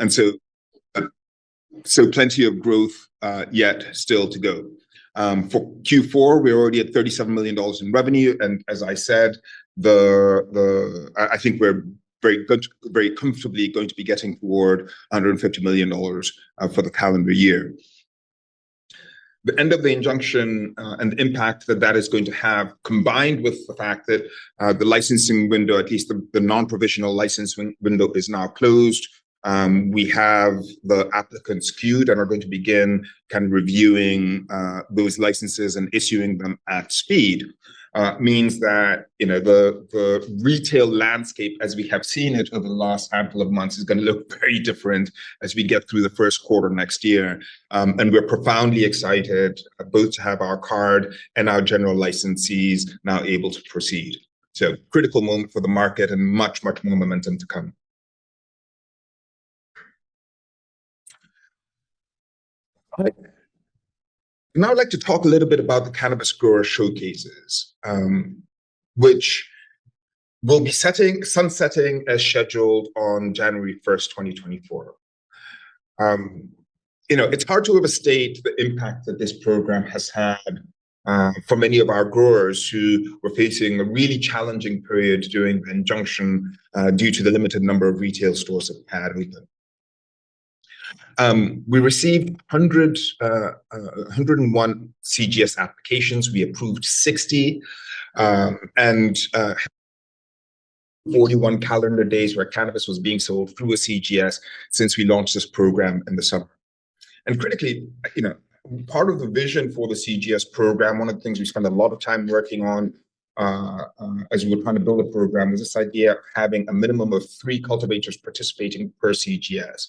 And so plenty of growth yet still to go. For Q4, we're already at $37 million in revenue, and as I said, I think we're very comfortably going to be getting toward $150 million for the calendar year. The end of the injunction and the impact that is going to have, combined with the fact that the licensing window, at least the non-provisional licensing window, is now closed. We have the applicants queued and are going to begin kind of reviewing those licenses and issuing them at speed. Means that the retail landscape as we have seen it over the last handful of months is going to look very different as we get through the first quarter next year. And we're profoundly excited both to have our card and our general licensees now able to proceed. So critical moment for the market and much more momentum to come. Now I'd like to talk a little bit about the Cannabis Grower Showcases, which will be sunsetting as scheduled on January 1st, 2024. It's hard to overstate the impact that this program has had for many of our growers who were facing a really challenging period during the injunction due to the limited number of retail stores that we had open. We received 101 CGS applications. We approved 60, and 41 calendar days where cannabis was being sold through a CGS since we launched this program in the summer. And critically, part of the vision for the CGS program, one of the things we spent a lot of time working on as we were trying to build a program, was this idea of having a minimum of 3 cultivators participating per CGS.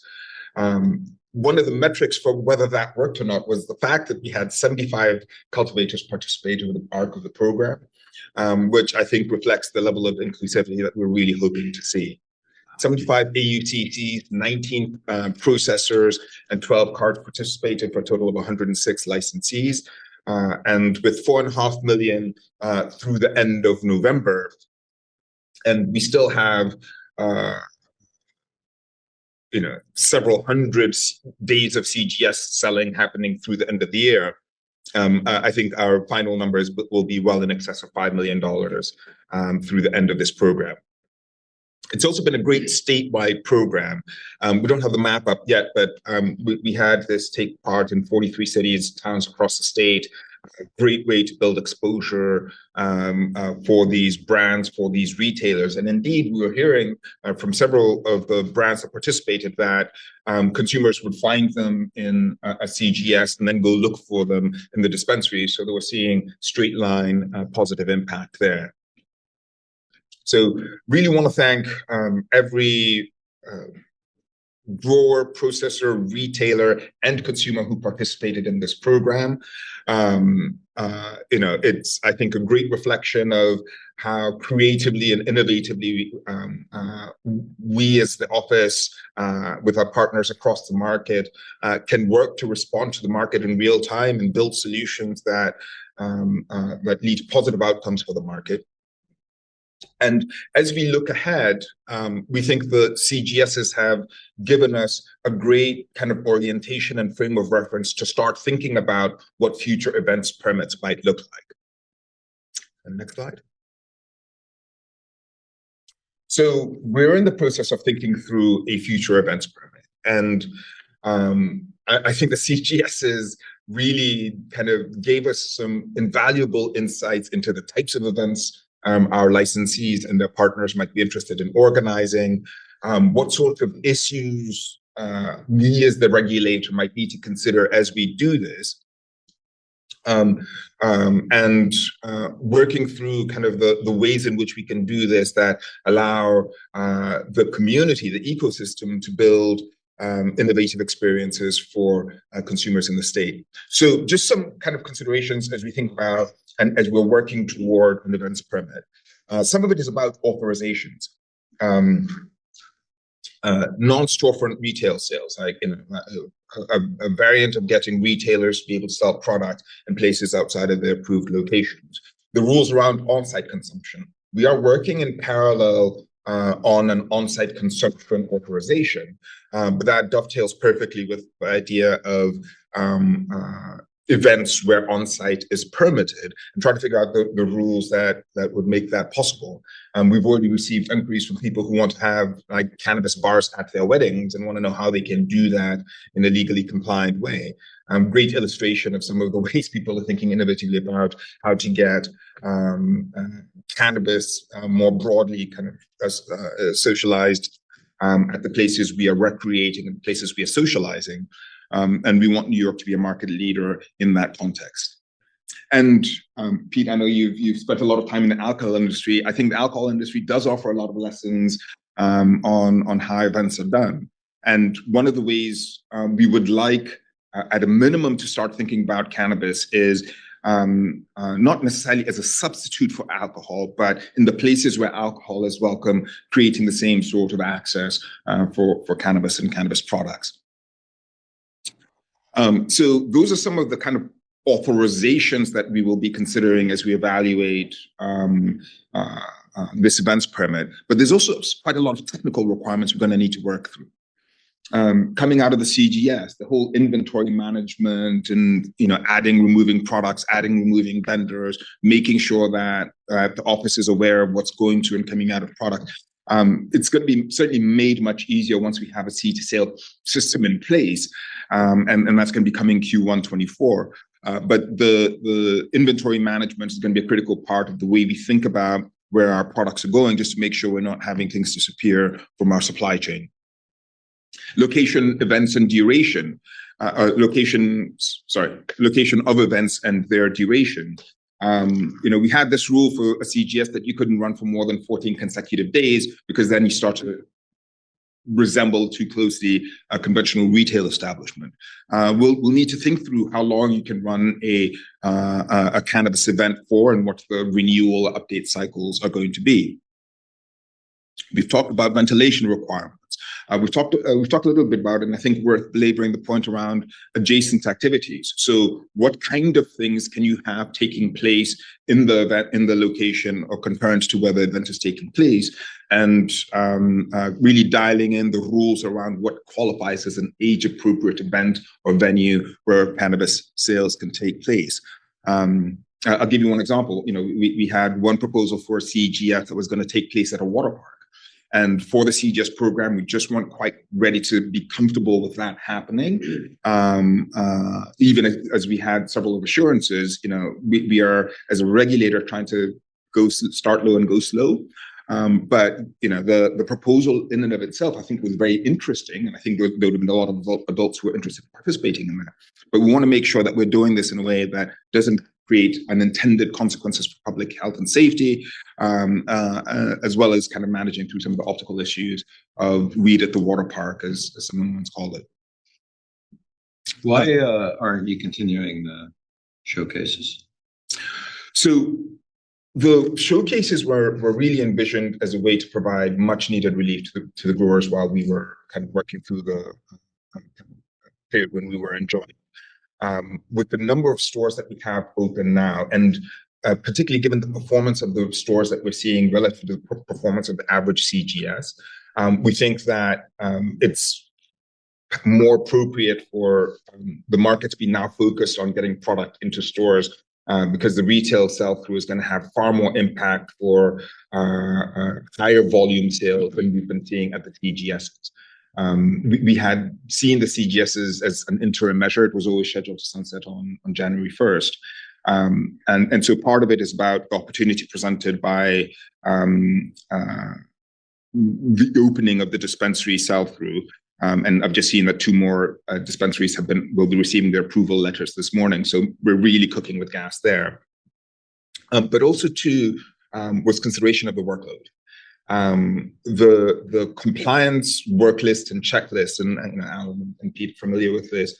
One of the metrics for whether that worked or not was the fact that we had 75 cultivators participate over the arc of the program, which I think reflects the level of inclusivity that we're really hoping to see. 75 AUTTs, 19 processors, and 12 cards participated for a total of 106 licensees. And with 4.5 million through the end of November, and we still have several hundred days of CGS selling happening through the end of the year. I think our final numbers will be well in excess of $5 million through the end of this program. It's also been a great statewide program. We don't have the map up yet, but we had this take part in 43 cities, towns across the state. A great way to build exposure for these brands, for these retailers. And indeed, we were hearing from several of the brands that participated that consumers would find them in a CGS and then go look for them in the dispensary. So they were seeing straight line positive impact there. So really want to thank every grower, processor, retailer, and consumer who participated in this program. It's, I think, a great reflection of how creatively and innovatively we as the office, with our partners across the market, can work to respond to the market in real time and build solutions that lead to positive outcomes for the market. And as we look ahead, we think the CGSs have given us a great kind of orientation and frame of reference to start thinking about what future events permits might look like. And next slide. So we're in the process of thinking through a future events permit. And I think the CGSs really kind of gave us some invaluable insights into the types of events our licensees and their partners might be interested in organizing, what sorts of issues we as the regulator might need to consider as we do this, and working through kind of the ways in which we can do this that allow the community, the ecosystem, to build innovative experiences for consumers in the state. So just some kind of considerations as we think about and as we're working toward an events permit. Some of it is about authorizations. Non-storefront retail sales, like a variant of getting retailers to be able to sell product in places outside of their approved locations. The rules around on-site consumption. We are working in parallel on an on-site consumption authorization. But that dovetails perfectly with the idea of events where on-site is permitted, and try to figure out the rules that would make that possible. We've already received inquiries from people who want to have like cannabis bars at their weddings and want to know how they can do that in a legally compliant way. Great illustration of some of the ways people are thinking innovatively about how to get cannabis more broadly kind of socialized at the places we are recreating and places we are socializing. And we want New York to be a market leader in that context. And Pete, I know you've spent a lot of time in the alcohol industry. I think the alcohol industry does offer a lot of lessons on how events are done. And one of the ways we would like, at a minimum, to start thinking about cannabis is not necessarily as a substitute for alcohol, but in the places where alcohol is welcome, creating the same sort of access for cannabis and cannabis products. So those are some of the kind of authorizations that we will be considering as we evaluate this events permit. But there's also quite a lot of technical requirements we're going to need to work through. Coming out of the CGS, the whole inventory management and adding, removing products, adding, removing vendors, making sure that the office is aware of what's going to and coming out of product. It's going to be certainly made much easier once we have a seed to sale system in place, and that's going to be coming Q1 24. But the inventory management is going to be a critical part of the way we think about where our products are going, just to make sure we're not having things disappear from our supply chain. Location, events, and duration. Location of events and their duration. We had this rule for a CGS that you couldn't run for more than 14 consecutive days, because then you start to resemble too closely a conventional retail establishment. We'll need to think through how long you can run a cannabis event for and what the renewal update cycles are going to be. We've talked about ventilation requirements. We've talked a little bit about it, and I think worth belaboring the point around adjacent activities. So what kind of things can you have taking place in the location or concurrent to where the event is taking place, and really dialing in the rules around what qualifies as an age-appropriate event or venue where cannabis sales can take place. I'll give you one example. We had one proposal for a CGF that was going to take place at a water park. And for the CGS program, we just weren't quite ready to be comfortable with that happening. Even as we had several of assurances, we are, as a regulator, trying to start low and go slow. But the proposal in and of itself, I think, was very interesting, and I think there would have been a lot of adults who were interested in participating in that. But we want to make sure that we're doing this in a way that doesn't create unintended consequences for public health and safety, as well as kind of managing through some of the optical issues of weed at the water park, as someone once called it. Why aren't you continuing the showcases? So the showcases were really envisioned as a way to provide much needed relief to the growers while we were kind of working through the period when we were enjoying. With the number of stores that we have open now, and particularly given the performance of the stores that we're seeing relative to the performance of the average CGS, we think that it's more appropriate for the market to be now focused on getting product into stores, because the retail sell-through is going to have far more impact for higher volume sales than we've been seeing at the CGSs. We had seen the CGSs as an interim measure. It was always scheduled to sunset on January 1st. And so part of it is about the opportunity presented by the opening of the dispensary sell-through. And I've just seen that 2 more dispensaries will be receiving their approval letters this morning. So we're really cooking with gas there. But also too was consideration of the workload. The compliance work list and checklist, and Alan and Pete are familiar with this,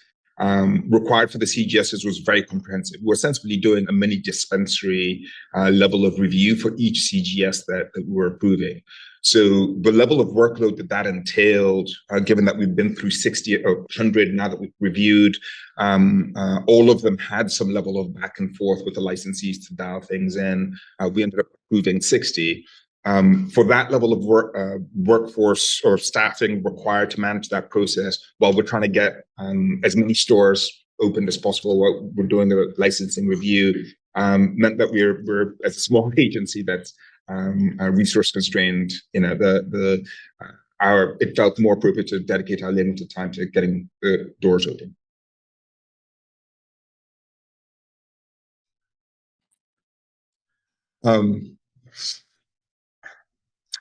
required for the CGSs was very comprehensive. We're essentially doing a mini dispensary level of review for each CGS that we're approving. So the level of workload that entailed, given that we've been through 60 or 100 now that we've reviewed, all of them had some level of back and forth with the licensees to dial things in. We ended up approving 60. For that level of workforce or staffing required to manage that process, while we're trying to get as many stores opened as possible, while we're doing the licensing review, meant that we're as a small agency that's resource constrained. It felt more appropriate to dedicate our limited time to getting the doors open.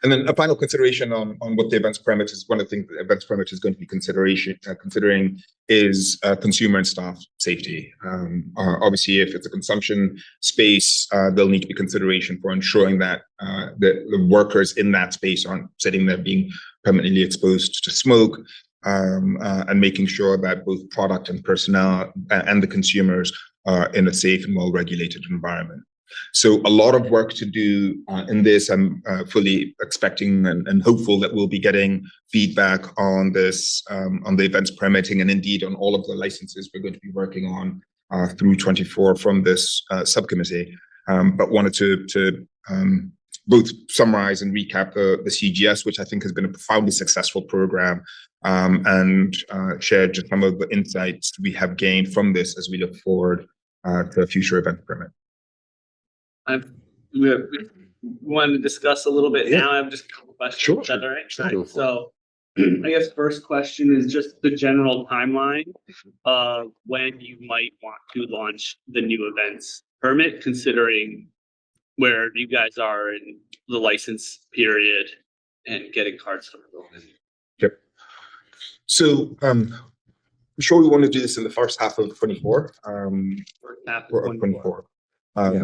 And then a final consideration on what the events permit is. One of the things the events permit is going to be considering is consumer and staff safety. Obviously, if it's a consumption space, there'll need to be consideration for ensuring that the workers in that space aren't sitting there being permanently exposed to smoke, and making sure that both product and personnel and the consumers are in a safe and well-regulated environment. So a lot of work to do in this. I'm fully expecting and hopeful that we'll be getting feedback on this, on the events permitting, and indeed on all of the licenses we're going to be working on through 24 from this subcommittee. But wanted to both summarize and recap the CGS, which I think has been a profoundly successful program, and share just some of the insights we have gained from this as we look forward to a future event permit. We want to discuss a little bit now. I have just a couple questions. Sure. Is that all right? Sure. So I guess first question is just the general timeline of when you might want to launch the new events permit, considering where you guys are in the license period and getting cards from the Yep. So I'm sure we want to do this in the first half of 24. first half of 24.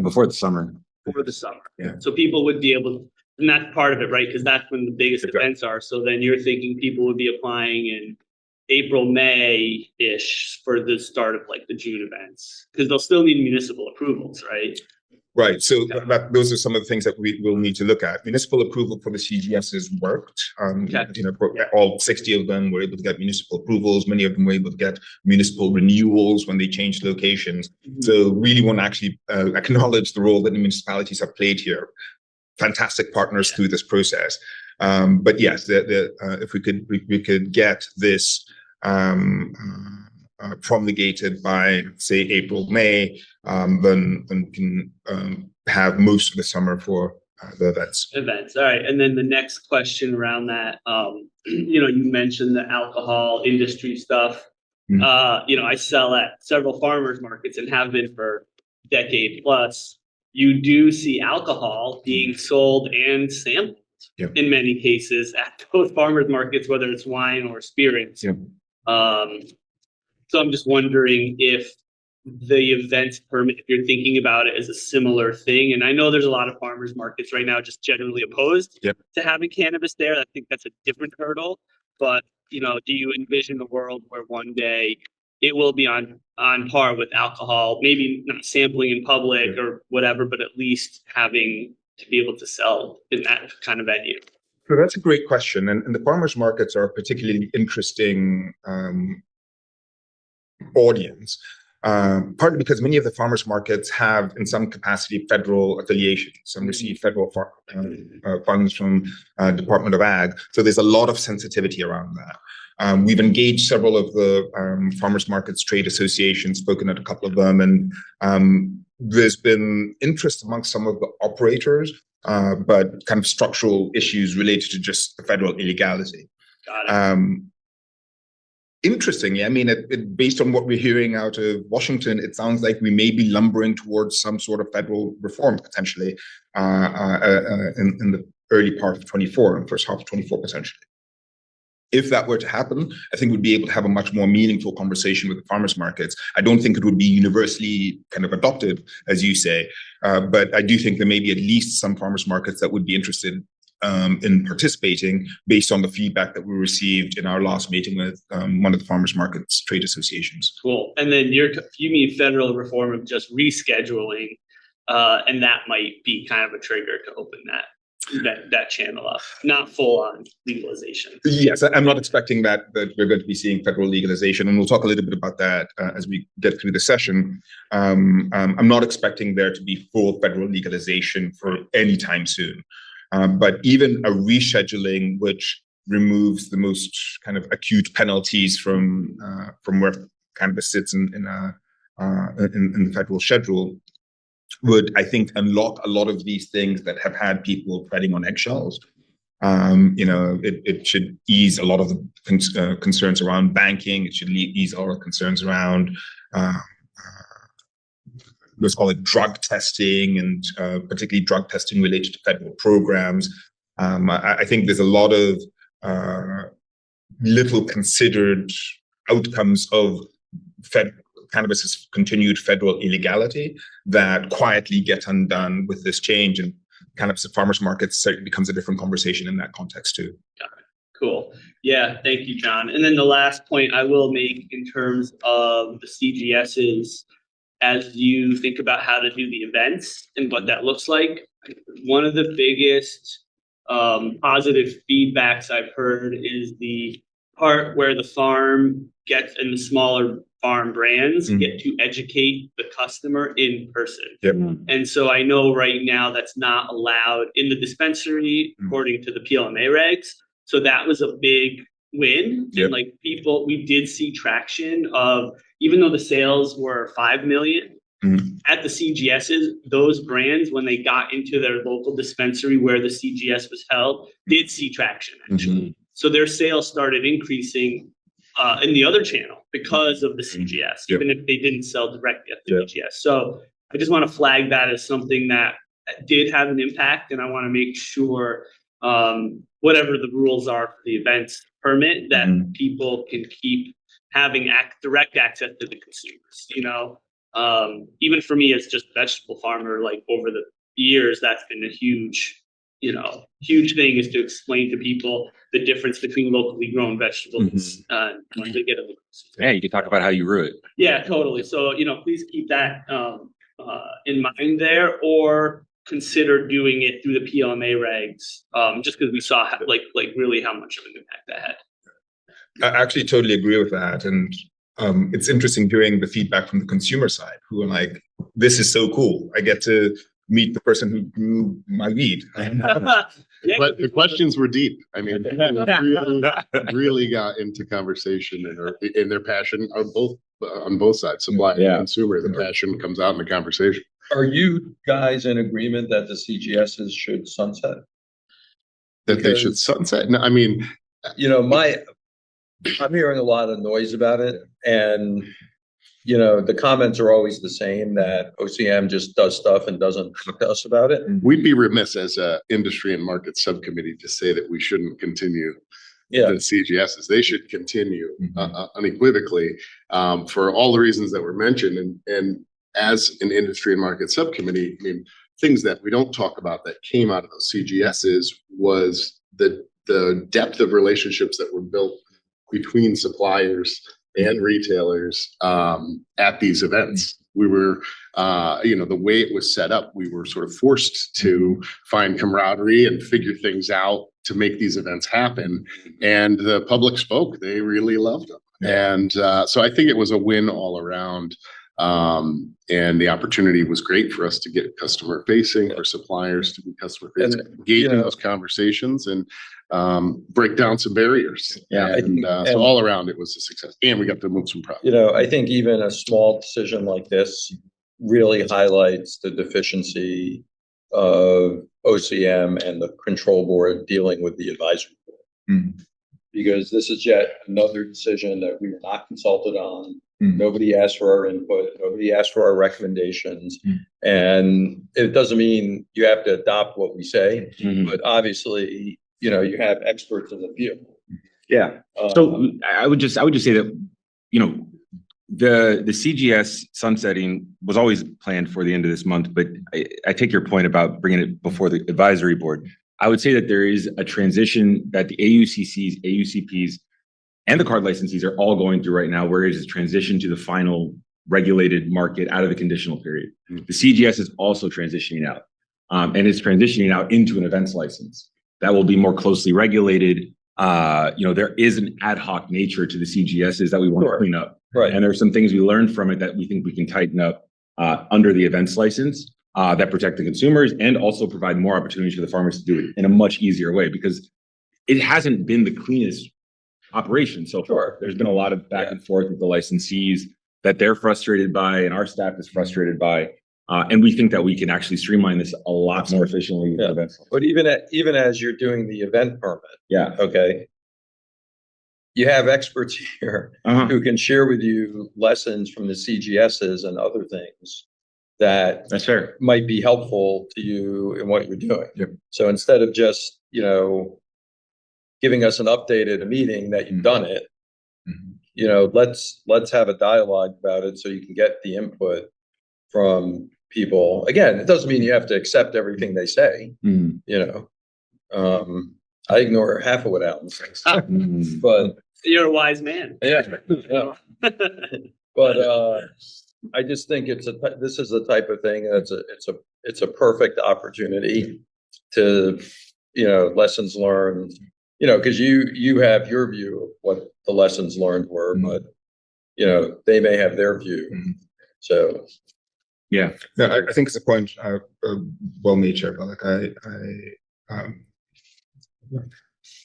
Before the summer. Before the summer. Yeah. So people would be able to, and that's part of it, right? Because that's when the biggest events are. So then you're thinking people would be applying in April, May-ish for the start of like the June events, because they'll still need municipal approvals, right? Right. So those are some of the things that we will need to look at. Municipal approval for the CGS has worked. All 60 of them were able to get municipal approvals. Many of them were able to get municipal renewals when they changed locations. Mm-hmm. So really want to actually acknowledge the role that the municipalities have played here. Fantastic partners through this process. But yes, if we could get this promulgated by, say, April, May, then we can have most of the summer for the events. All right. And then the next question around that, you mentioned the alcohol industry stuff. Mm-hmm. I sell at several farmers markets and have been for a decade plus. You do see alcohol being sold and sampled in many cases at those farmers markets, whether it's wine or spirits. Yep. So I'm just wondering if the events permit, if you're thinking about it as a similar thing. And I know there's a lot of farmers markets right now just generally opposed to having cannabis there. I think that's a different hurdle. But, do you envision a world where one day it will be on par with alcohol, maybe not sampling in public or whatever, but at least having to be able to sell in that kind of venue? So that's a great question. And the farmers markets are a particularly interesting audience, partly because many of the farmers markets have, in some capacity, federal affiliations. Some receive federal funds from Department of Ag. So there's a lot of sensitivity around that. We've engaged several of the farmers markets trade associations, spoken at a couple of them, and there's been interest amongst some of the operators, but kind of structural issues related to just the federal illegality. Got it. Interestingly, I mean, based on what we're hearing out of Washington, it sounds like we may be lumbering towards some sort of federal reform potentially in the early part of 24 and first half of 24 potentially. If that were to happen, I think we'd be able to have a much more meaningful conversation with the farmers markets. I don't think it would be universally kind of adopted, as you say, but I do think there may be at least some farmers markets that would be interested in participating based on the feedback that we received in our last meeting with one of the farmers markets trade associations. Cool. And then you mean federal reform of just rescheduling, and that might be kind of a trigger to open that channel up, not full on legalization. Yes, I'm not expecting that we're going to be seeing federal legalization, and we'll talk a little bit about that as we get through the session. I'm not expecting there to be full federal legalization for any time soon. But even a rescheduling, which removes the most kind of acute penalties from where cannabis sits in the federal schedule, would, I think, unlock a lot of these things that have had people treading on eggshells. It should ease a lot of the concerns around banking. It should ease all the concerns around, let's call it drug testing, and particularly drug testing related to federal programs. I think there's a lot of little considered outcomes of cannabis's continued federal illegality that quietly get undone with this change, and cannabis at farmers markets certainly becomes a different conversation in that context too. Got it. Cool. Yeah, thank you, John. And then the last point I will make in terms of the CGSs, as you think about how to do the events and what that looks like, one of the biggest positive feedbacks I've heard is the part where the farm gets, and the smaller farm brands get to educate the customer in person. Yep. And so I know right now that's not allowed in the dispensary according to the PLMA regs. So that was a big win. Yep. And like we did see traction of, even though the sales were 5 million at the CGSs, those brands, when they got into their local dispensary where the CGS was held, did see traction actually. So their sales started increasing in the other channel because of the CGS, even if they didn't sell directly at the CGS. So I just want to flag that as something that did have an impact, and I want to make sure whatever the rules are for the events permit, that people can keep having direct access to the consumers. Even for me as just a vegetable farmer, like over the years, that's been a huge thing, is to explain to people the difference between locally grown vegetables when they get a look. Yeah, you can talk about how you grew it. Yeah, totally. So, please keep that in mind there, or consider doing it through the PLMA regs, just because we saw really how much of an impact that had. I actually totally agree with that. And it's interesting hearing the feedback from the consumer side, who are like, this is so cool. I get to meet the person who grew my weed. But the questions were deep. I mean, really got into conversation, and their passion are on both sides, supplier and consumer. The passion comes out in the conversation. Are you guys in agreement that the CGSs should sunset? That they should sunset? No, I mean, I'm hearing a lot of noise about it, and the comments are always the same, that OCM just does stuff and doesn't talk to us about it. we'd be remiss as a industry and market subcommittee to say that we shouldn't continue the CGSs. They should continue unequivocally for all the reasons that were mentioned. And as an industry and market subcommittee, I mean, things that we don't talk about that came out of those CGSs was the depth of relationships that were built between suppliers and retailers at these events. We were, the way it was set up, we were sort of forced to find camaraderie and figure things out to make these events happen. And the public spoke; they really loved them. And so I think it was a win all around. And the opportunity was great for us to get customer facing, for suppliers to be customer facing, engage in those conversations, and break down some barriers. So all around it was a success, and we got to move some product. I think even a small decision like this really highlights the deficiency of OCM and the control board dealing with the advisory board. Because this is yet another decision that we were not consulted on. Nobody asked for our input. Nobody asked for our recommendations. And it doesn't mean you have to adopt what we say, but obviously, you have experts in the field. Yeah. So I would just say that, the CGS sunsetting was always planned for the end of this month, but I take your point about bringing it before the advisory board. I would say that there is a transition that the AUCCs, AUCPs, and the card licensees are all going through right now, where it is a transition to the final regulated market out of the conditional period. The CGS is also transitioning out, and it's transitioning out into an events license that will be more closely regulated. There is an ad hoc nature to the CGSs that we want to clean up. Right. And there's some things we learned from it that we think we can tighten up under the events license. that protect the consumers and also provide more opportunities for the farmers to do it in a much easier way, because it hasn't been the cleanest operation so far. Sure. There's been a lot of back and forth with the licensees that they're frustrated by and our staff is frustrated by. And we think that we can actually streamline this a lot more efficiently. Yeah. But even as you're doing the event permit, okay, you have experts here who can share with you lessons from the CGSs and other things that That's fair. might be helpful to you in what you're doing. Yep. So instead of just, giving us an update at a meeting that you've done it, let's have a dialogue about it so you can get the input from people. Again, it doesn't mean you have to accept everything they say. I ignore half of what Alan says, but You're a wise man. yeah. But I just think this is the type of thing that's it's a perfect opportunity to lessons learned. Because you have your view of what the lessons learned were, but they may have their view. So yeah, no, I think it's a point well made, Chair. Like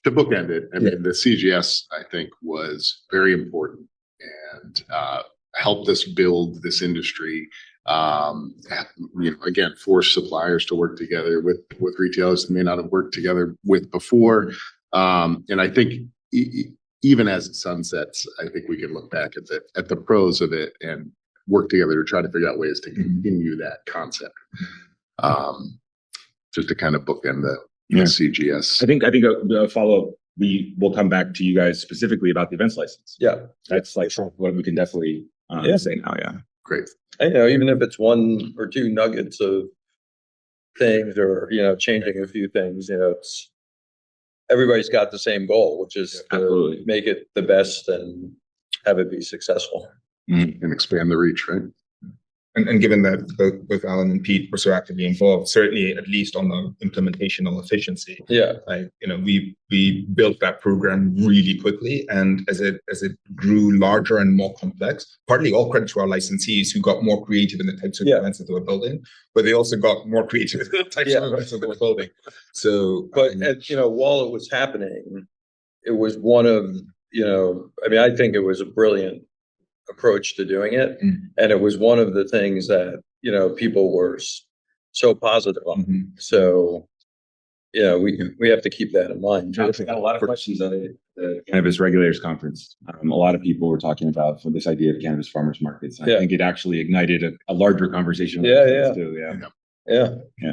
To bookend it, I mean, the CGS, I think, was very important and helped us build this industry. Again, force suppliers to work together with retailers they may not have worked together with before. And I think even as it sunsets, I think we can look back at the pros of it and work together to try to figure out ways to continue that concept. Just to kind of bookend the CGS. I think a follow up. We will come back to you guys specifically about the events license. Yeah, that's like what we can definitely say now. Yeah, great. And, even if it's one or two nuggets of things, or changing a few things, it's everybody's got the same goal, which is to make it the best and have it be successful and expand the reach, right? And given that both Alan and Pete were so actively involved, certainly at least on the implementational efficiency, we built that program really quickly, and as it grew larger and more complex, partly all credit to our licensees who got more creative in the types of events that they were building, but they also got more creative in the types of events that they were building. So, but while it was happening, it was one of I think it was a brilliant approach to doing it, and it was one of the things that people were so positive on. So we have to keep that in mind. I got a lot of questions at the Cannabis Regulators Conference. A lot of people were talking about for this idea of cannabis farmers markets. I think it actually ignited a larger conversation. Yeah.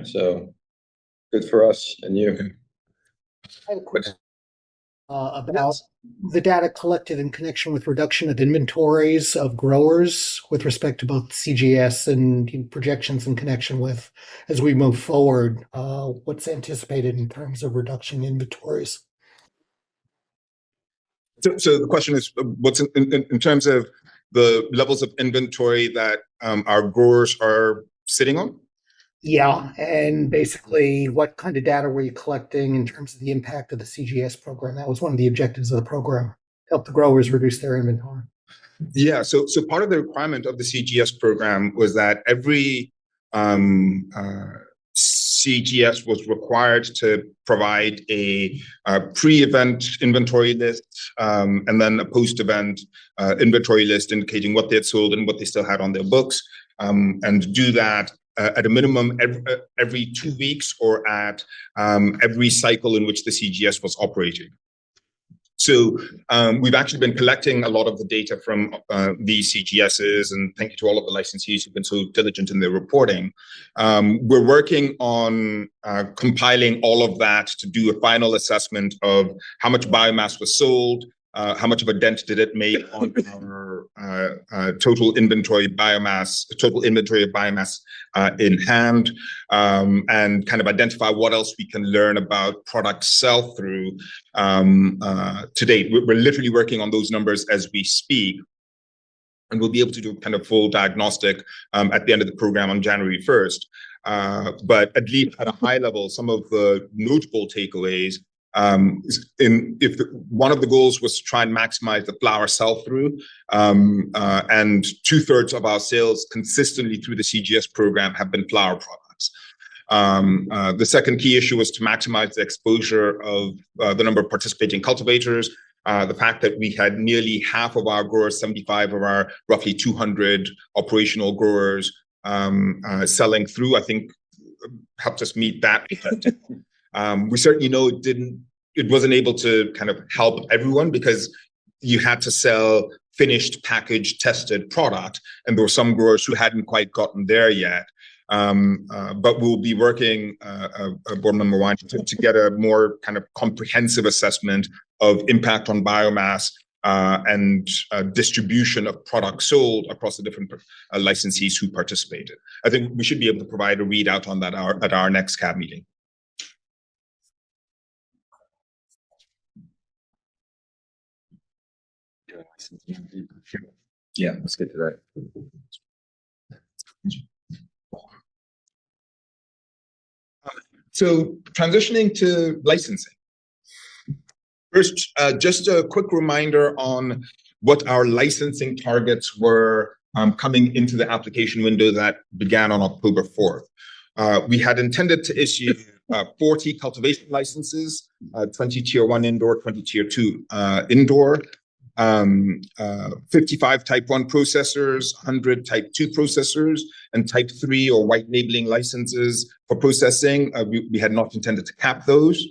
So good for us and you. I have a question about the data collected in connection with reduction of inventories of growers with respect to both CGS and projections in connection with, as we move forward, what's anticipated in terms of reduction inventories? So the question is, what's in terms of the levels of inventory that our growers are sitting on? Yeah, and basically, what kind of data were you collecting in terms of the impact of the CGS program? That was one of the objectives of the program, help the growers reduce their inventory. Yeah, so part of the requirement of the CGS program was that every CGS was required to provide a pre-event inventory list and then a post-event inventory list indicating what they had sold and what they still had on their books, and do that at a minimum every 2 weeks or at every cycle in which the CGS was operating. So we've actually been collecting a lot of the data from these CGSs, and thank you to all of the licensees who've been so diligent in their reporting. We're working on compiling all of that to do a final assessment of how much biomass was sold, how much of a dent did it make on our total inventory of biomass in hand, and kind of identify what else we can learn about product sell-through to date. We're literally working on those numbers as we speak, and we'll be able to do kind of full diagnostic at the end of the program on January 1st. But at least at a high level, some of the notable takeaways, one of the goals was to try and maximize the flower sell-through, and 2/3 of our sales consistently through the CGS program have been flower products. The second key issue was to maximize the exposure of the number of participating cultivators. The fact that we had nearly half of our growers, 75 of our roughly 200 operational growers selling through, I think helped us meet that objective. We certainly know it wasn't able to kind of help everyone because you had to sell finished, packaged, tested product, and there were some growers who hadn't quite gotten there yet. But we'll be working, board member one, to get a more kind of comprehensive assessment of impact on biomass and distribution of products sold across the different licensees who participated. I think we should be able to provide a readout on that at our next CAB meeting. Yeah, let's get to that. So transitioning to licensing. First, just a quick reminder on what our licensing targets were coming into the application window that began on October 4th. We had intended to issue 40 cultivation licenses, 20 tier 1 indoor, 20 tier 2 indoor, 55 type 1 processors, 100 type 2 processors, and type 3 or white labeling licenses for processing. We had not intended to cap those.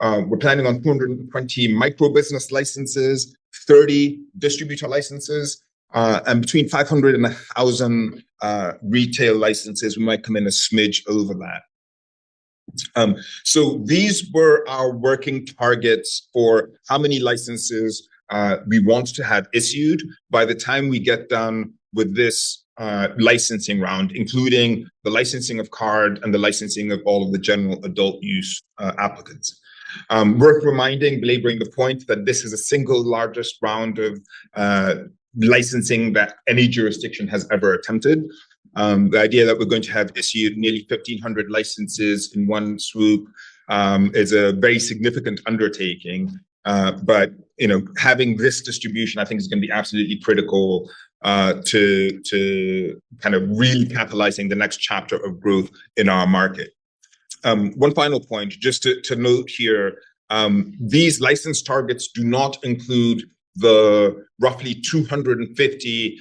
We're planning on 220 micro business licenses, 30 distributor licenses, and between 500 and 1,000 retail licenses. We might come in a smidge over that. So these were our working targets for how many licenses we want to have issued by the time we get done with this licensing round, including the licensing of card and the licensing of all of the general adult use applicants. Worth reminding, belaboring the point, that this is the single largest round of licensing that any jurisdiction has ever attempted. The idea that we're going to have issued nearly 1,500 licenses in one swoop is a very significant undertaking. But having this distribution, I think, is going to be absolutely critical to kind of really catalyzing the next chapter of growth in our market. One final point, just to note here, these license targets do not include the roughly 250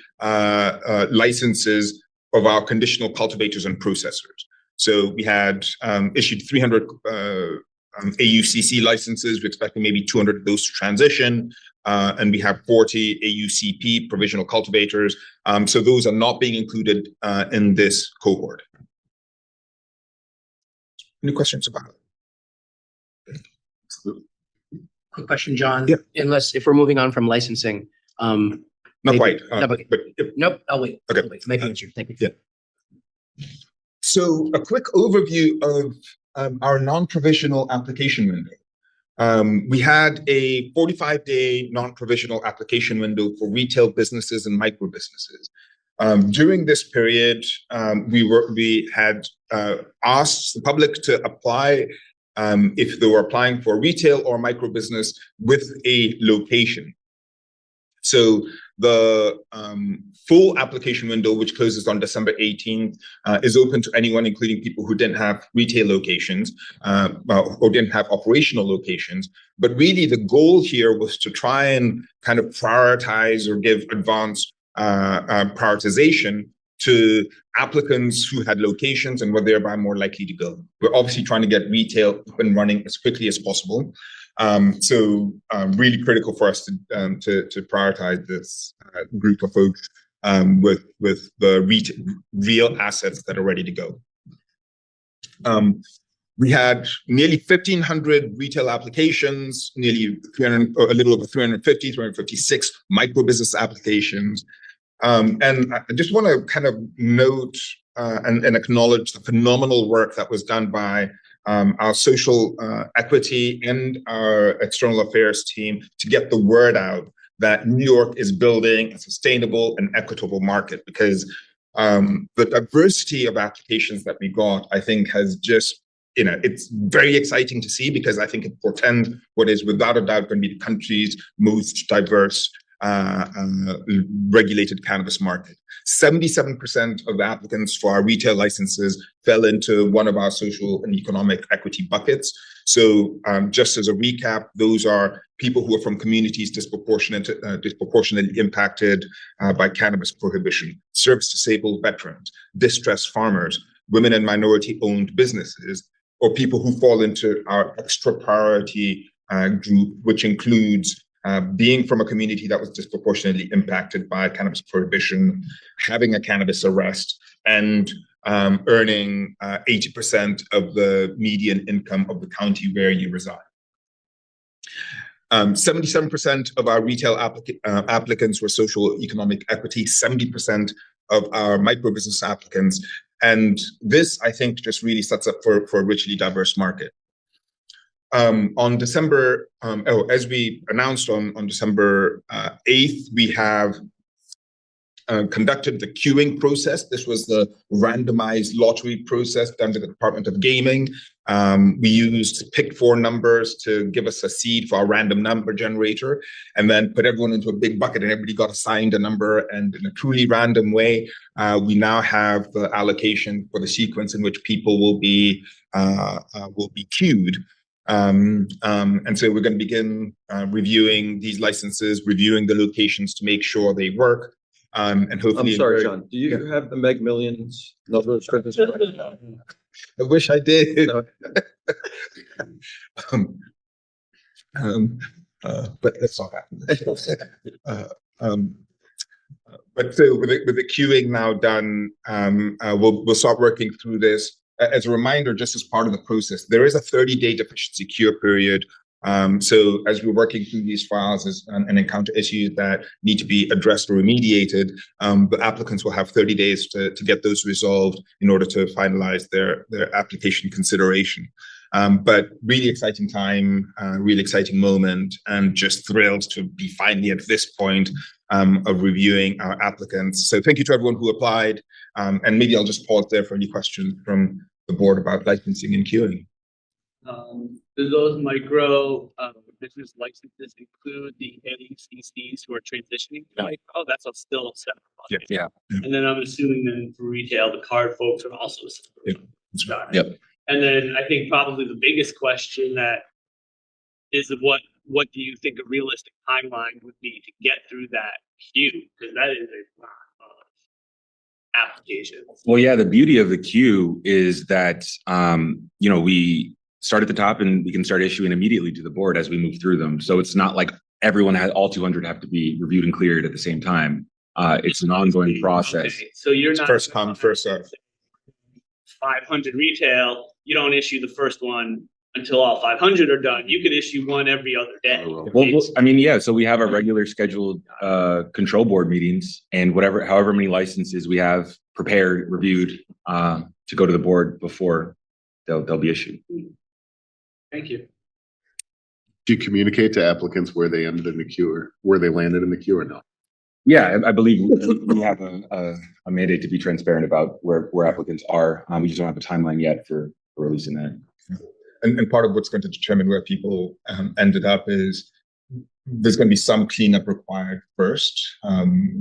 licenses of our conditional cultivators and processors. So we had issued 300 AUCC licenses. We're expecting maybe 200 of those to transition. And we have 40 AUCP provisional cultivators. So those are not being included in this cohort. Any questions about it? Quick question, John. Yeah. If we're moving on from licensing, Not maybe- quite. Okay. But Nope, I'll wait. Okay. I'll wait. Make an answer. Thank you. Yeah. So a quick overview of our non-provisional application window. We had a 45-day non-provisional application window for retail businesses and micro businesses. During this period, we had asked the public to apply if they were applying for retail or micro business with a location. So the full application window, which closes on December 18th, is open to anyone, including people who didn't have retail locations or didn't have operational locations. But really, the goal here was to try and kind of prioritize or give advance prioritization to applicants who had locations and were thereby more likely to go. We're obviously trying to get retail up and running as quickly as possible. So really critical for us to prioritize this group of folks with the real assets that are ready to go. We had nearly 1,500 retail applications, nearly 300, or a little over 356 micro business applications. And I just want to kind of note and acknowledge the phenomenal work that was done by our social equity and our external affairs team to get the word out that New York is building a sustainable and equitable market, because the diversity of applications that we got, I think, has just, it's very exciting to see, because I think it portends what is without a doubt going to be the country's most diverse regulated cannabis market. 77% of the applicants for our retail licenses fell into one of our social and economic equity buckets. So just as a recap, those are people who are from communities disproportionately impacted by cannabis prohibition, service-disabled veterans, distressed farmers, women and minority-owned businesses, or people who fall into our extra priority group, which includes being from a community that was disproportionately impacted by cannabis prohibition, having a cannabis arrest, and earning 80% of the median income of the county where you reside. 77% of our retail applicants were social economic equity, 70% of our micro-business applicants. And this, I think, just really sets up for a richly diverse market. On December, as we announced on December 8th, we have conducted the queuing process. This was the randomized lottery process done by the Department of Gaming. We used pick 4 numbers to give us a seed for our random number generator, and then put everyone into a big bucket, and everybody got assigned a number. And in a truly random way, we now have the allocation for the sequence in which people will be queued. And so we're going to begin reviewing these licenses, reviewing the locations to make sure they work. And hopefully, I'm sorry, John, do you have the Meg Millions numbers for this? I wish I did. But that's not happening. But so with the queuing now done, we'll start working through this. As a reminder, just as part of the process, there is a 30-day deficiency cure period. So as we're working through these files and encounter issues that need to be addressed or remediated, the applicants will have 30 days to get those resolved in order to finalize their application consideration. But really exciting time, really exciting moment, and just thrilled to be finally at this point of reviewing our applicants. So thank you to everyone who applied. And maybe I'll just pause there for any questions from the board about licensing and queuing. Do those micro business licenses include the LECCs who are transitioning? Oh, that's still separate. Yeah. And then I'm assuming then for retail, the card folks are also separate. Yep. And then I think probably the biggest question that is what do you think a realistic timeline would be to get through that queue? Because that is a lot of applications. Well, yeah, the beauty of the queue is that, we start at the top and we can start issuing immediately to the board as we move through them. So it's not like all 200 have to be reviewed and cleared at the same time. It's an ongoing process. Okay. So you're not First come, first serve. 500 retail, you don't issue the first one until all 500 are done. You could issue one every other day. Well, so we have our regular scheduled control board meetings, and however many licenses we have prepared, reviewed to go to the board before they'll be issued. Thank you. Do you communicate to applicants where they ended in the queue or where they landed in the queue or no? Yeah, I believe we have a mandate to be transparent about where applicants are. We just don't have a timeline yet for releasing that. And part of what's going to determine where people ended up is there's going to be some cleanup required first,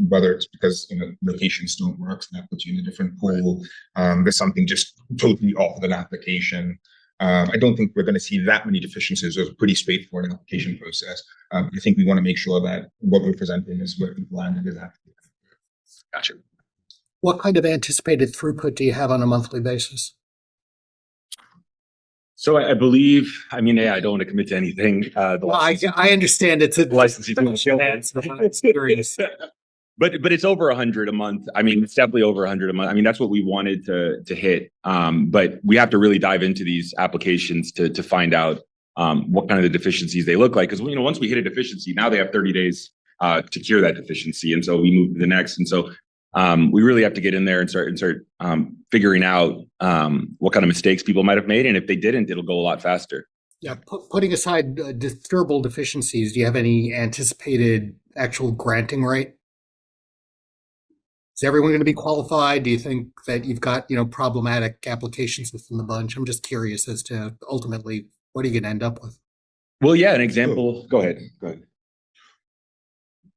whether it's because locations don't work, so that puts you in a different pool. There's something just totally off with an application. I don't think we're going to see that many deficiencies. It was a pretty straightforward application process. I think we want to make sure that what we're presenting is where people landed is accurate. Gotcha. What kind of anticipated throughput do you have on a monthly basis? So I believe, I don't want to commit to anything. I understand it's a licensing. It's curious. But it's over 100 a month. It's definitely over 100 a month. That's what we wanted to hit. But we have to really dive into these applications to find out what kind of the deficiencies they look like. Because once we hit a deficiency, now they have 30 days to cure that deficiency, and so we move to the next. And so we really have to get in there and start figuring out what kind of mistakes people might have made, and if they didn't, it'll go a lot faster. Yeah, putting aside discernible deficiencies, do you have any anticipated actual granting rate? Is everyone going to be qualified? Do you think that you've got problematic applications within the bunch? I'm just curious as to ultimately what are you going to end up with? Well, yeah, an example. Go ahead.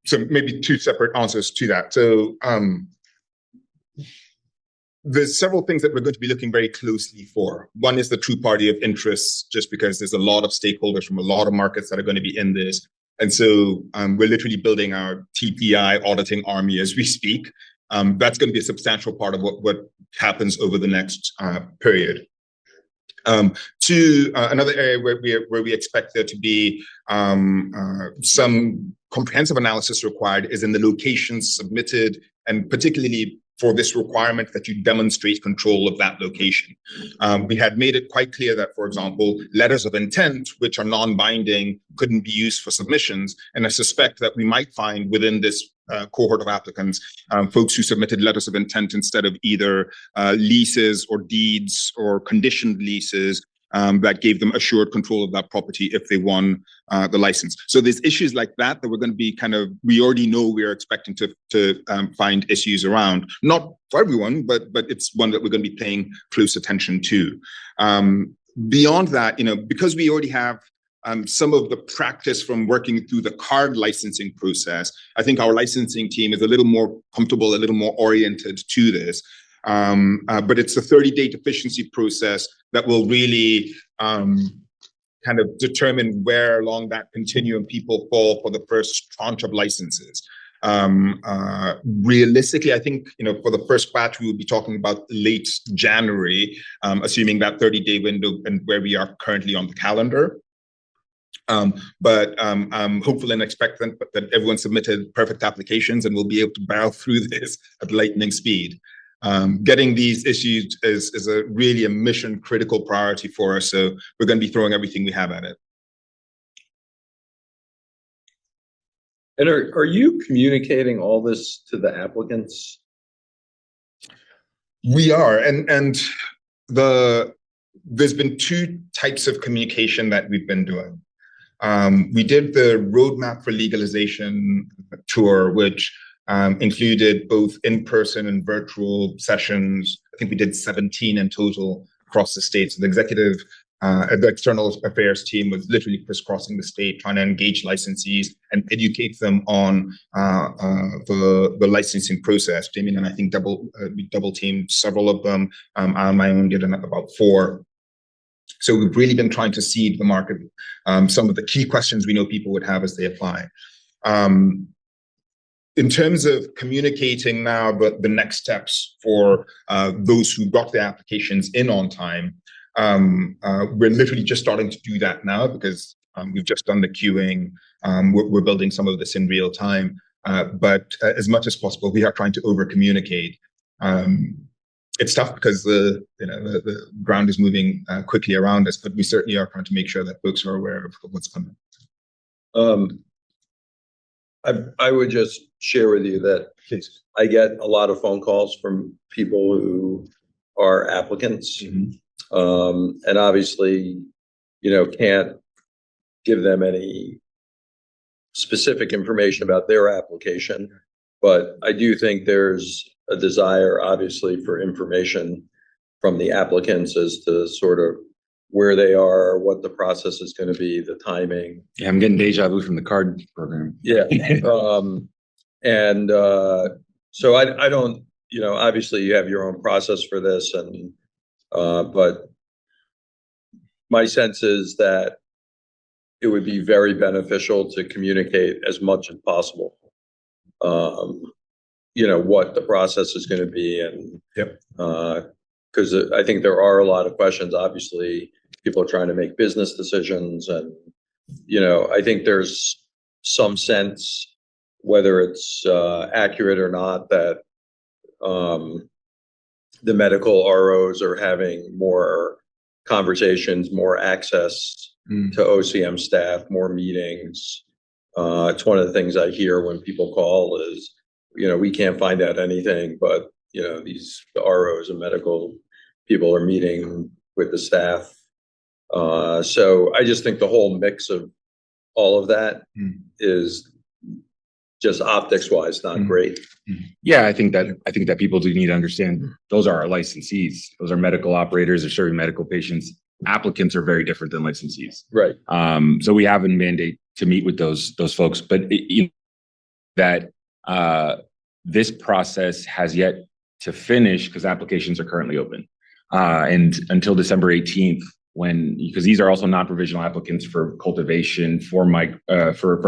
So maybe two separate answers to that. So there's several things that we're going to be looking very closely for. One is the true party of interest, just because there's a lot of stakeholders from a lot of markets that are going to be in this. And so we're literally building our TPI auditing army as we speak. That's going to be a substantial part of what happens over the next period. Another area where we expect there to be some comprehensive analysis required is in the locations submitted, and particularly for this requirement that you demonstrate control of that location. We had made it quite clear that, for example, letters of intent, which are non-binding, couldn't be used for submissions. And I suspect that we might find within this cohort of applicants, folks who submitted letters of intent instead of either leases or deeds or conditioned leases that gave them assured control of that property if they won the license. So there's issues like that we're going to be we already know we're expecting to find issues around. Not for everyone, but it's one that we're going to be paying close attention to. Beyond that, because we already have some of the practice from working through the card licensing process, I think our licensing team is a little more comfortable, a little more oriented to this. But it's a 30-day deficiency process that will really kind of determine where along that continuum people fall for the first tranche of licenses. Realistically, I think, for the first batch, we will be talking about late January, assuming that 30-day window and where we are currently on the calendar. But I'm hopeful and expectant that everyone submitted perfect applications and we'll be able to barrel through this at lightning speed. Getting these issued is really a mission critical priority for us. So we're going to be throwing everything we have at it. And are you communicating all this to the applicants? We are, and there's been two types of communication that we've been doing. We did the roadmap for legalization tour, which included both in-person and virtual sessions. I think we did 17 in total across the state. So the external affairs team was literally crisscrossing the state, trying to engage licensees and educate them on the licensing process. Damien and I think we double teamed several of them. I on my own did about 4. So we've really been trying to seed the market. Some of the key questions we know people would have as they apply. In terms of communicating now, but the next steps for those who got their applications in on time, we're literally just starting to do that now because we've just done the queuing. We're building some of this in real time, but as much as possible, we are trying to over communicate. It's tough because the ground is moving quickly around us, but we certainly are trying to make sure that folks are aware of what's coming. I would just share with you that I get a lot of phone calls from people who are applicants, and obviously, can't give them any specific information about their application. But I do think there's a desire, obviously, for information from the applicants as to sort of where they are, what the process is going to be, the timing. Yeah, I'm getting deja vu from the card program. Yeah. So I don't, obviously you have your own process for this, and but my sense is that it would be very beneficial to communicate as much as possible. What the process is going to be, and because I think there are a lot of questions. Obviously, people are trying to make business decisions, and I think there's some sense, whether it's accurate or not, that the medical ROs are having more conversations, more access to OCM staff, more meetings. It's one of the things I hear when people call is, we can't find out anything, but the ROs and medical people are meeting with the staff. So I just think the whole mix of all of that is just optics wise not great. Yeah, I think that people do need to understand those are our licensees. Those are medical operators. They're serving medical patients. Applicants are very different than licensees. Right. So we have a mandate to meet with those folks, but that this process has yet to finish because applications are currently open. And until December 18th, because these are also non-provisional applicants for cultivation, for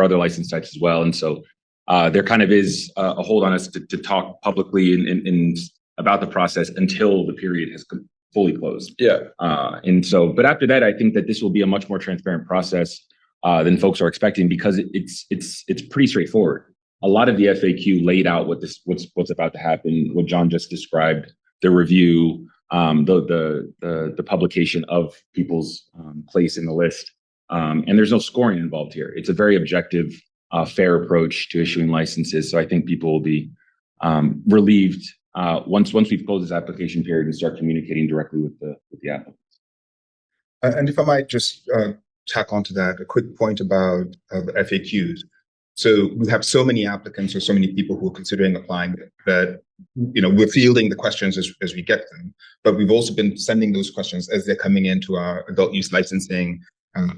other license types as well. And so there kind of is a hold on us to talk publicly in about the process until the period has fully closed. Yeah. But after that, I think that this will be a much more transparent process than folks are expecting, because it's pretty straightforward. A lot of the FAQ laid out what's about to happen, what John just described, the review, the publication of people's place in the list, and there's no scoring involved here. It's a very objective, fair approach to issuing licenses. So I think people will be relieved once we've closed this application period and start communicating directly with the applicants. And if I might just tack onto that, a quick point about the FAQs. So we have so many applicants or so many people who are considering applying that, we're fielding the questions as we get them, but we've also been sending those questions as they're coming into our adult use licensing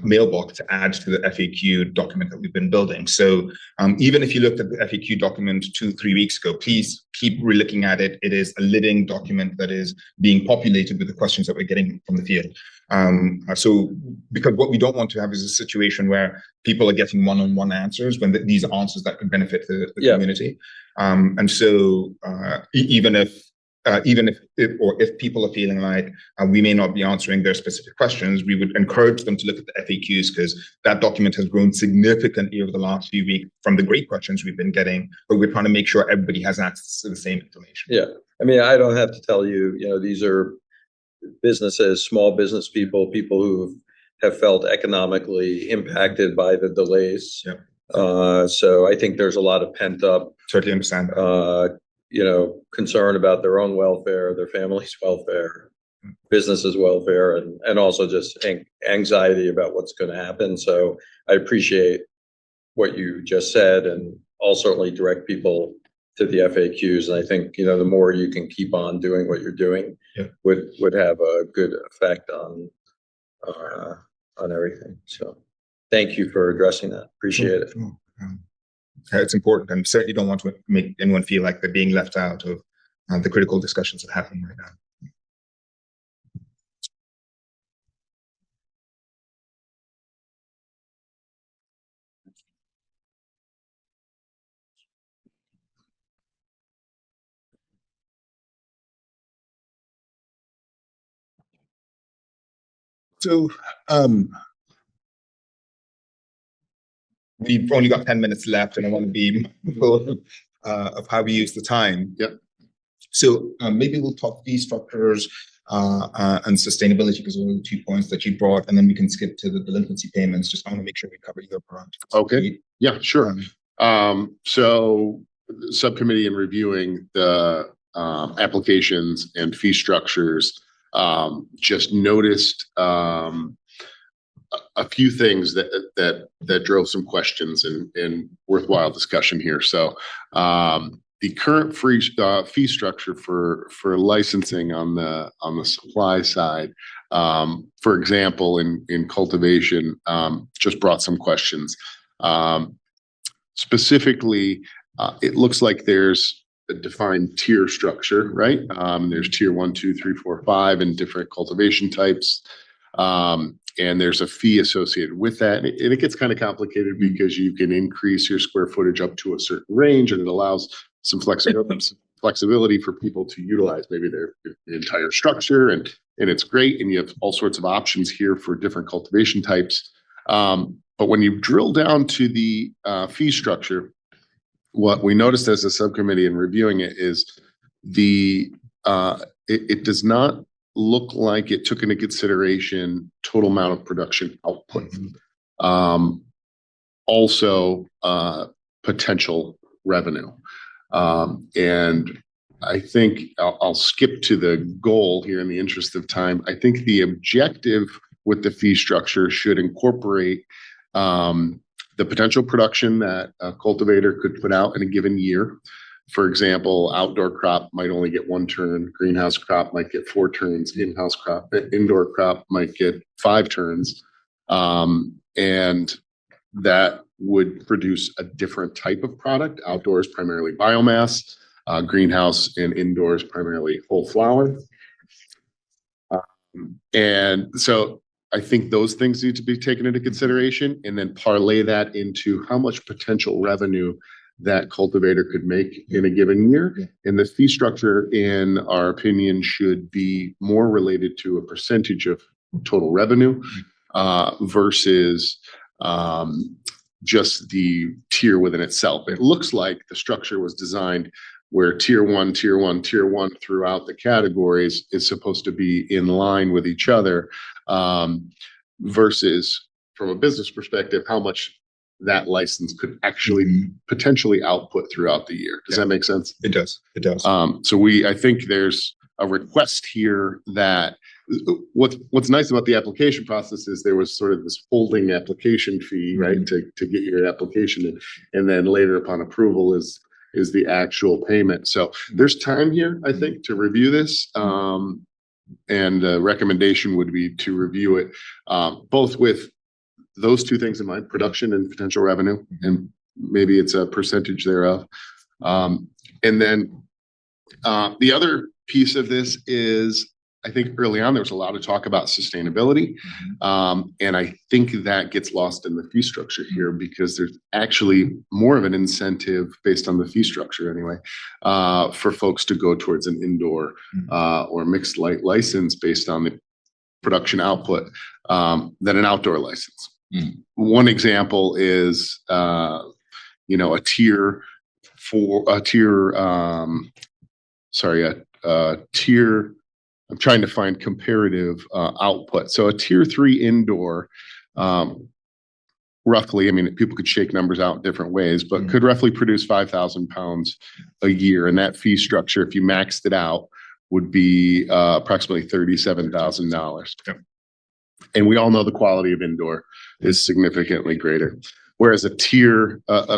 mailbox to add to the FAQ document that we've been building. So even if you looked at the FAQ document 2-3 weeks ago, please keep re-looking at it. It is a living document that is being populated with the questions that we're getting from the field. So because what we don't want to have is a situation where people are getting one-on-one answers when these are answers that could benefit the community. And so even if people are feeling like we may not be answering their specific questions, we would encourage them to look at the FAQs, because that document has grown significantly over the last few weeks from the great questions we've been getting, but we're trying to make sure everybody has access to the same information. Yeah. I mean, I don't have to tell you, these are businesses, small business people who have felt economically impacted by the delays. Yeah. So I think there's a lot of pent up, Certainly understand that. concern about their own welfare, their family's welfare, business's welfare, and also just anxiety about what's going to happen. So I appreciate what you just said, and I'll certainly direct people to the FAQs. And I think, the more you can keep on doing what you're doing would have a good effect on everything. So thank you for addressing that. Appreciate it. It's important, and certainly don't want to make anyone feel like they're being left out of the critical discussions that are happening right now. So we've only got 10 minutes left, and I want to be mindful of how we use the time. Yep. So maybe we'll talk fee structures and sustainability, because those are the 2 points that you brought, and then we can skip to the delinquency payments. Just I want to make sure we cover your part. Okay. Yeah, sure. So the subcommittee in reviewing the applications and fee structures just noticed a few things that drove some questions and worthwhile discussion here. So the current fee structure for licensing on the supply side, for example, in cultivation, just brought some questions. Specifically, it looks like there's a defined tier structure, right? There's tier 1, 2, 3, 4, 5 in different cultivation types. And there's a fee associated with that. And it gets kind of complicated because you can increase your square footage up to a certain range, and it allows some flexibility for people to utilize maybe their entire structure. And it's great. And you have all sorts of options here for different cultivation types. But when you drill down to the fee structure, what we noticed as a subcommittee in reviewing it is it does not look like it took into consideration total amount of production output. Also, potential revenue. And I think I'll skip to the goal here in the interest of time. I think the objective with the fee structure should incorporate the potential production that a cultivator could put out in a given year. For example, outdoor crop might only get 1 turn, greenhouse crop might get 4 turns, indoor crop might get 5 turns. And that would produce a different type of product. Outdoors, primarily biomass, greenhouse, and indoors, primarily whole flower. And so I think those things need to be taken into consideration, and then parlay that into how much potential revenue that cultivator could make in a given year. And the fee structure, in our opinion, should be more related to a percentage of total revenue versus just the tier within itself. It looks like the structure was designed where tier one throughout the categories is supposed to be in line with each other, versus from a business perspective, how much that license could actually potentially output throughout the year. Does that make sense? It does. It does. So I think there's a request here that what's nice about the application process is there was sort of this holding application fee, right, to get your application in, and then later upon approval is the actual payment. So there's time here, I think, to review this. And the recommendation would be to review it both with those two things in mind, production and potential revenue, and maybe it's a percentage thereof. And then the other piece of this is, I think early on there was a lot of talk about sustainability. And I think that gets lost in the fee structure here, because there's actually more of an incentive based on the fee structure anyway, for folks to go towards an indoor or mixed light license based on the production output than an outdoor license. One example is, a tier I'm trying to find comparative output. So a tier 3 indoor, roughly, I mean, people could shake numbers out different ways, but could roughly produce 5,000 pounds a year. And that fee structure, if you maxed it out, would be approximately $37,000. Yep. And we all know the quality of indoor is significantly greater. Whereas a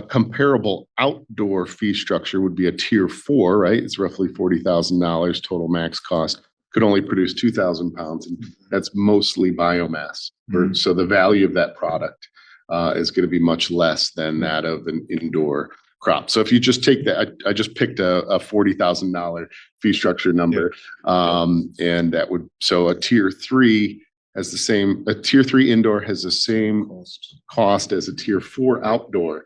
comparable outdoor fee structure would be a tier 4, right? It's roughly $40,000 total max cost. Could only produce 2,000 pounds, and that's mostly biomass. So the value of that product is going to be much less than that of an indoor crop. So if you just take that, I just picked a $40,000 fee structure number, and that would, so a tier 3 has the same, a tier 3 indoor has the same cost as a tier 4 outdoor.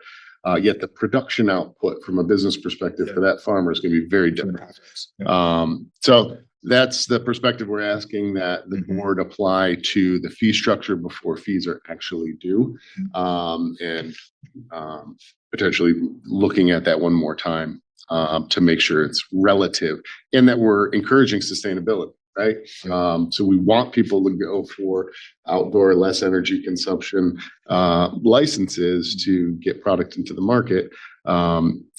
Yet the production output from a business perspective for that farmer is going to be very different. So that's the perspective we're asking that the board apply to the fee structure before fees are actually due, and potentially looking at that one more time to make sure it's relative and that we're encouraging sustainability, right? So we want people to go for outdoor, less energy consumption licenses to get product into the market.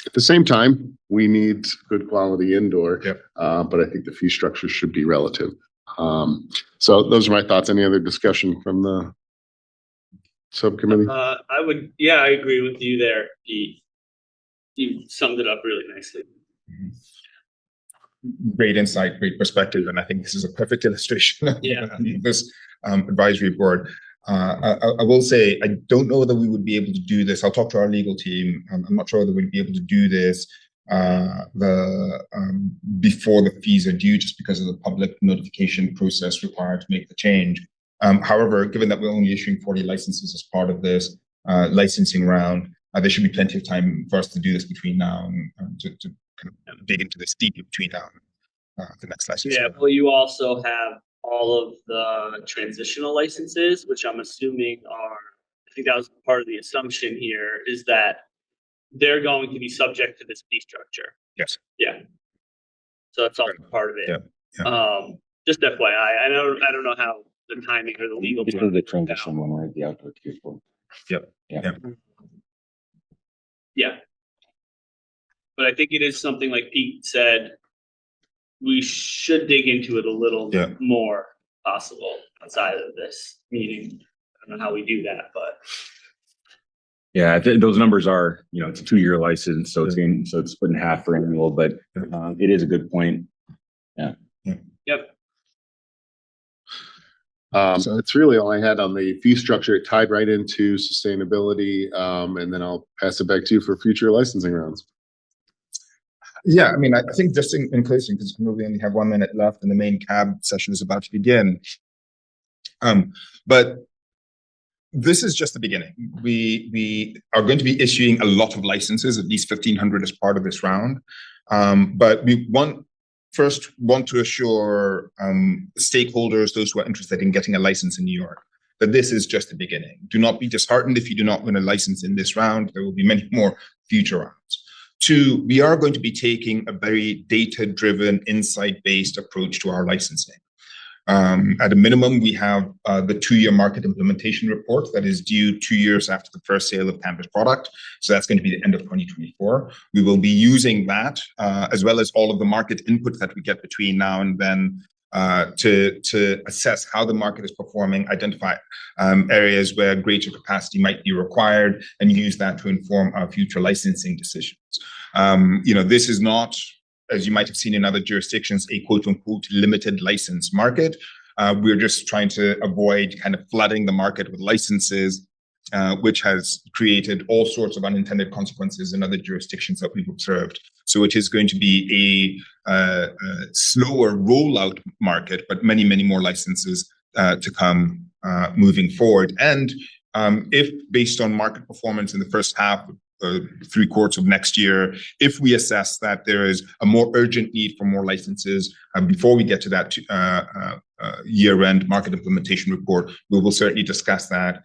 At the same time, we need good quality indoor, but I think the fee structure should be relative. So those are my thoughts. Any other discussion from the subcommittee? I agree with you there, Pete. You summed it up really nicely. Great insight, great perspective, and I think this is a perfect illustration of this advisory board. I will say, I don't know that we would be able to do this. I'll talk to our legal team. I'm not sure that we'd be able to do this before the fees are due, just because of the public notification process required to make the change. However, given that we're only issuing 40 licenses as part of this licensing round, there should be plenty of time for us to do this between now and to kind of dig into this deeply between now and the next license. Yeah, well, you also have all of the transitional licenses, which I'm assuming are, I think that was part of the assumption here, is that they're going to be subject to this fee structure. Yes. Yeah. So that's also part of it. Yeah. Just FYI, I don't know how the timing or the legal. This is the transition one, right? The outdoor tier 4. Yep. Yeah. Yeah. But I think it is something like Pete said, we should dig into it a little more possible outside of this meeting. I don't know how we do that, but. Yeah, those numbers are, it's a 2-year license, so it's split in half for annual, but it is a good point. Yeah. Yep. So- That's really all I had on the fee structure. It tied right into sustainability. And then I'll pass it back to you for future licensing rounds. Yeah, I mean, I think just in closing, because we only have 1 minute left and the main cab session is about to begin. But this is just the beginning. We are going to be issuing a lot of licenses, at least 1,500 as part of this round. But we first want to assure stakeholders, those who are interested in getting a license in New York, that this is just the beginning. Do not be disheartened if you do not win a license in this round. There will be many more future rounds. 2, we are going to be taking a very data-driven, insight-based approach to our licensing. At a minimum, we have the 2-year market implementation report that is due 2 years after the first sale of cannabis product. So that's going to be the end of 2024. We will be using that as well as all of the market input that we get between now and then to assess how the market is performing, identify areas where greater capacity might be required, and use that to inform our future licensing decisions. This is not, as you might have seen in other jurisdictions, a quote unquote limited license market. We're just trying to avoid kind of flooding the market with licenses, which has created all sorts of unintended consequences in other jurisdictions that we've observed. So it is going to be a slower rollout market, but many, many more licenses to come moving forward. And if based on market performance in the first half, 3/4 of next year, if we assess that there is a more urgent need for more licenses before we get to that year-end market implementation report, we will certainly discuss that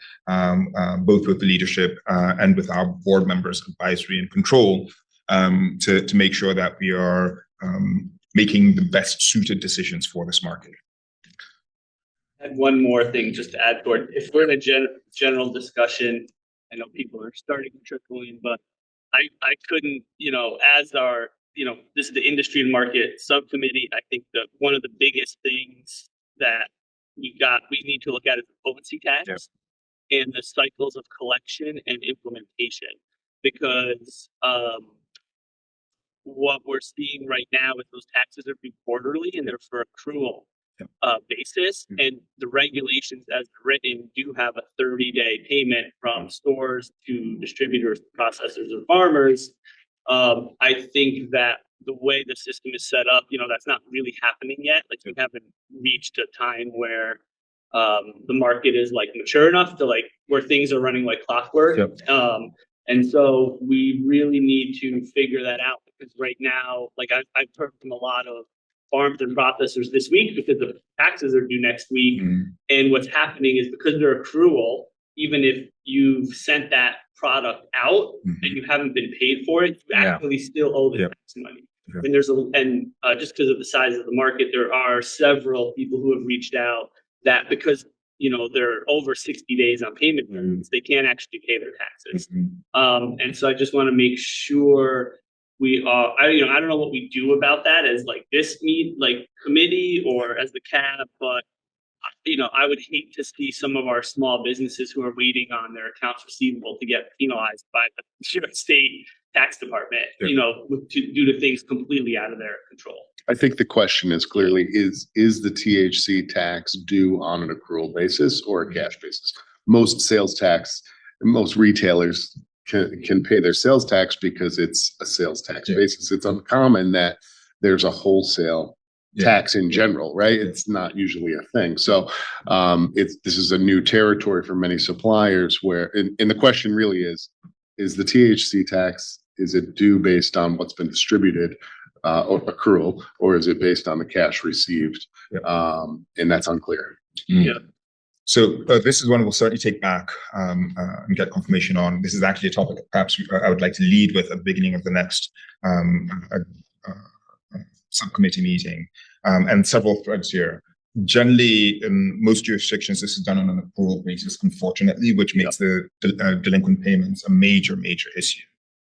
both with the leadership and with our board members, advisory and control, to make sure that we are making the best suited decisions for this market. I had one more thing just to add, Gordon. If we're in a general discussion, I know people are starting to trickle in, but I couldn't, as our, this is the industry and market subcommittee. I think that one of the biggest things that we need to look at is the potency tax and the cycles of collection and implementation, because what we're seeing right now is those taxes are due quarterly and they're for accrual basis, and the regulations as written do have a 30-day payment from stores to distributors, processors, or farmers. I think that the way the system is set up, that's not really happening yet. Like, we haven't reached a time where the market is like mature enough to where things are running like clockwork. And so we really need to figure that out, because right now, I've heard from a lot of farms and processors this week because the taxes are due next week. And what's happening is, because they're accrual, even if you've sent that product out and you haven't been paid for it, you actually still owe the tax money. And just because of the size of the market, there are several people who have reached out that because they're over 60 days on payment terms, they can't actually pay their taxes. And so I just want to make sure we are, I don't know what we do about that as this committee or as the CAB, but I would hate to see some of our small businesses who are waiting on their accounts receivable to get penalized by the New York State tax department, due to things completely out of their control. I think the question is clearly, is the THC tax due on an accrual basis or a cash basis? Most sales tax, most retailers can pay their sales tax because it's a sales tax basis. It's uncommon that there's a wholesale tax in general, right? It's not usually a thing. So this is a new territory for many suppliers where, and the question really is the THC tax, is it due based on what's been distributed or accrual, or is it based on the cash received? And that's unclear. So this is one we'll certainly take back and get confirmation on. This is actually a topic that perhaps I would like to lead with at the beginning of the next subcommittee meeting, and several threads here. Generally, in most jurisdictions, this is done on an accrual basis, unfortunately, which makes the delinquent payments a major, major issue.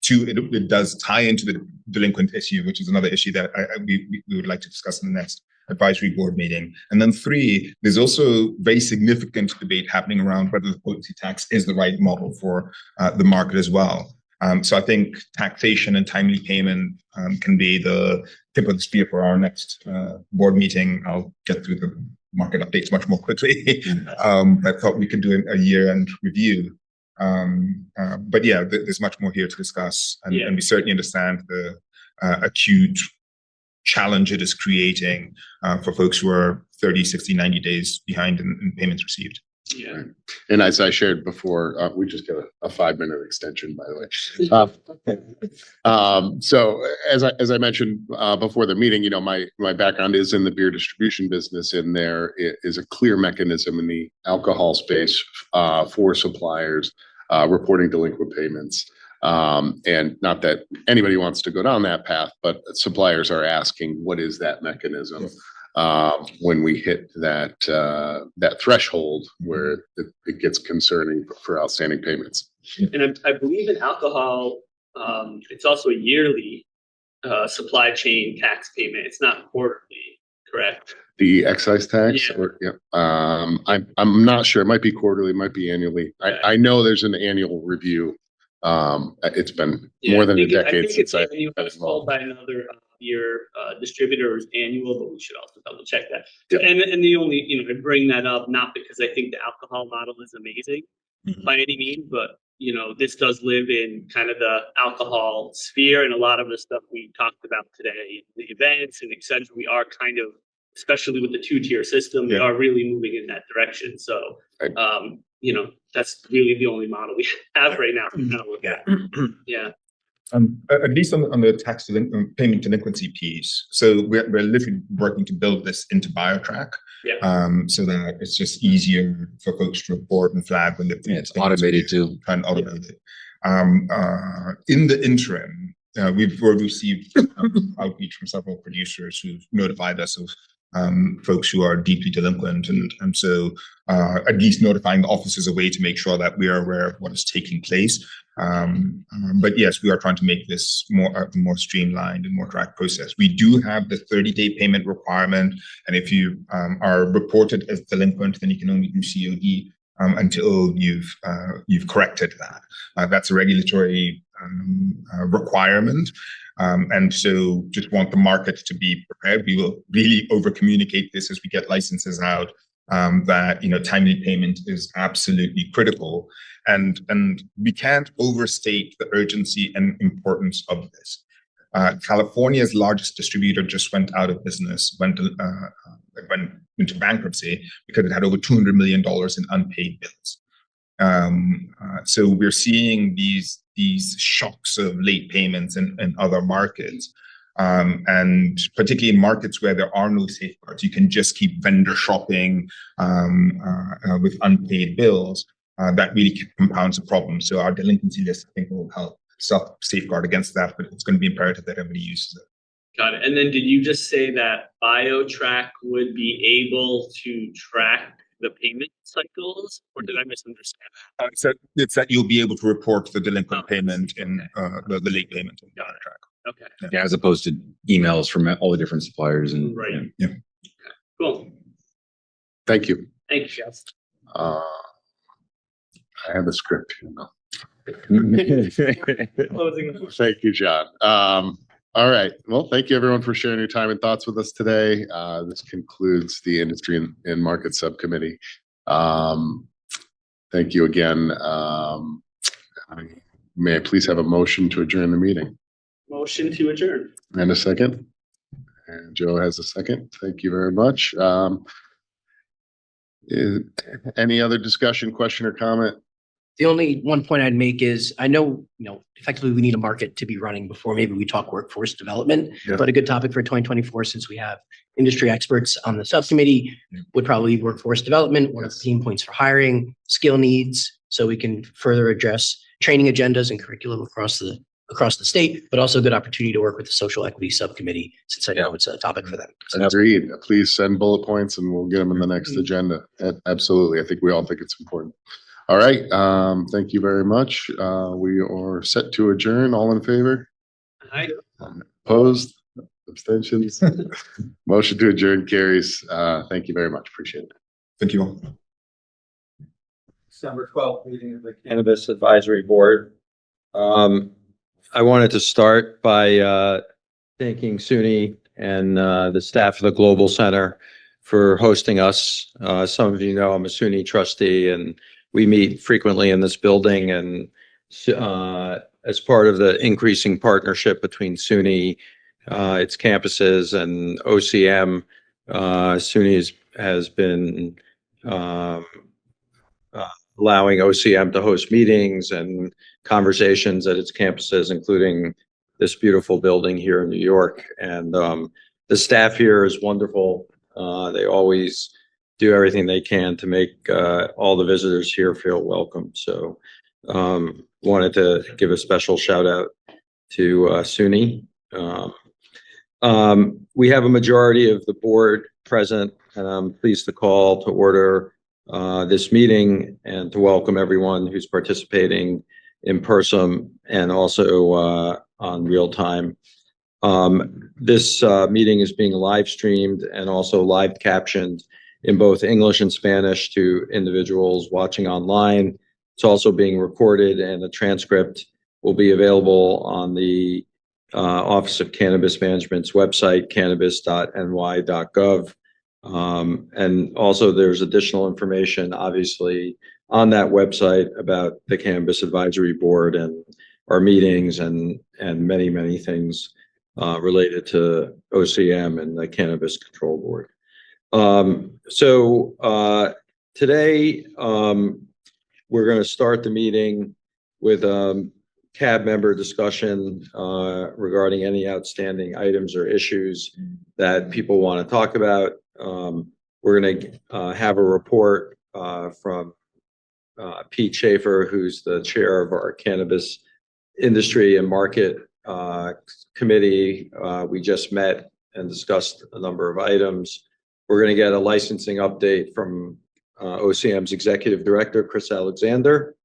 2, it does tie into the delinquent issue, which is another issue that we would like to discuss in the next advisory board meeting. And then 3, there's also very significant debate happening around whether the potency tax is the right model for the market as well. So I think taxation and timely payment can be the tip of the spear for our next board meeting. I'll get through market updates much more quickly. I thought we could do a year-end review. But yeah, there's much more here to discuss, and we certainly understand the acute challenge it is creating for folks who are 30, 60, 90 days behind in payments received. Yeah. And as I shared before, we just got a 5-minute extension, by the way. So as I mentioned before the meeting, my background is in the beer distribution business, and there is a clear mechanism in the alcohol space for suppliers reporting delinquent payments. And not that anybody wants to go down that path, but suppliers are asking, what is that mechanism? When we hit that threshold where it gets concerning for outstanding payments. And I believe in alcohol, it's also a yearly supply chain tax payment. It's not quarterly, correct? The excise tax, Yeah. I'm not sure. It might be quarterly, it might be annually. I know there's an annual review. It's been more than a decade since I was told by another your distributor is annual, but we should also double check that. And the only, I bring that up not because I think the alcohol model is amazing by any means, but this does live in kind of the alcohol sphere, and a lot of the stuff we talked about today, the events and et cetera, we are kind of, especially with the 2-tier system, we are really moving in that direction. So, that's really the only model we have right now. Yeah. At least on the tax payment delinquency piece. So we're literally working to build this into BioTrack. So that it's just easier for folks to report and flag when it's automated too. Try and automate it. In the interim, we've received outreach from several producers who've notified us of folks who are deeply delinquent, and so at least notifying the office is a way to make sure that we are aware of what is taking place. But yes, we are trying to make this more streamlined and more tracked process. We do have the 30-day payment requirement, and if you are reported as delinquent, then you can only do COD until you've corrected that. That's a regulatory requirement. And so just want the market to be prepared. We will really over communicate this as we get licenses out, that timely payment is absolutely critical, and we can't overstate the urgency and importance of this. California's largest distributor just went out of business, went into bankruptcy because it had over $200 million in unpaid bills. So we're seeing these shocks of late payments in other markets. And particularly in markets where there are no safeguards, you can just keep vendor shopping with unpaid bills. That really compounds the problem. So our delinquency list, I think, will help safeguard against that, but it's going to be imperative that everybody uses it. Got it. And then did you just say that BioTrack would be able to track the payment cycles, or did I misunderstand that? So it's that you'll be able to report the delinquent payment in the late payment in BioTrack. Okay. Yeah, as opposed to emails from all the different suppliers and Right. Yeah. Okay. Cool. Thank you. Thanks, Jeff. I have a script here now. Closing. Thank you, John. All right. Well, thank you everyone for sharing your time and thoughts with us today. This concludes the Industry and Market Subcommittee. Thank you again. May I please have a motion to adjourn the meeting? Motion to adjourn. And a second? And Joe has a second. Thank you very much. Any other discussion, question, or comment? The only one point I'd make is I know, effectively we need a market to be running before maybe we talk workforce development, but a good topic for 2024, since we have industry experts on the subcommittee, would probably be workforce development, one of the theme points for hiring, skill needs, so we can further address training agendas and curriculum across the state, but also a good opportunity to work with the social equity subcommittee, since I know it's a topic for them. So Agreed. Please send bullet points and we'll get them in the next agenda. Absolutely. I think we all think it's important. All right. Thank you very much. We are set to adjourn. All in favor? Aye. Opposed? Abstentions? Motion to adjourn carries. Thank you very much. Appreciate it. Thank you all. December 12th meeting of the Cannabis Advisory Board. I wanted to start by thanking SUNY and the staff of the Global Center for hosting us. Some of you know I'm a SUNY trustee, and we meet frequently in this building. And as part of the increasing partnership between SUNY, its campuses, and OCM, SUNY has been allowing OCM to host meetings and conversations at its campuses, including this beautiful building here in New York. And the staff here is wonderful. They always do everything they can to make all the visitors here feel welcome. So wanted to give a special shout out to SUNY. We have a majority of the board present, and I'm pleased to call to order this meeting and to welcome everyone who's participating in person and also on real time. This meeting is being live streamed and also live captioned in both English and Spanish to individuals watching online. It's also being recorded, and the transcript will be available on the Office of Cannabis Management's website, cannabis.ny.gov. And also there's additional information, obviously, on that website about the Cannabis Advisory Board and our meetings and many, many things related to OCM and the Cannabis Control Board. Today, we're going to start the meeting with CAB member discussion regarding any outstanding items or issues that people want to talk about. We're going to have a report from Pete Schaefer, who's the chair of our Cannabis Industry and Market Committee. We just met and discussed a number of items. We're going to get a licensing update from OCM's Executive Director, Chris Alexander,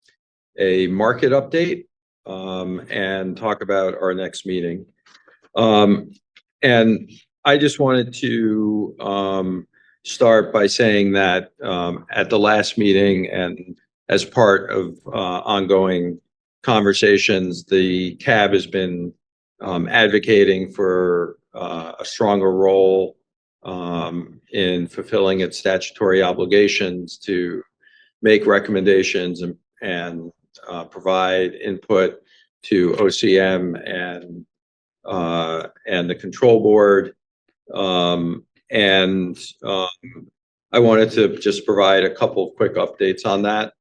a market update, and talk about our next meeting. And I just wanted to start by saying that at the last meeting and as part of ongoing conversations, the CAB has been advocating for a stronger role in fulfilling its statutory obligations to make recommendations and provide input to OCM and the control board. I wanted to just provide a couple of quick updates on that.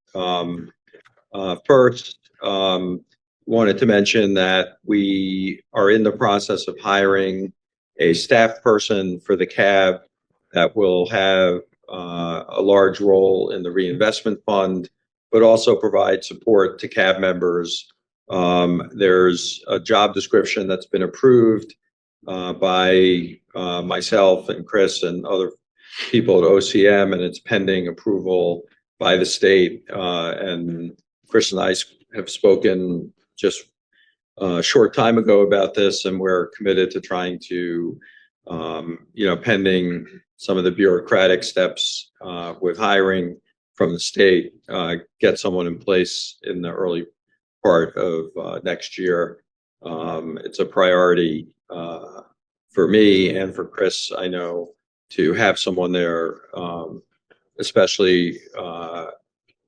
First, wanted to mention that we are in the process of hiring a staff person for the CAB that will have a large role in the reinvestment fund, but also provide support to CAB members. There's a job description that's been approved by myself and Chris and other people at OCM, and it's pending approval by the state. And Chris and I have spoken just a short time ago about this, and we're committed to trying to, pending some of the bureaucratic steps with hiring from the state, get someone in place in the early part of next year. It's a priority for me and for Chris, I know, to have someone there, especially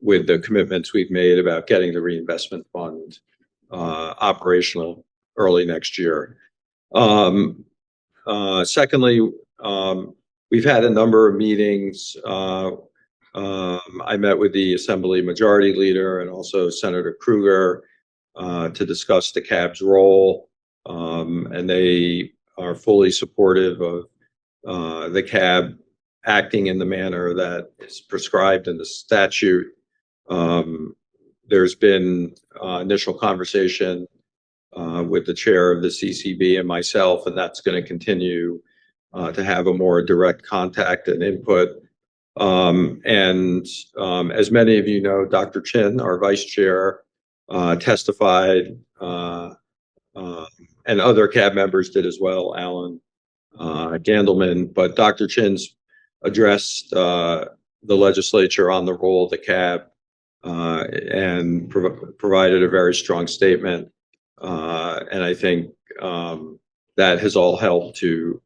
with the commitments we've made about getting the reinvestment fund operational early next year. Secondly, we've had a number of meetings. I met with the Assembly Majority Leader and also Senator Kruger to discuss the CAB's role, and they are fully supportive of the CAB acting in the manner that is prescribed in the statute. There's been initial conversation with the chair of the CCB and myself, and that's going to continue to have a more direct contact and input. As many of you know, Dr. Chin, our vice chair, testified, and other CAB members did as well, Alan Gandelman. But Dr. Chin's addressed the legislature on the role of the CAB and provided a very strong statement. And I think that has all helped to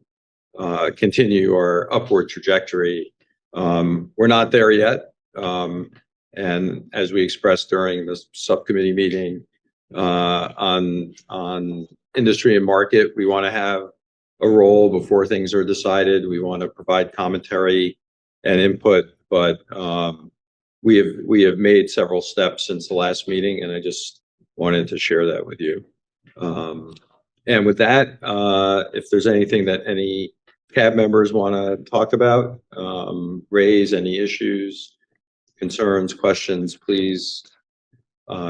continue our upward trajectory. We're not there yet. And as we expressed during the subcommittee meeting on industry and market, we want to have a role before things are decided. We want to provide commentary and input, but we have made several steps since the last meeting, and I just wanted to share that with you. And with that, if there's anything that any CAB members want to talk about, raise any issues, concerns, questions, please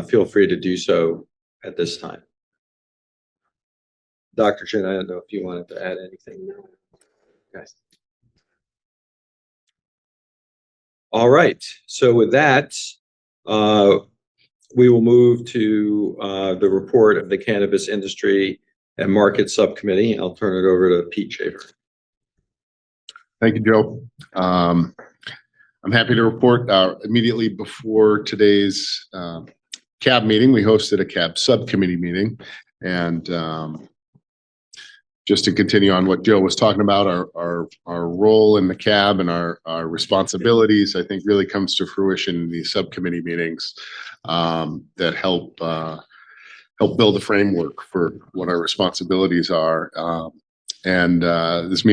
feel free to do so at this time. Dr. Chin, I don't know if you wanted to add anything. Okay. All right. So with that, we will move to the report of the Cannabis Industry and Market Subcommittee. I'll turn it over to Pete Schaefer. Thank you, Joe. I'm happy to report immediately before today's CAB meeting, we hosted a CAB subcommittee meeting. And just to continue on what Joe was talking about, our role in the CAB and our responsibilities, I think really comes to fruition in these subcommittee meetings that help build a framework for what our responsibilities are. This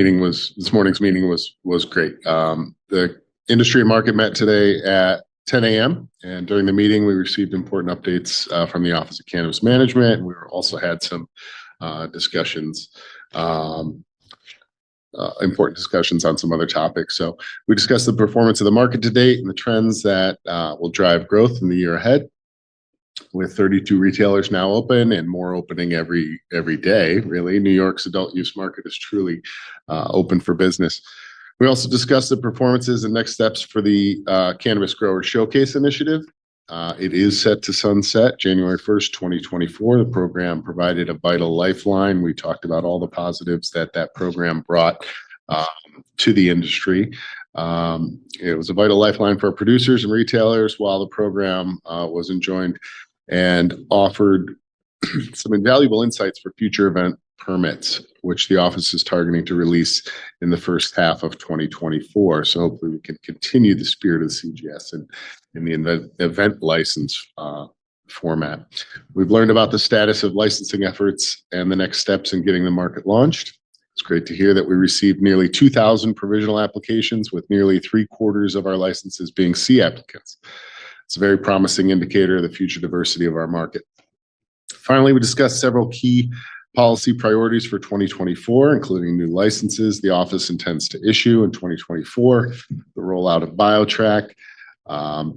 morning's meeting was great. The industry and market met today at 10 a.m. and during the meeting we received important updates from the Office of Cannabis Management, and we also had some discussions, important discussions on some other topics. So we discussed the performance of the market to date and the trends that will drive growth in the year ahead. With 32 retailers now open and more opening every day, really, New York's adult use market is truly open for business. We also discussed the performances and next steps for the Cannabis Grower Showcase Initiative. It is set to sunset January 1st, 2024. The program provided a vital lifeline. We talked about all the positives that program brought to the industry. It was a vital lifeline for producers and retailers while the program was enjoined, and offered some invaluable insights for future event permits, which the office is targeting to release in the first half of 2024. So hopefully we can continue the spirit of the CGS in the event license format. We've learned about the status of licensing efforts and the next steps in getting the market launched. It's great to hear that we received nearly 2,000 provisional applications, with nearly 3/4 of our licenses being C applicants. It's a very promising indicator of the future diversity of our market. Finally, we discussed several key policy priorities for 2024, including new licenses the office intends to issue in 2024, the rollout of BioTrack,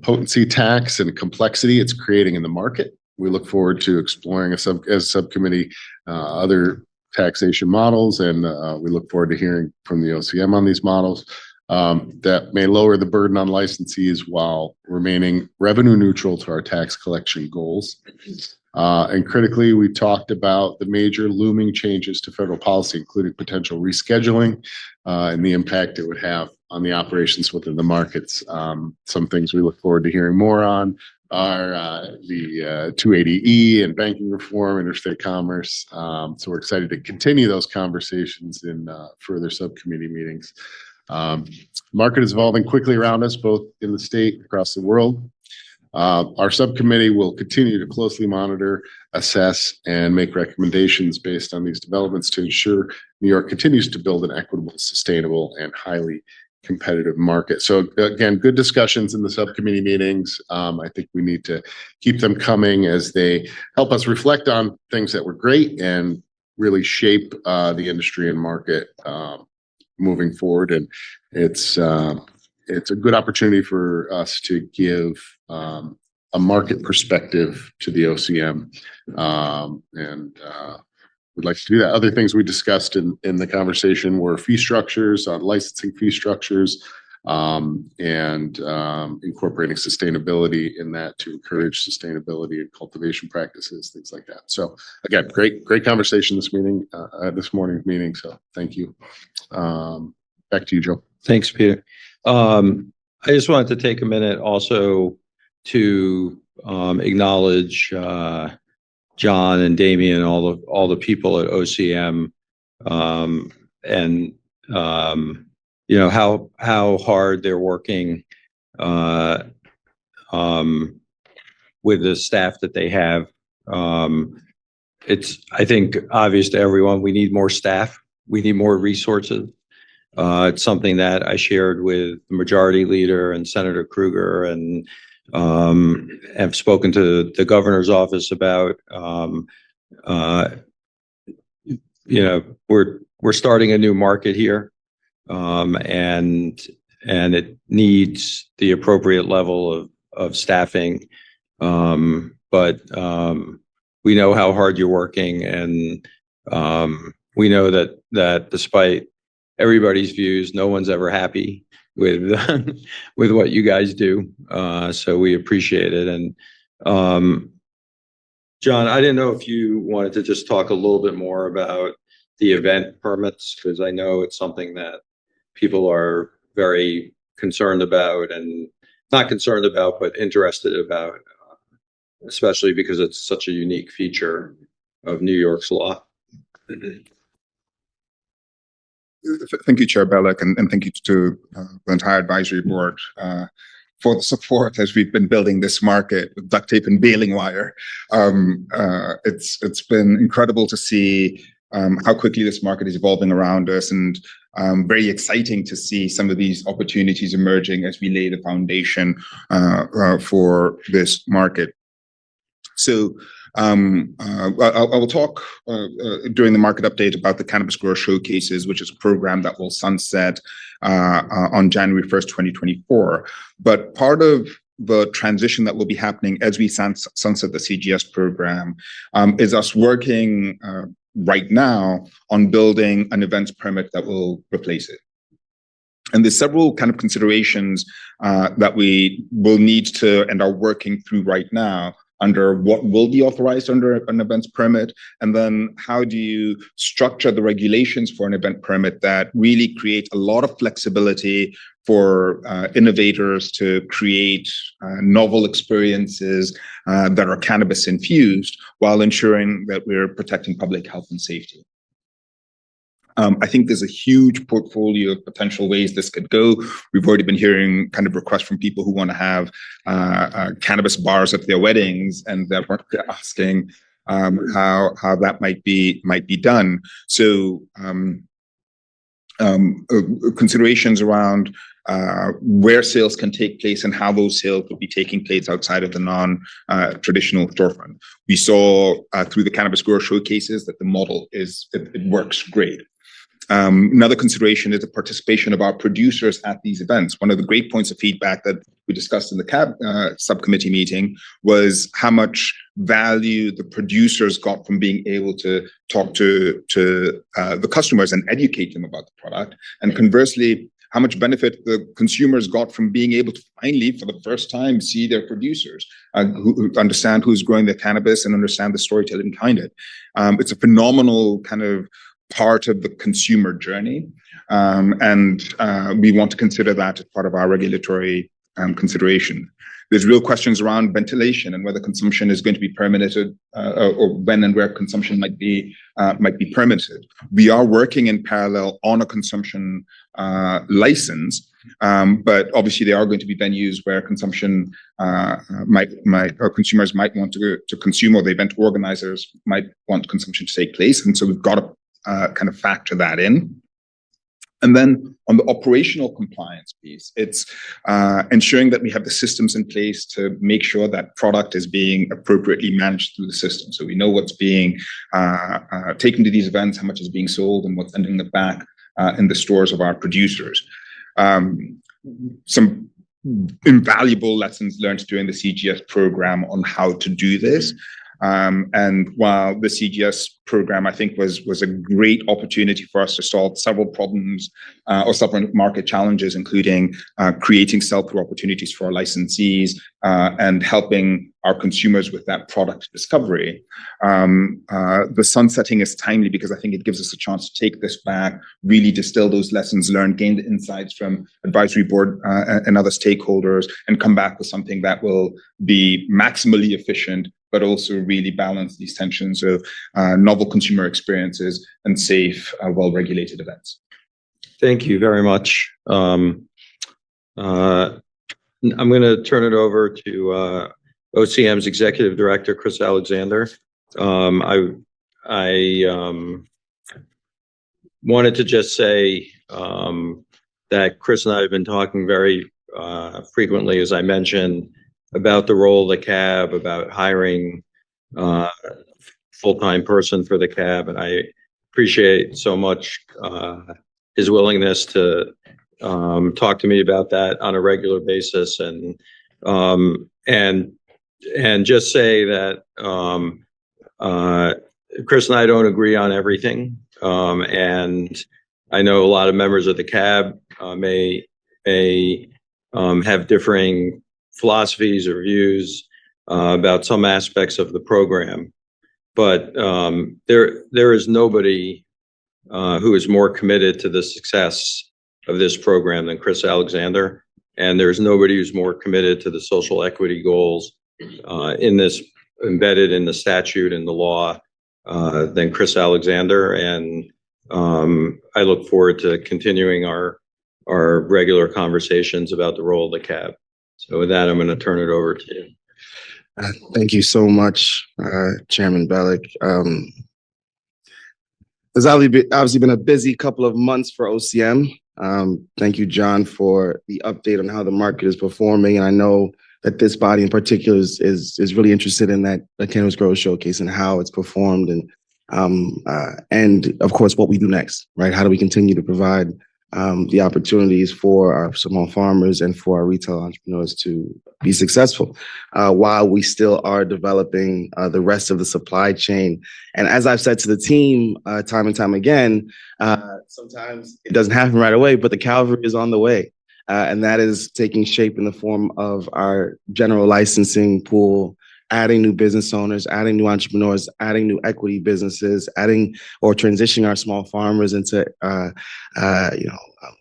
potency tax and complexity it's creating in the market. We look forward to exploring as a subcommittee other taxation models, and we look forward to hearing from the OCM on these models that may lower the burden on licensees while remaining revenue neutral to our tax collection goals. And critically, we talked about the major looming changes to federal policy, including potential rescheduling and the impact it would have on the operations within the markets. Some things we look forward to hearing more on are the 280E and banking reform, interstate commerce. So we're excited to continue those conversations in further subcommittee meetings. Market is evolving quickly around us, both in the state and across the world. Our subcommittee will continue to closely monitor, assess, and make recommendations based on these developments to ensure New York continues to build an equitable, sustainable, and highly competitive market. So again, good discussions in the subcommittee meetings. I think we need to keep them coming as they help us reflect on things that were great and really shape the industry and market moving forward. And it's a good opportunity for us to give a market perspective to the OCM, and we'd like to do that. Other things we discussed in the conversation were fee structures, licensing fee structures, and incorporating sustainability in that to encourage sustainability and cultivation practices, things like that. So again, great conversation this morning's meeting. So thank you. Back to you, Joe. Thanks, Peter. I just wanted to take a minute also to acknowledge John and Damien, all the people at OCM, and how hard they're working with the staff that they have. It's, I think, obvious to everyone, we need more staff. We need more resources. It's something that I shared with the majority leader and Senator Kruger, and have spoken to the governor's office about. We're starting a new market here, and it needs the appropriate level of staffing. But we know how hard you're working, and we know that despite everybody's views, no one's ever happy with with what you guys do. So we appreciate it. And John, I didn't know if you wanted to just talk a little bit more about the event permits, because I know it's something that people are very concerned about, and not concerned about, but interested about, especially because it's such a unique feature of New York's law. Thank you, Chair Bellick, and thank you to the entire advisory board for the support as we've been building this market with duct tape and baling wire. It's been incredible to see how quickly this market is evolving around us, and very exciting to see some of these opportunities emerging as we lay the foundation for this market. So I will talk during the market update about the Cannabis Grower Showcases, which is a program that will sunset on January 1st, 2024. But part of the transition that will be happening as we sunset the CGS program is us working right now on building an events permit that will replace it. And there's several kind of considerations that we will need to and are working through right now under what will be authorized under an events permit, and then how do you structure the regulations for an event permit that really create a lot of flexibility for innovators to create novel experiences that are cannabis infused while ensuring that we're protecting public health and safety. I think there's a huge portfolio of potential ways this could go. We've already been hearing kind of requests from people who want to have cannabis bars at their weddings, and they're asking how that might be done. So considerations around where sales can take place and how those sales will be taking place outside of the non-traditional storefront. We saw through the Cannabis Grower Showcases that the model it works great. Another consideration is the participation of our producers at these events. One of the great points of feedback that we discussed in the subcommittee meeting was how much value the producers got from being able to talk to the customers and educate them about the product. And conversely, how much benefit the consumers got from being able to finally, for the first time, see their producers, who understand who's growing their cannabis and understand the storytelling behind it. It's a phenomenal kind of part of the consumer journey, and we want to consider that as part of our regulatory consideration. There's real questions around ventilation and whether consumption is going to be permitted, or when and where consumption might be permitted. We are working in parallel on a consumption license, but obviously there are going to be venues where consumption or consumers might want to consume, or the event organizers might want consumption to take place, and so we've got to kind of factor that in. And then on the operational compliance piece, it's ensuring that we have the systems in place to make sure that product is being appropriately managed through the system. So we know what's being taken to these events, how much is being sold, and what's ending up back in the stores of our producers. Some invaluable lessons learned during the CGS program on how to do this. And while the CGS program, I think, was a great opportunity for us to solve several problems or several market challenges, including creating sell-through opportunities for our licensees and helping our consumers with that product discovery. The sunsetting is timely because I think it gives us a chance to take this back, really distill those lessons learned, gain the insights from advisory board and other stakeholders, and come back with something that will be maximally efficient, but also really balance these tensions of novel consumer experiences and safe, well-regulated events. Thank you very much. I'm going to turn it over to OCM's Executive Director, Chris Alexander. I wanted to just say that Chris and I have been talking very frequently, as I mentioned, about the role of the cab, about hiring full-time person for the cab, and I appreciate so much his willingness to talk to me about that on a regular basis, and just say that Chris and I don't agree on everything, and I know a lot of members of the cab may have differing philosophies or views about some aspects of the program, but there is nobody who is more committed to the success of this program than Chris Alexander, and there's nobody who's more committed to the social equity goals in this embedded in the statute and the law than Chris Alexander, and I look forward to continuing our regular conversations about the role of the cab. So with that, I'm going to turn it over to you. Thank you so much, Chairman Bellick. There's obviously been a busy couple of months for OCM. Thank you, John, for the update on how the market is performing. And I know that this body in particular is really interested in that Cannabis Growers Showcase and how it's performed, and of course what we do next, right? How do we continue to provide the opportunities for our small farmers and for our retail entrepreneurs to be successful while we still are developing the rest of the supply chain. And as I've said to the team time and time again, sometimes it doesn't happen right away, but the cavalry is on the way. And that is taking shape in the form of our general licensing pool, adding new business owners, adding new entrepreneurs, adding new equity businesses, adding or transitioning our small farmers into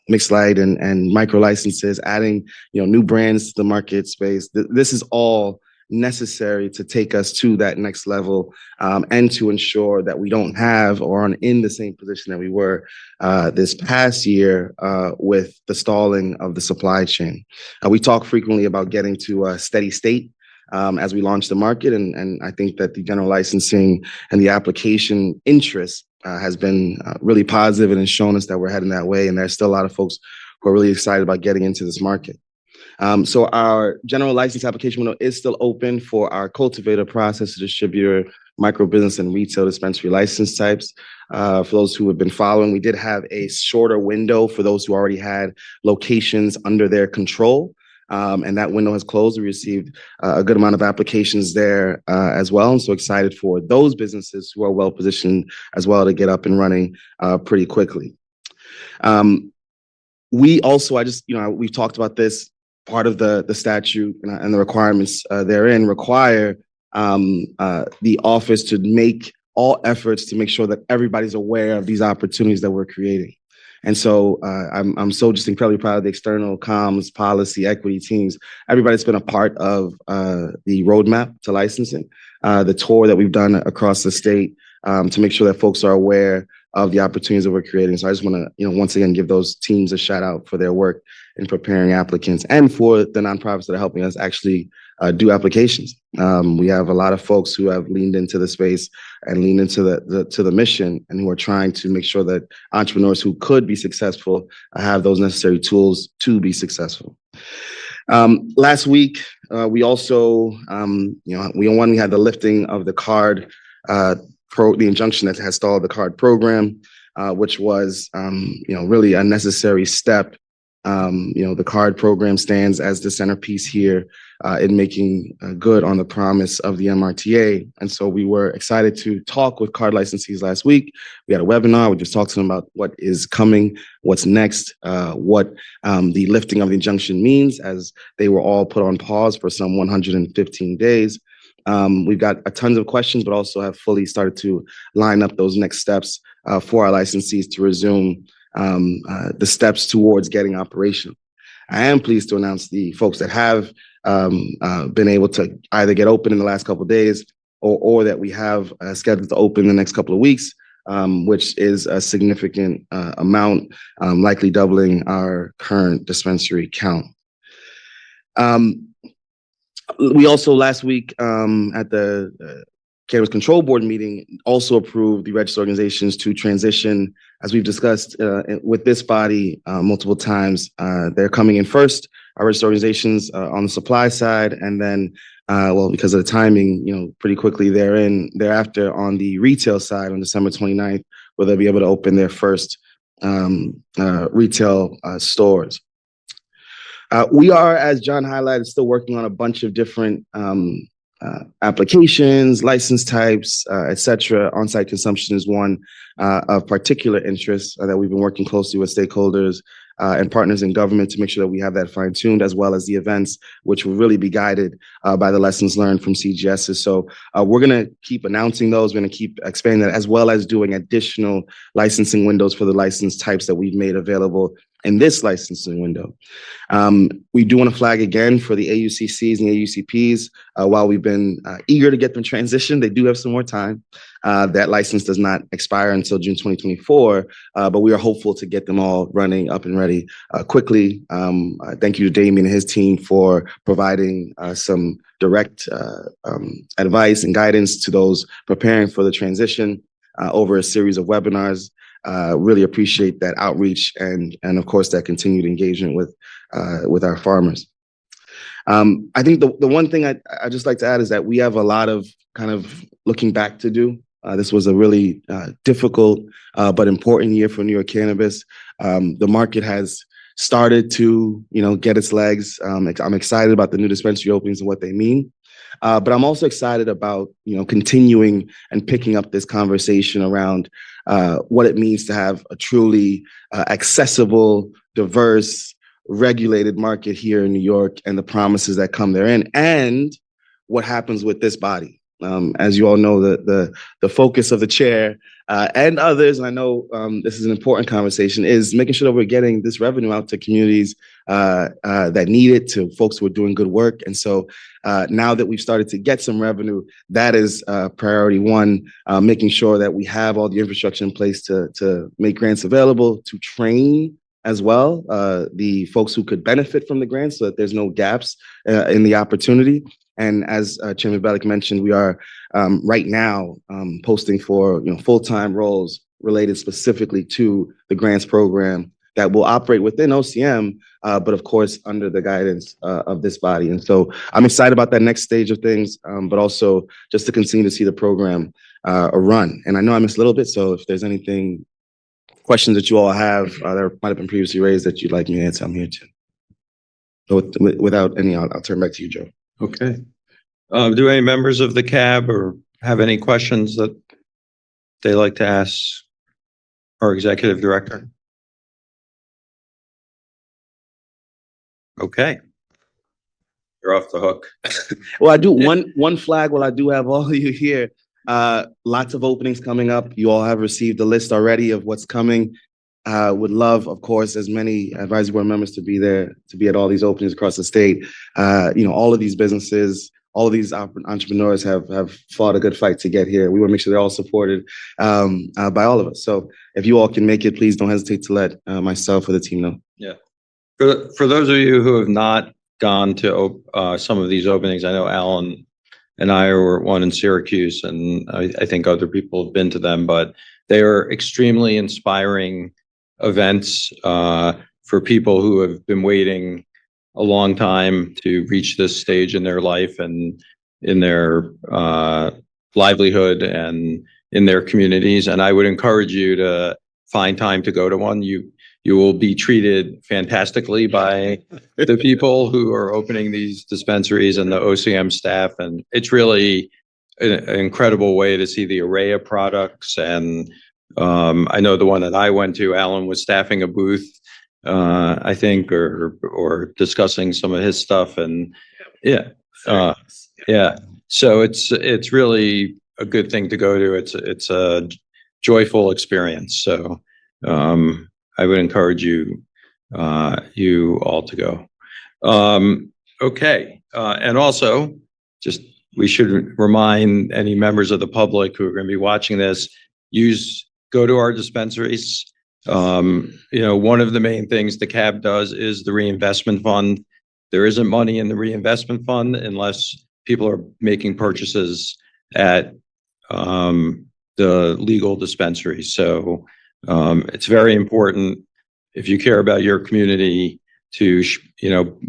mixed light and micro licenses, adding new brands to the market space. This is all necessary to take us to that next level and to ensure that we don't have or aren't in the same position that we were this past year with the stalling of the supply chain. We talk frequently about getting to a steady state as we launch the market, and I think that the general licensing and the application interest has been really positive and has shown us that we're heading that way, and there's still a lot of folks who are really excited about getting into this market. So our general license application window is still open for our cultivator, processor, distributor, micro business, and retail dispensary license types. For those who have been following, we did have a shorter window for those who already had locations under their control. And that window has closed. We received a good amount of applications there as well. And so excited for those businesses who are well positioned as well to get up and running pretty quickly. We also, we've talked about this, part of the statute and the requirements therein require the office to make all efforts to make sure that everybody's aware of these opportunities that we're creating. And so I'm so just incredibly proud of the external comms, policy, equity teams, everybody's been a part of the roadmap to licensing, the tour that we've done across the state to make sure that folks are aware of the opportunities that we're creating. So I just want to, once again, give those teams a shout out for their work in preparing applicants and for the nonprofits that are helping us actually do applications. We have a lot of folks who have leaned into the space and leaned into the mission, and who are trying to make sure that entrepreneurs who could be successful have those necessary tools to be successful. Last week, we also, we had the lifting of the card, the injunction that has stalled the card program, which was, really a necessary step. The card program stands as the centerpiece here in making good on the promise of the MRTA. And so we were excited to talk with card licensees last week. We had a webinar. We just talked to them about what is coming, what's next, what the lifting of the injunction means, as they were all put on pause for some 115 days. We've got a tons of questions, but also have fully started to line up those next steps for our licensees to resume the steps towards getting operational. I am pleased to announce the folks that have been able to either get open in the last couple of days or that we have scheduled to open in the next couple of weeks. which is a significant amount, likely doubling our current dispensary count. We also last week at the Cannabis Control Board meeting also approved the registered organizations to transition, as we've discussed with this body multiple times. They're coming in first, our registered organizations on the supply side, and then, well, because of the timing, pretty quickly thereafter on the retail side on December 29th, where they'll be able to open their first retail stores. We are, as John highlighted, still working on a bunch of different applications, license types, et cetera. On-site consumption is one of particular interest that we've been working closely with stakeholders and partners in government to make sure that we have that fine-tuned, as well as the events, which will really be guided by the lessons learned from CGSs. So we're going to keep announcing those. We're going to keep expanding that, as well as doing additional licensing windows for the license types that we've made available in this licensing window. We do want to flag again for the AUCCs and AUCPs, while we've been eager to get them transitioned, they do have some more time. That license does not expire until June 2024, but we are hopeful to get them all running up and ready quickly. Thank you to Damien and his team for providing some direct advice and guidance to those preparing for the transition over a series of webinars. Really appreciate that outreach and of course that continued engagement with our farmers. I think the one thing I just like to add is that we have a lot of kind of looking back to do. This was a really difficult but important year for New York cannabis. The market has started to get its legs. I'm excited about the new dispensary openings and what they mean. But I'm also excited about continuing and picking up this conversation around what it means to have a truly accessible, diverse, regulated market here in New York and the promises that come therein, and what happens with this body. As you all know, the focus of the chair and others, and I know this is an important conversation, is making sure that we're getting this revenue out to communities that need it, to folks who are doing good work. And so now that we've started to get some revenue, that is priority one, making sure that we have all the infrastructure in place to make grants available, to train as well the folks who could benefit from the grants so that there's no gaps in the opportunity. And as Chairman Bellick mentioned, we are right now posting for full-time roles related specifically to the grants program that will operate within OCM, but of course under the guidance of this body. And so I'm excited about that next stage of things, but also just to continue to see the program run. And I know I missed a little bit, so if there's anything, questions that you all have that might have been previously raised that you'd like me to answer, I'm here to. So without any, I'll turn back to you, Joe. Okay. Do any members of the CAB or have any questions that they like to ask our executive director? Okay. You're off the hook. Well, I do one flag while I do have all of you here. Lots of openings coming up. You all have received a list already of what's coming. Would love, of course, as many advisory board members to be there, to be at all these openings across the state. All of these businesses, all of these entrepreneurs have fought a good fight to get here. We want to make sure they're all supported by all of us. So if you all can make it, please don't hesitate to let myself or the team know. Yeah. For those of you who have not gone to some of these openings, I know Alan and I were one in Syracuse, and I think other people have been to them, but they are extremely inspiring events for people who have been waiting a long time to reach this stage in their life and in their livelihood and in their communities. And I would encourage you to find time to go to one. You will be treated fantastically by the people who are opening these dispensaries and the OCM staff. And it's really an incredible way to see the array of products. And I know the one that I went to, Alan was staffing a booth, I think, or discussing some of his stuff. And yeah. So it's really a good thing to go to. It's a joyful experience. So I would encourage you all to go. Okay. And also, we should remind any members of the public who are going to be watching this, use go to our dispensaries. One of the main things the CAB does is the reinvestment fund. There isn't money in the reinvestment fund unless people are making purchases at the legal dispensaries. So it's very important, if you care about your community, to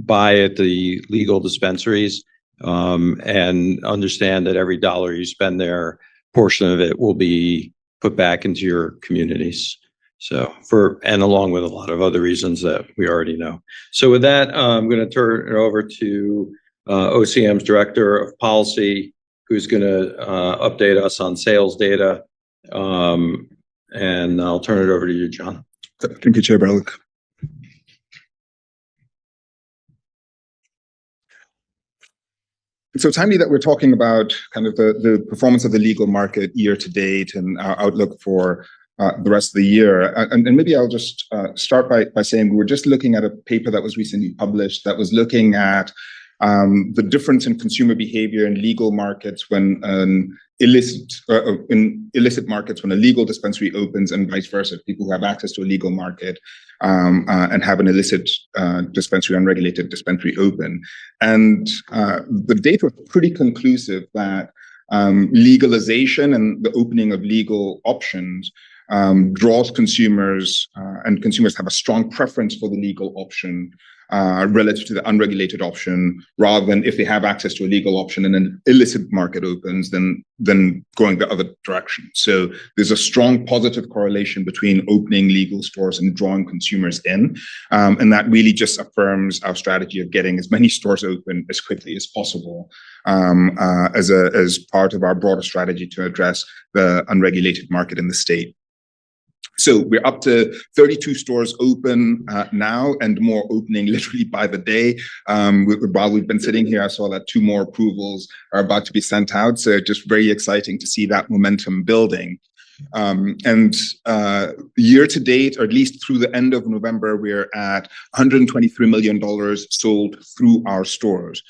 buy at the legal dispensaries, and understand that every dollar you spend there, portion of it will be put back into your communities. So and along with a lot of other reasons that we already know. So with that, I'm going to turn it over to OCM's Director of Policy, who's going to update us on sales data. And I'll turn it over to you, John. Thank you, Chair Barlick. So timely that we're talking about kind of the performance of the legal market year to date and our outlook for the rest of the year. And maybe I'll just start by saying we were just looking at a paper that was recently published that was looking at the difference in consumer behavior in legal markets when in illicit markets when a legal dispensary opens, and vice versa, people who have access to a legal market and have an illicit dispensary, unregulated dispensary open. And the data was pretty conclusive that legalization and the opening of legal options draws consumers, and consumers have a strong preference for the legal option relative to the unregulated option, rather than if they have access to a legal option and an illicit market opens, then going the other direction. So there's a strong positive correlation between opening legal stores and drawing consumers in, and that really just affirms our strategy of getting as many stores open as quickly as possible, as part of our broader strategy to address the unregulated market in the state. So we're up to 32 stores open now, and more opening literally by the day. While we've been sitting here, I saw that 2 more approvals are about to be sent out. So just very exciting to see that momentum building. And year to date, or at least through the end of November, we're at $123 million sold through our stores.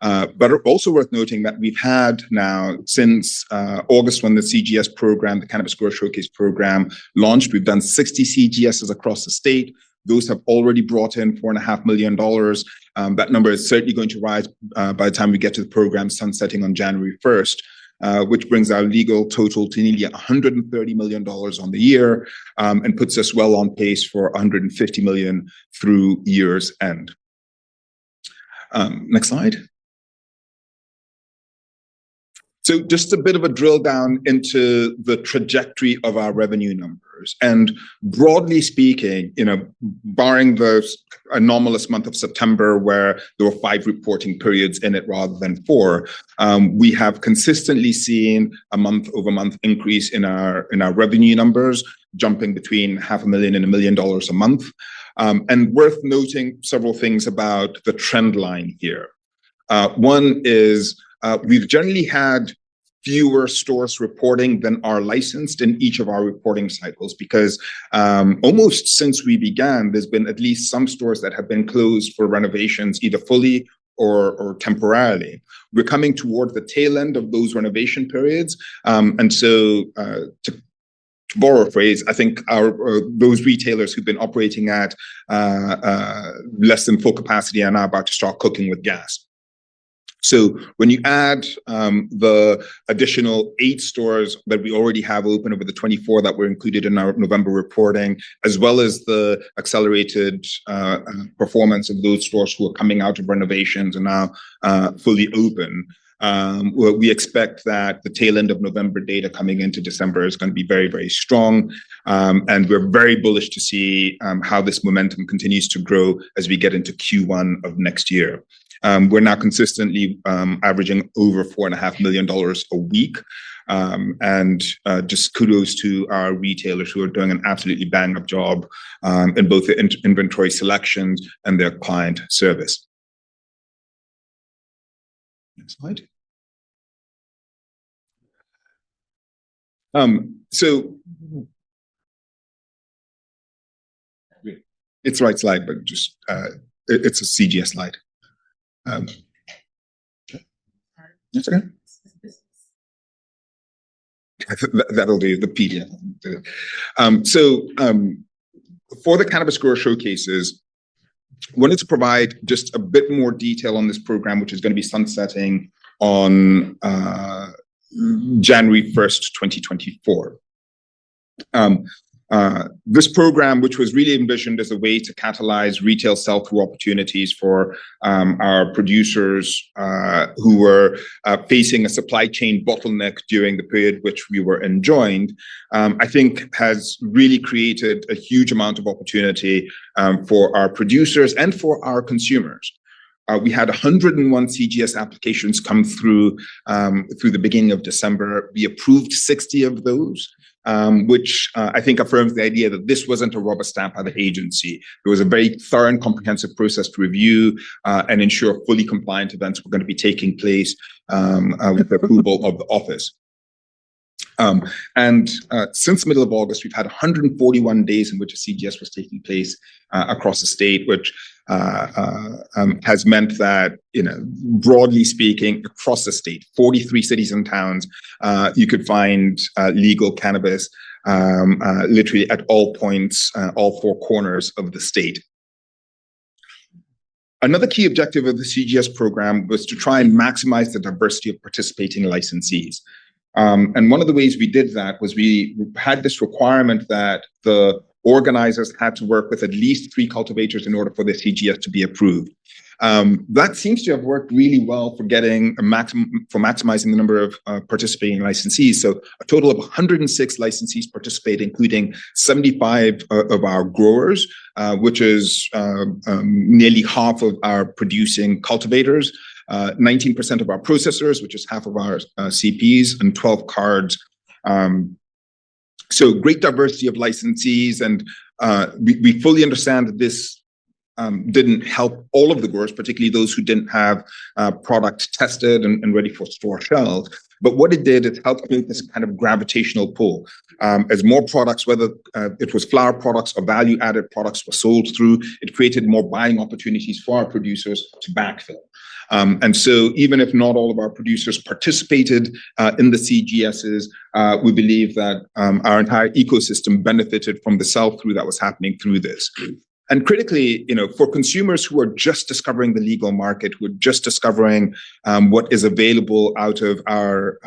But also worth noting that we've had now since August, when the CGS program, the Cannabis Grower Showcase program, launched, we've done 60 CGSs across the state. Those have already brought in $4.5 million. That number is certainly going to rise by the time we get to the program sunsetting on January 1st, which brings our legal total to nearly $130 million on the year, and puts us well on pace for $150 million through year's end. Next slide. So just a bit of a drill down into the trajectory of our revenue numbers. And broadly speaking, barring the anomalous month of September where there were 5 reporting periods in it rather than 4, we have consistently seen a month-over-month increase in our revenue numbers, jumping between $500,000 and $1 million a month. And worth noting several things about the trend line here. One is we've generally had fewer stores reporting than are licensed in each of our reporting cycles, because almost since we began, there's been at least some stores that have been closed for renovations, either fully or temporarily. We're coming toward the tail end of those renovation periods. And so to borrow a phrase, I think those retailers who've been operating at less than full capacity are now about to start cooking with gas. So when you add the additional 8 stores that we already have open over the 24 that were included in our November reporting, as well as the accelerated performance of those stores who are coming out of renovations and now fully open, we expect that the tail end of November data coming into December is going to be very, very strong. And we're very bullish to see how this momentum continues to grow as we get into Q1 of next year. We're now consistently averaging over $4.5 million a week. And just kudos to our retailers who are doing an absolutely bang-up job in both the inventory selections and their client service. Next slide. So it's the right slide, but just it's a CGS slide. That's okay. that'll do the PDF. For the Cannabis Grower Showcases, wanted to provide just a bit more detail on this program, which is going to be sunsetting on January 1st, 2024. This program, which was really envisioned as a way to catalyze retail sell-through opportunities for our producers who were facing a supply chain bottleneck during the period which we were enjoined, I think has really created a huge amount of opportunity for our producers and for our consumers. We had 101 CGS applications come through the beginning of December. We approved 60 of those, which I think affirms the idea that this wasn't a rubber stamp by the agency. It was a very thorough and comprehensive process to review and ensure fully compliant events were going to be taking place with the approval of the office. Since the middle of August, we've had 141 days in which a CGS was taking place across the state, which has meant that, broadly speaking, across the state, 43 cities and towns, you could find legal cannabis literally at all points, all four corners of the state. Another key objective of the CGS program was to try and maximize the diversity of participating licensees. And one of the ways we did that was we had this requirement that the organizers had to work with at least 3 cultivators in order for the CGS to be approved. That seems to have worked really well for getting maximizing the number of participating licensees. So a total of 106 licensees participate, including 75 of our growers, which is nearly half of our producing cultivators. 19% of our processors, which is half of our CPs, and 12 cards. So great diversity of licensees, and we fully understand that this didn't help all of the growers, particularly those who didn't have product tested and ready for store shelves. But what it did, it helped create this kind of gravitational pull. As more products, whether it was flower products or value-added products, were sold through, it created more buying opportunities for our producers to backfill. And so even if not all of our producers participated in the CGSs, we believe that our entire ecosystem benefited from the sell-through that was happening through this. And critically, for consumers who are just discovering the legal market, who are just discovering what is available out of our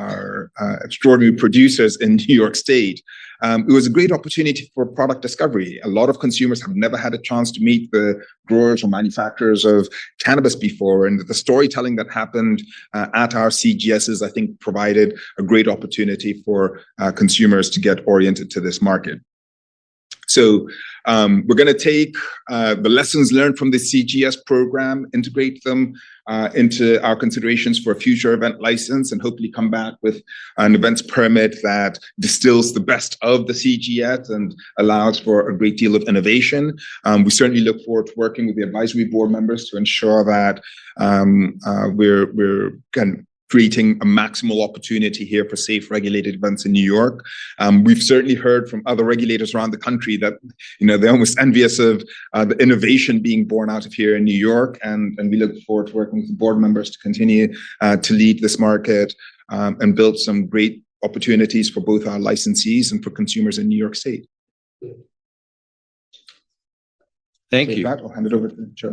extraordinary producers in New York State, it was a great opportunity for product discovery. A lot of consumers have never had a chance to meet the growers or manufacturers of cannabis before, and the storytelling that happened at our CGSs, I think, provided a great opportunity for consumers to get oriented to this market. So we're going to take the lessons learned from the CGS program, integrate them into our considerations for a future event license, and hopefully come back with an events permit that distills the best of the CGS and allows for a great deal of innovation. We certainly look forward to working with the advisory board members to ensure that we're creating a maximal opportunity here for safe, regulated events in New York. We've certainly heard from other regulators around the country that, they're almost envious of the innovation being born out of here in New York. And we look forward to working with the board members to continue to lead this market and build some great opportunities for both our licensees and for consumers in New York State. Thank With you. that, I'll hand it over to the chair.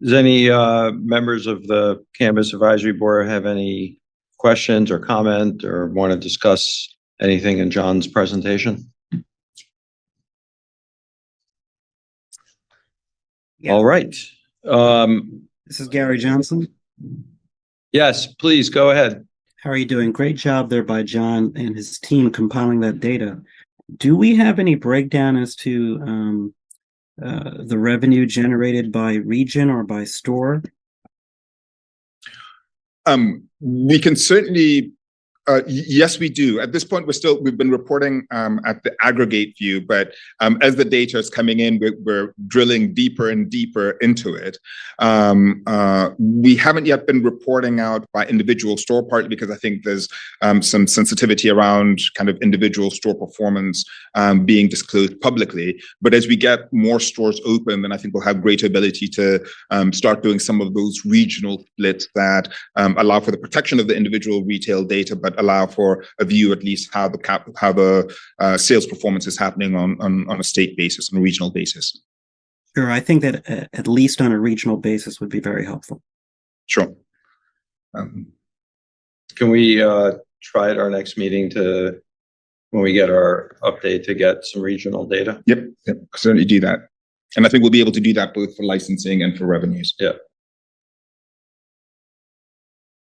Does any members of the Cannabis Advisory Board have any questions or comment or want to discuss anything in John's presentation? Yeah. All right. This is Gary Johnson. Yes, please go ahead. How are you doing? Great job there by John and his team compiling that data. Do we have any breakdown as to the revenue generated by region or by store? We can certainly, yes, we do. At this point, we've been reporting at the aggregate view, but as the data is coming in, we're drilling deeper and deeper into it. We haven't yet been reporting out by individual store, partly because I think there's some sensitivity around kind of individual store performance being disclosed publicly. But as we get more stores open, then I think we'll have greater ability to start doing some of those regional splits that allow for the protection of the individual retail data, but but allow for a view at least how the sales performance is happening on a state basis, on a regional basis. Sure, I think that at least on a regional basis would be very helpful. Sure. Can we try at our next meeting to, when we get our update, to get some regional data? Yep, certainly do that. And I think we'll be able to do that both for licensing and for revenues. Yeah.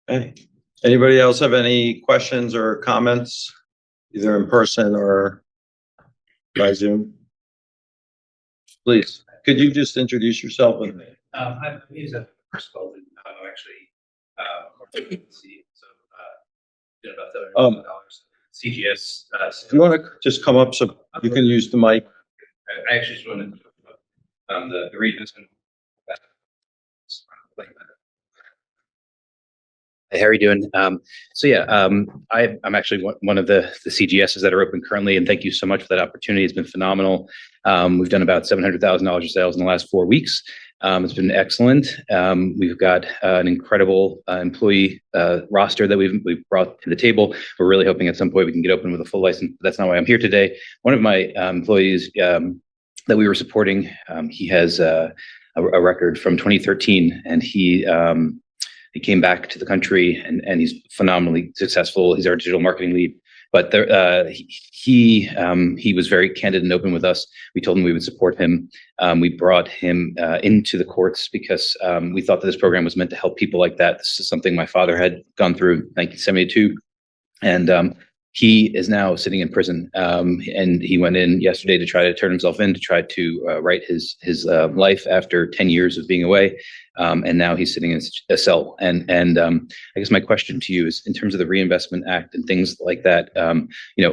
Okay. Anybody else have any questions or comments, either in person or by Zoom? Please, could you just introduce yourself? I'm a first call, and I'm actually so did about $700 CGS. If you want to just come up so you can use the mic. I actually just wanted to the regions and Hey, how are you doing? I'm actually one of the CGSs that are open currently, and thank you so much for that opportunity. It's been phenomenal. We've done about $700,000 of sales in the last 4 weeks. It's been excellent. We've got an incredible employee roster that we've brought to the table. We're really hoping at some point we can get open with a full license. But that's not why I'm here today. One of my employees that we were supporting, he has a record from 2013, and he came back to the country, and he's phenomenally successful. He's our digital marketing lead. But he was very candid and open with us. We told him we would support him. We brought him into the courts because we thought that this program was meant to help people like that. This is something my father had gone through in 1972. And he is now sitting in prison. And he went in yesterday to try to turn himself in, to try to right his life after 10 years of being away. And now he's sitting in a cell. And I guess my question to you is, in terms of the Reinvestment Act and things like that,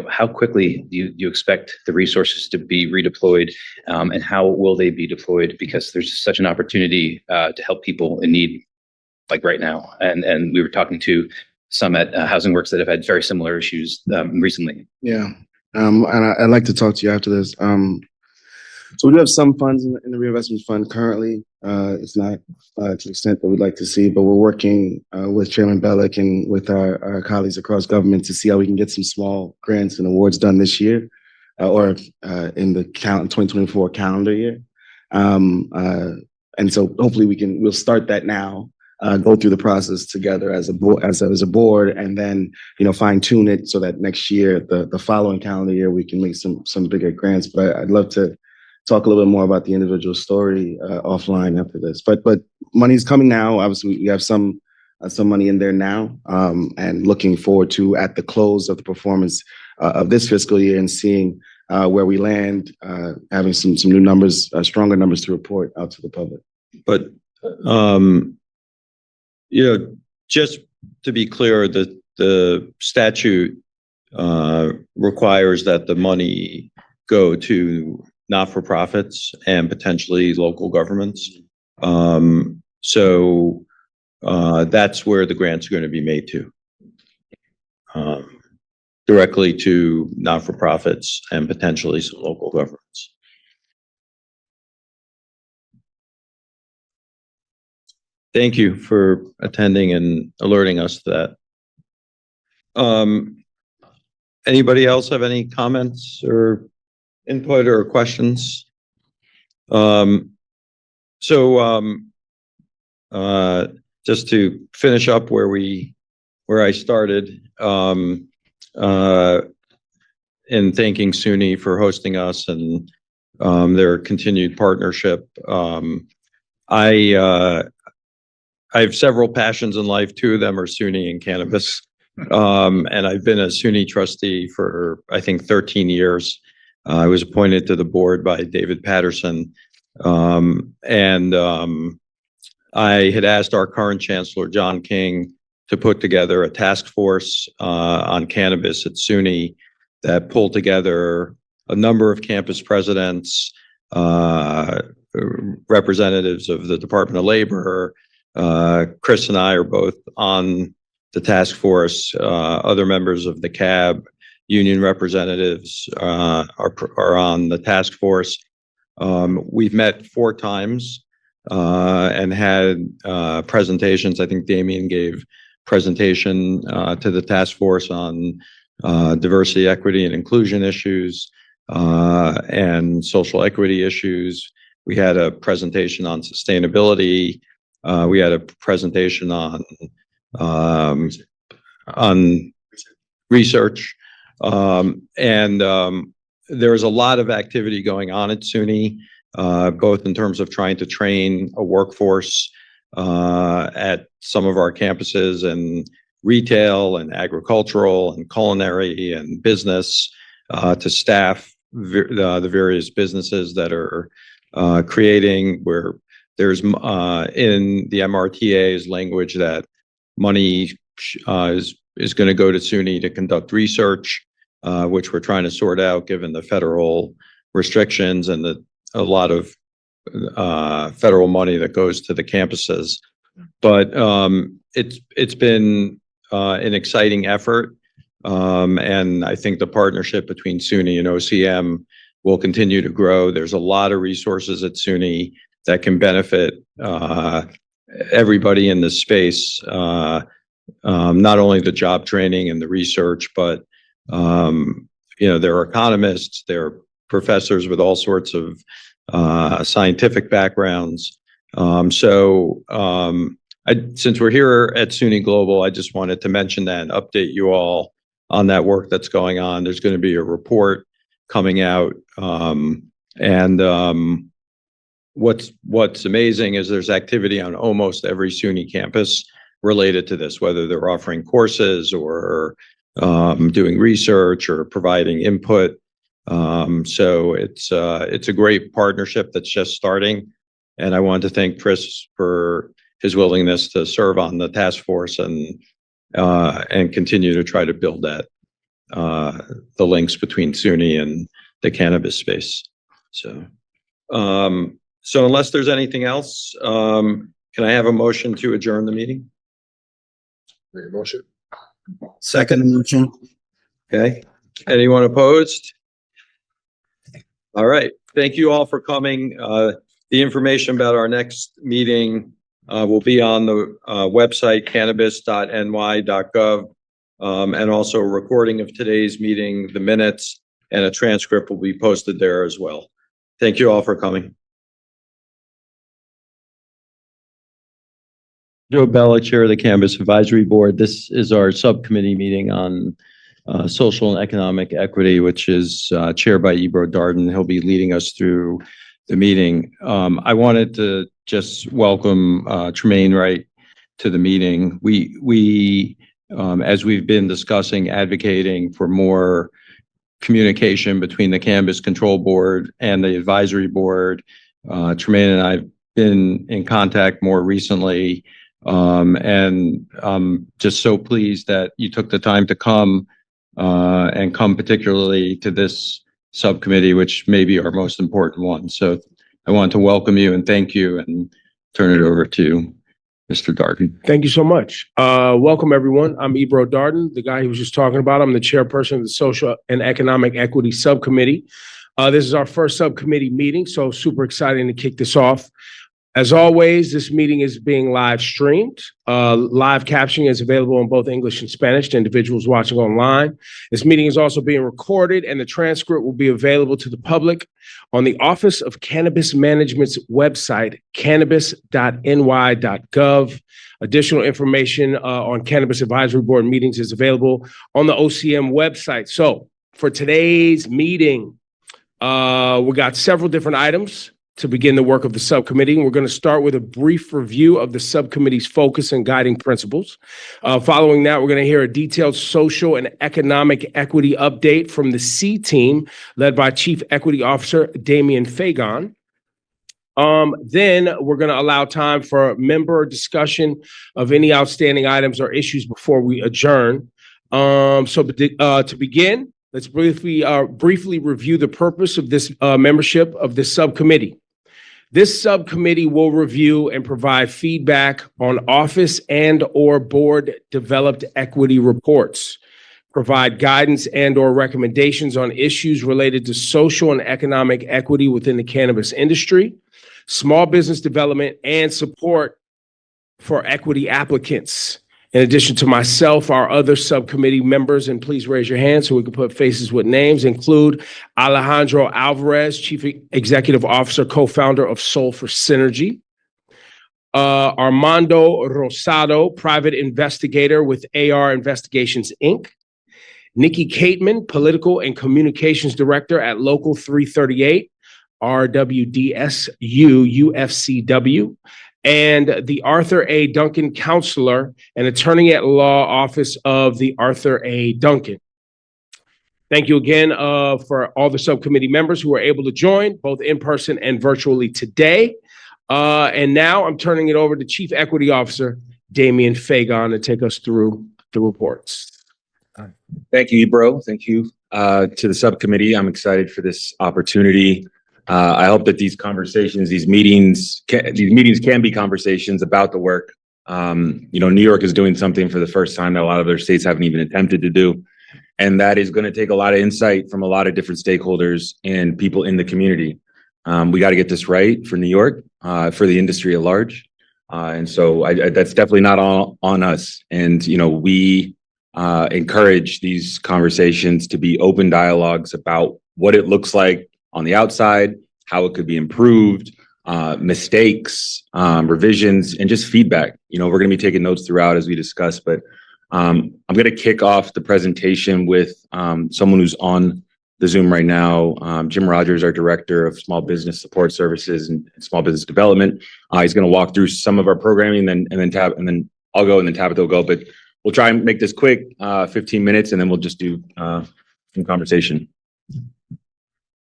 how quickly do you expect the resources to be redeployed, and how will they be deployed? Because there's such an opportunity to help people in need, like right now. And we were talking to some at Housing Works that have had very similar issues recently. Yeah. And I'd like to talk to you after this. So we do have some funds in the reinvestment fund currently. It's not to the extent that we'd like to see, but we're working with Chairman Bellick and with our colleagues across government to see how we can get some small grants and awards done this year, or in the 2024 calendar year. And so hopefully we'll start that now. Go through the process together as a board, and then fine tune it so that next year, the following calendar year, we can make some bigger grants. But I'd love to talk a little bit more about the individual story offline after this. But money's coming now. Obviously, we have some money in there now, and looking forward to, at the close of the performance of this fiscal year, and seeing where we land, having some new numbers, stronger numbers to report out to the public. But just to be clear, the statute requires that the money go to not-for-profits and potentially local governments. So that's where the grants are going to be made to, directly to not-for-profits and potentially some local governments. Thank you for attending and alerting us to that. Anybody else have any comments or input or questions? Just to finish up where I started, in thanking SUNY for hosting us and their continued partnership. I have several passions in life. 2 of them are SUNY and cannabis. And I've been a SUNY trustee for, I think, 13 years. I was appointed to the board by David Patterson. I had asked our current chancellor, John King, to put together a task force on cannabis at SUNY that pulled together a number of campus presidents, representatives of the Department of Labor. Chris and I are both on the task force. Other members of the CAB, union representatives, are on the task force. We've met 4 times and had presentations. I think Damien gave presentation to the task force on diversity, equity, and inclusion issues and social equity issues. We had a presentation on sustainability. We had a presentation on research. There's a lot of activity going on at SUNY, both in terms of trying to train a workforce at some of our campuses and retail and agricultural and culinary and business to staff the various businesses that are creating, where there's in the MRTA's language that money is going to go to SUNY to conduct research, which we're trying to sort out given the federal restrictions and a lot of federal money that goes to the campuses. But it's been an exciting effort, and I think the partnership between SUNY and OCM will continue to grow. There's a lot of resources at SUNY that can benefit everybody in this space, not only the job training and the research, but there are economists, there are professors with all sorts of scientific backgrounds. Since we're here at SUNY Global, I just wanted to mention that and update you all on that work that's going on. There's going to be a report coming out, what's amazing is there's activity on almost every SUNY campus related to this, whether they're offering courses or doing research or providing input. So it's a great partnership that's just starting, and I want to thank Chris for his willingness to serve on the task force and continue to try to build that the links between SUNY and the cannabis space. So unless there's anything else, can I have a motion to adjourn the meeting? Make a motion. Second motion. Okay. Anyone opposed? All right. Thank you all for coming. The information about our next meeting will be on the website cannabis.ny.gov, and also a recording of today's meeting, the minutes, and a transcript will be posted there as well. Thank you all for coming. Joe Bella, Chair of the Cannabis Advisory Board. This is our subcommittee meeting on social and economic equity, which is chaired by Ebro Darden. He'll be leading us through the meeting. I wanted to just welcome Tremaine Wright to the meeting. We as we've been discussing, advocating for more communication between the Cannabis Control Board and the Advisory Board. Tremaine and I have been in contact more recently, and I'm just so pleased that you took the time to come and come particularly to this subcommittee, which may be our most important one. So I want to welcome you and thank you and turn it over to Mr. Darden. Thank you so much. Welcome, everyone. I'm Ebro Darden, the guy he was just talking about. I'm the chairperson of the Social and Economic Equity Subcommittee. This is our first subcommittee meeting, so super exciting to kick this off. As always, this meeting is being live streamed. Live captioning is available in both English and Spanish to individuals watching online. This meeting is also being recorded, and the transcript will be available to the public on the Office of Cannabis Management's website, cannabis.ny.gov. Additional information on Cannabis Advisory Board meetings is available on the OCM website. So for today's meeting, we got several different items to begin the work of the subcommittee. We're going to start with a brief review of the subcommittee's focus and guiding principles. Following that, we're going to hear a detailed social and economic equity update from the C team, led by Chief Equity Officer Damian Fagon. Then we're going to allow time for member discussion of any outstanding items or issues before we adjourn. To begin, let's briefly review the purpose of this membership of this subcommittee. This subcommittee will review and provide feedback on office and or board developed equity reports, provide guidance and or recommendations on issues related to social and economic equity within the cannabis industry, small business development, and support for equity applicants, In addition to myself, our other subcommittee members, and please raise your hand so we can put faces with names, include Alejandro Alvarez, Chief Executive Officer, co-founder of Soul for Synergy. Armando Rosado, private investigator with AR Investigations, Inc. Nikki Cateman, political and communications director at Local 338, RWDSU UFCW. And the Arthur A. Duncan Counselor and Attorney at Law, Office of the Arthur A. Duncan. Thank you again for all the subcommittee members who were able to join, both in person and virtually today. And now I'm turning it over to Chief Equity Officer Damian Fagon to take us through the reports. Thank you, Ebro. Thank you to the subcommittee. I'm excited for this opportunity. I hope that these conversations, these meetings can be conversations about the work. New York is doing something for the first time that a lot of other states haven't even attempted to do. And that is going to take a lot of insight from a lot of different stakeholders and people in the community. We got to get this right for New York, for the industry at large. And so that's definitely not all on us. And, we encourage these conversations to be open dialogues about what it looks like on the outside, how it could be improved, mistakes, revisions, and just feedback. We're going to be taking notes throughout as we discuss, but I'm going to kick off the presentation with someone who's on the Zoom right now. Jim Rogers, our Director of Small Business Support Services and Small Business Development. He's going to walk through some of our programming, and then I'll go, and then Tabitha will go. But we'll try and make this quick, 15 minutes, and then we'll just do some conversation.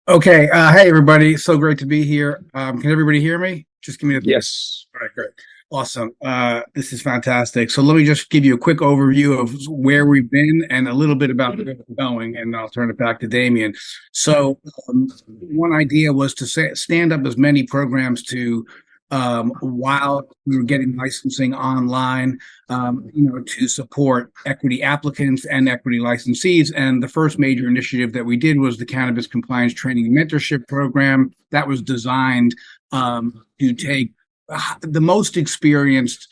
Okay. Hey, everybody. So great to be here. Can everybody hear me? Just give me a Yes. All right, great. Awesome. This is fantastic. So let me just give you a quick overview of where we've been and a little bit about where we're going, and I'll turn it back to Damian. So one idea was to stand up as many programs to while we were getting licensing online, to support equity applicants and equity licensees. And the first major initiative that we did was the Cannabis Compliance Training and Mentorship Program that was designed to take the most experienced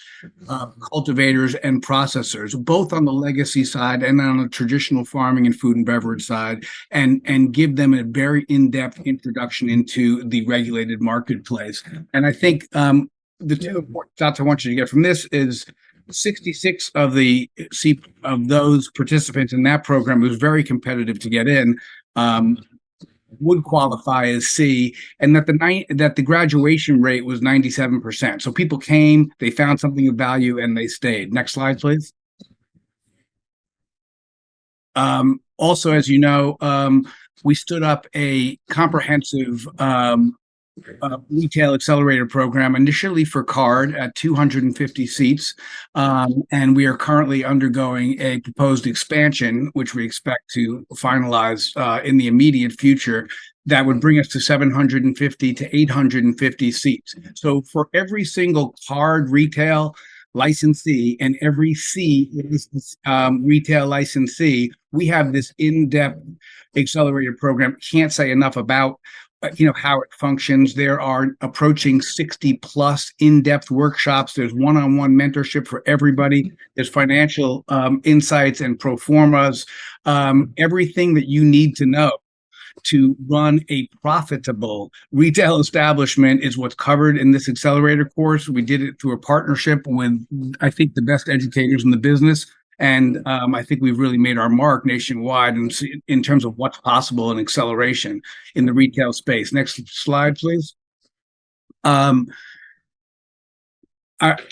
cultivators and processors, both on the legacy side and on the traditional farming and food and beverage side, and give them a very in-depth introduction into the regulated marketplace. And I think the two important thoughts I want you to get from this is 66 of those participants in that program, it was very competitive to get in, would qualify as C, and that the graduation rate was 97%. So people came, they found something of value, and they stayed. Next slide, please. Also, as you know, we stood up a comprehensive retail accelerator program initially for card at 250 seats. And we are currently undergoing a proposed expansion, which we expect to finalize in the immediate future. That would bring us to 750 to 850 seats. So for every single card retail licensee and every retail licensee, we have this in-depth accelerator program. Can't say enough about how it functions. There are approaching 60 plus in-depth workshops. There's one-on-one mentorship for everybody. There's financial insights and pro formas. Everything that you need to know to run a profitable retail establishment is what's covered in this accelerator course. We did it through a partnership with, I think, the best educators in the business. And I think we've really made our mark nationwide in terms of what's possible in acceleration in the retail space. Next slide, please.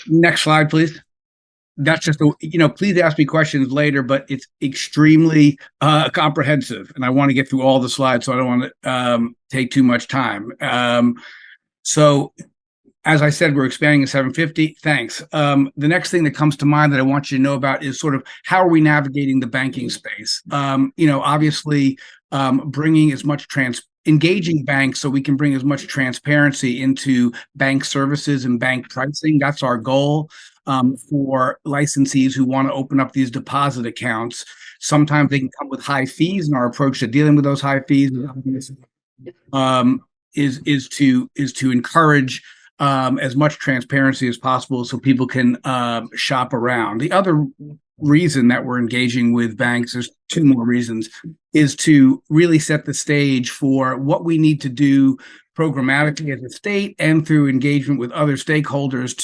Next slide, please. That's just, please ask me questions later, but it's extremely comprehensive. And I want to get through all the slides, so I don't want to take too much time. So as I said, we're expanding to 750. Thanks. The next thing that comes to mind that I want you to know about is sort of how are we navigating the banking space? Obviously, bringing as much engaging banks so we can bring as much transparency into bank services and bank pricing. That's our goal for licensees who want to open up these deposit accounts. Sometimes they can come with high fees, and our approach to dealing with those high fees is to encourage as much transparency as possible so people can shop around. The other reason that we're engaging with banks, there's two more reasons, is to really set the stage for what we need to do programmatically as a state and through engagement with other stakeholders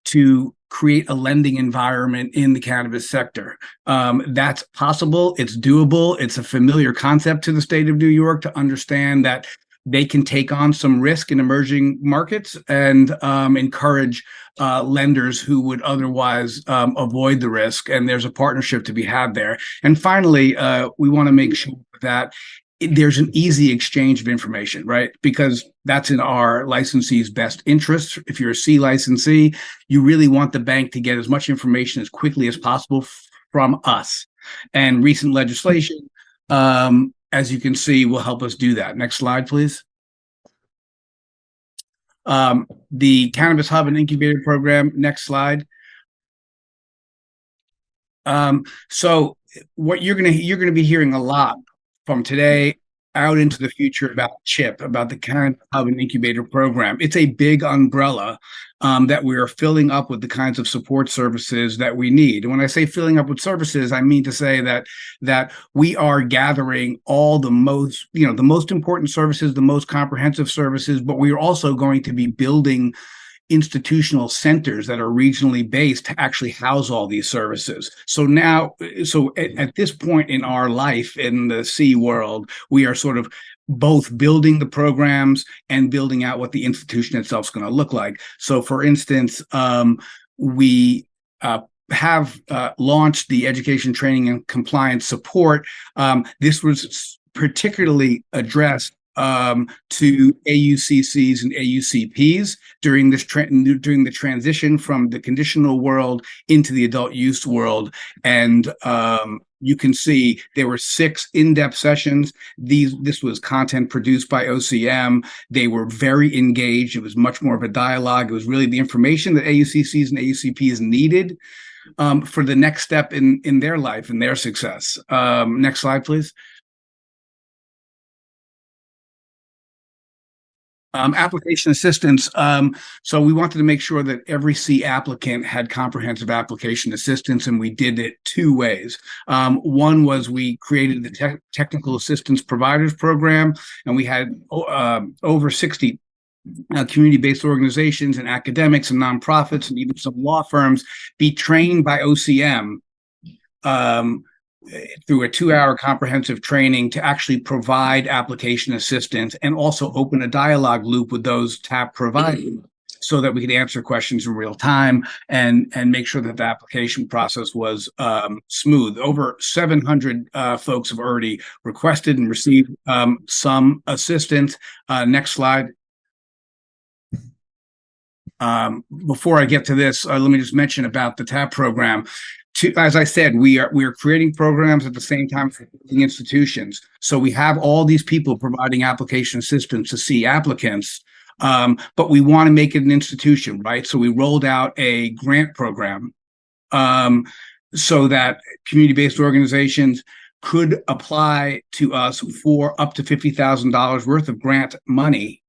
to create a lending environment in the cannabis sector. That's possible. It's doable. It's a familiar concept to the state of New York to understand that they can take on some risk in emerging markets and encourage lenders who would otherwise avoid the risk. And there's a partnership to be had there. And finally, we want to make sure that there's an easy exchange of information, right? Because that's in our licensee's best interest. If you're a C licensee, you really want the bank to get as much information as quickly as possible from us. And recent legislation, as you can see, will help us do that. Next slide, please. The Cannabis Hub and Incubator Program. Next slide. So what you're gonna be hearing a lot from today out into the future about CHIP, about the Cannabis Hub and Incubator Program. It's a big umbrella that we are filling up with the kinds of support services that we need. And when I say filling up with services, I mean to say that we are gathering all the most important services, the most comprehensive services, but we are also going to be building institutional centers that are regionally based to actually house all these services. So at this point in our life in the C world, we are sort of both building the programs and building out what the institution itself is going to look like. So for instance, we have launched the education, training, and compliance support. This was particularly addressed to AUCCs and AUCPs during the transition from the conditional world into the adult use world. And you can see there were 6 in-depth sessions. This was content produced by OCM. They were very engaged. It was much more of a dialogue. It was really the information that AUCCs and AUCPs needed for the next step in their life and their success. Next slide, please. Application assistance. So we wanted to make sure that every C applicant had comprehensive application assistance, and we did it 2 ways. One was we created the Technical Assistance Providers Program, and we had over 60 community-based organizations and academics and nonprofits and even some law firms be trained by OCM through a 2-hour comprehensive training to actually provide application assistance and also open a dialogue loop with those TAP providers so that we could answer questions in real time and make sure that the application process was smooth. Over 700 folks have already requested and received some assistance. Next slide. Before I get to this, let me just mention about the TAP program. As I said, we are creating programs at the same time for building institutions. So we have all these people providing application assistance to C applicants, but we want to make it an institution, right? So we rolled out a grant program so that community-based organizations could apply to us for up to $50,000 worth of grant money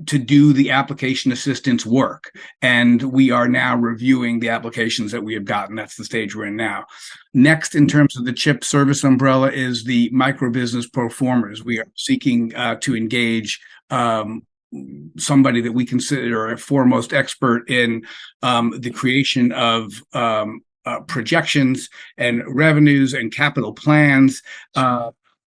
to do the application assistance work. And we are now reviewing the applications that we have gotten. That's the stage we're in now. Next, in terms of the CHIP service umbrella, is the micro business performers. We are seeking to engage somebody that we consider a foremost expert in the creation of projections and revenues and capital plans,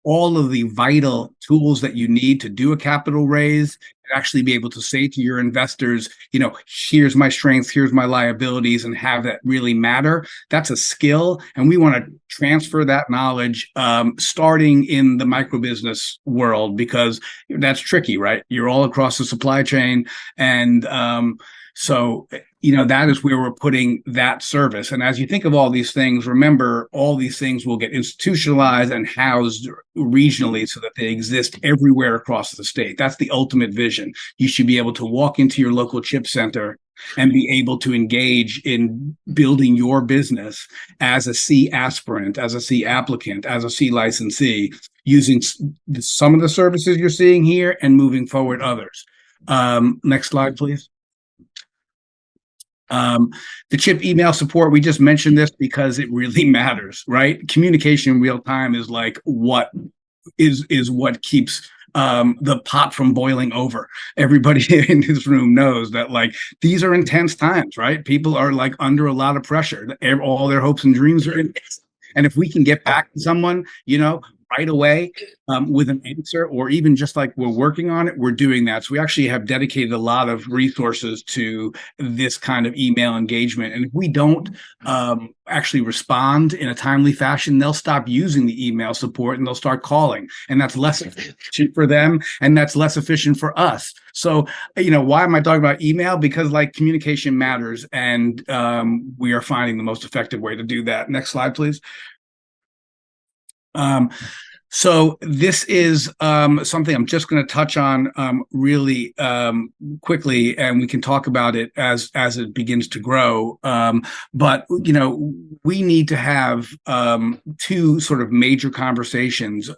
all of the vital tools that you need to do a capital raise, and actually be able to say to your investors, here's my strengths, here's my liabilities, and have that really matter. That's a skill. And we want to transfer that knowledge starting in the microbusiness world, because that's tricky, right? You're all across the supply chain. And so that is where we're putting that service. And as you think of all these things, remember, all these things will get institutionalized and housed regionally so that they exist everywhere across the state. That's the ultimate vision. You should be able to walk into your local CHIP center and be able to engage in building your business as a C aspirant, as a C applicant, as a C licensee, using some of the services you're seeing here and moving forward others. Next slide, please. The CHIP email support, we just mentioned this because it really matters, right? Communication in real time is like what keeps the pot from boiling over. Everybody in this room knows that like these are intense times, right? People are like under a lot of pressure. All their hopes and dreams are in. And if we can get back to someone, right away with an answer, or even just like we're working on it, we're doing that. So we actually have dedicated a lot of resources to this kind of email engagement. And if we don't actually respond in a timely fashion, they'll stop using the email support and they'll start calling. And that's less efficient for them and that's less efficient for us. So, why am I talking about email? Because like communication matters, and we are finding the most effective way to do that. Next slide, please. So this is something I'm just going to touch on really quickly, and we can talk about it as it begins to grow. But we need to have two sort of major conversations,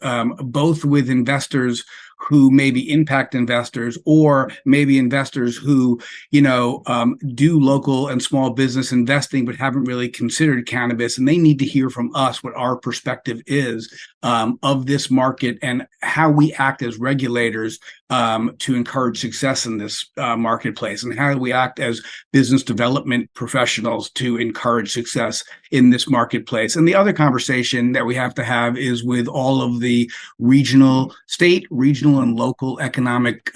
both with investors who maybe impact investors, or maybe investors who, do local and small business investing, but haven't really considered cannabis. And they need to hear from us what our perspective is of this market and how we act as regulators to encourage success in this marketplace, and how do we act as business development professionals to encourage success in this marketplace. And the other conversation that we have to have is with all of the state, regional, and local economic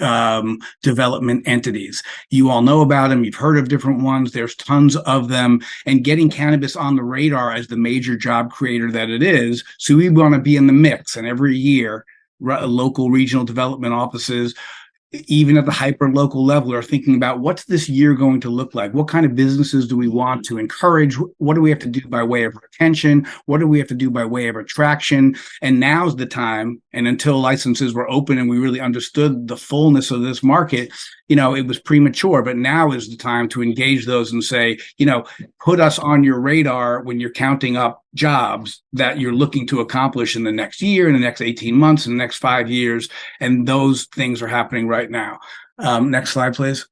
development entities. You all know about them. You've heard of different ones. There's tons of them. And getting cannabis on the radar as the major job creator that it is. So we want to be in the mix. And every year, local regional development offices, even at the hyper local level, are thinking about what's this year going to look like? What kind of businesses do we want to encourage? What do we have to do by way of retention? What do we have to do by way of attraction? And now's the time. And until licenses were open and we really understood the fullness of this market, it was premature, but now is the time to engage those and say, put us on your radar when you're counting up jobs that you're looking to accomplish in the next year, in the next 18 months, in the next 5 years. And those things are happening right now. Next slide, please.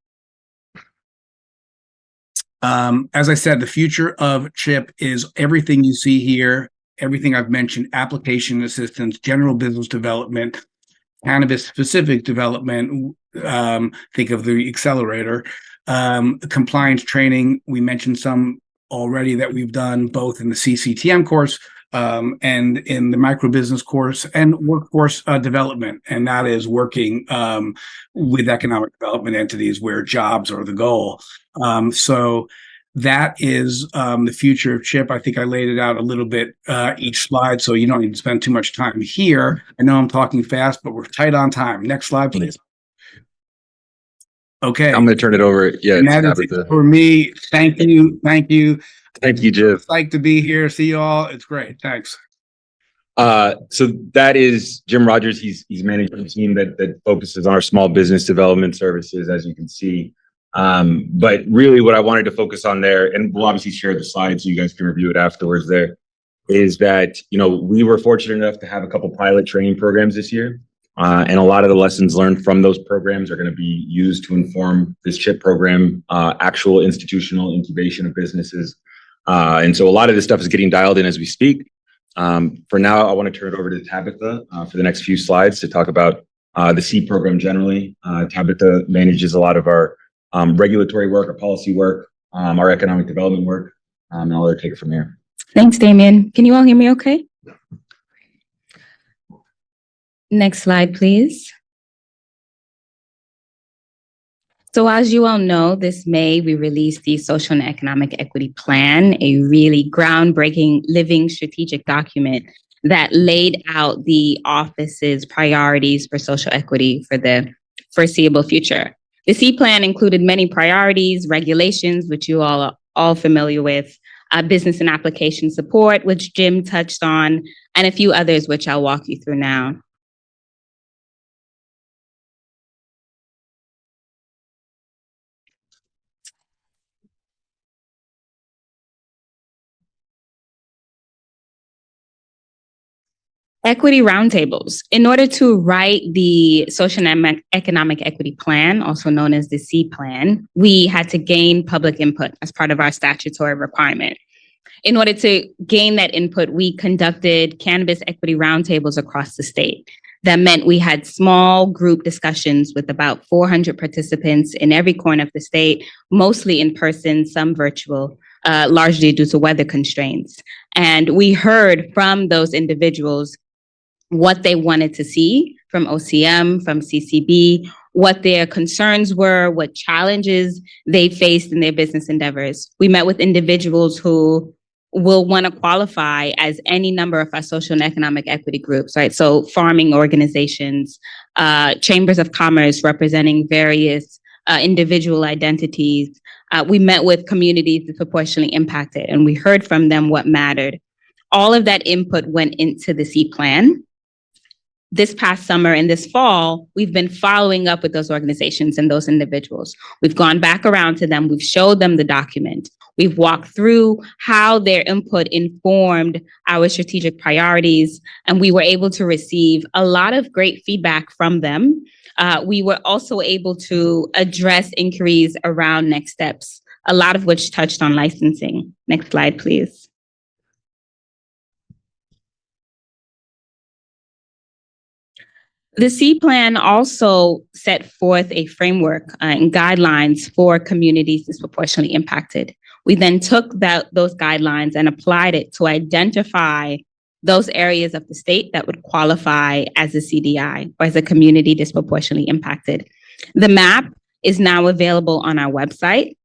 As I said, the future of CHIP is everything you see here, everything I've mentioned: application assistance, general business development, cannabis specific development. Think of the accelerator, compliance training. We mentioned some already that we've done both in the CCTM course and in the micro business course, and workforce development. And that is working with economic development entities where jobs are the goal. So that is the future of CHIP. I think I laid it out a little bit each slide, so you don't need to spend too much time here. I know I'm talking fast, but we're tight on time. Next slide, please. Okay. I'm going to turn it over. Yeah. And that is it for me. Thank you. Thank you. Thank you, Jiv. Like to be here. See you all. It's great. Thanks. So that is Jim Rogers. He's managing a team that focuses on our small business development services, as you can see. But really what I wanted to focus on there, and we'll obviously share the slides so you guys can review it afterwards there, is that, we were fortunate enough to have a couple pilot training programs this year. And a lot of the lessons learned from those programs are going to be used to inform this CHIP program, actual institutional incubation of businesses. And so a lot of this stuff is getting dialed in as we speak. For now, I want to turn it over to Tabitha for the next few slides to talk about the C program generally. Tabitha manages a lot of our regulatory work, our policy work, our economic development work, and I'll let her take it from here. Thanks, Damien. Can you all hear me okay? Next slide, please. So as you all know, this May, we released the Social and Economic Equity Plan, a really groundbreaking living strategic document that laid out the office's priorities for social equity for the foreseeable future. The C plan included many priorities, regulations, which you all are all familiar with, business and application support, which Jim touched on, and a few others, which I'll walk you through now. Equity roundtables. In order to write the social and economic equity plan, also known as the C plan, we had to gain public input as part of our statutory requirement. In order to gain that input, we conducted cannabis equity roundtables across the state. That meant we had small group discussions with about 400 participants in every corner of the state, mostly in person, some virtual, largely due to weather constraints. And we heard from those individuals what they wanted to see from OCM, from CCB, what their concerns were, what challenges they faced in their business endeavors. We met with individuals who will want to qualify as any number of our social and economic equity groups, right? So farming organizations, chambers of commerce representing various individual identities. We met with communities disproportionately impacted, and we heard from them what mattered. All of that input went into the C plan. This past summer and this fall, we've been following up with those organizations and those individuals. We've gone back around to them. We've showed them the document. We've walked through how their input informed our strategic priorities, and we were able to receive a lot of great feedback from them. We were also able to address inquiries around next steps, a lot of which touched on licensing. Next slide, please. The C plan also set forth a framework and guidelines for communities disproportionately impacted. We then took those guidelines and applied it to identify those areas of the state that would qualify as a CDI or as a community disproportionately impacted. The map is now available on our website.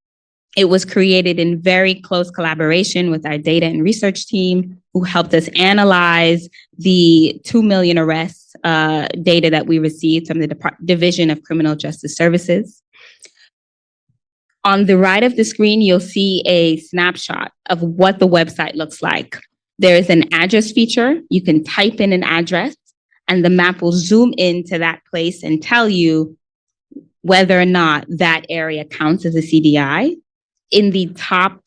It was created in very close collaboration with our data and research team, who helped us analyze the 2 million arrests data that we received from the Division of Criminal Justice Services. On the right of the screen, you'll see a snapshot of what the website looks like. There is an address feature. You can type in an address, and the map will zoom into that place and tell you whether or not that area counts as a CDI. In the top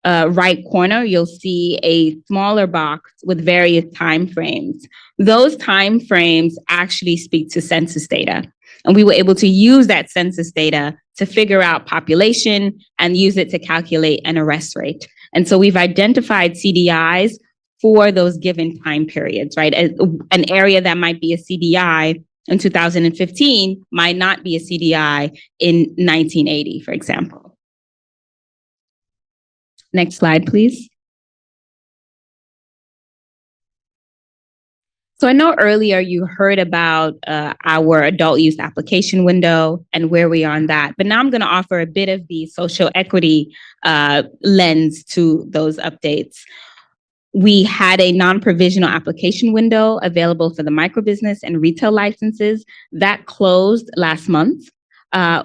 right corner, you'll see a smaller box with various timeframes. Those timeframes actually speak to census data. And we were able to use that census data to figure out population and use it to calculate an arrest rate. And so we've identified CDIs for those given time periods, right? An area that might be a CDI in 2015 might not be a CDI in 1980, for example. Next slide, please. So I know earlier you heard about our adult use application window and where we are on that, but now I'm going to offer a bit of the social equity lens to those updates. We had a non-provisional application window available for the microbusiness and retail licenses that closed last month.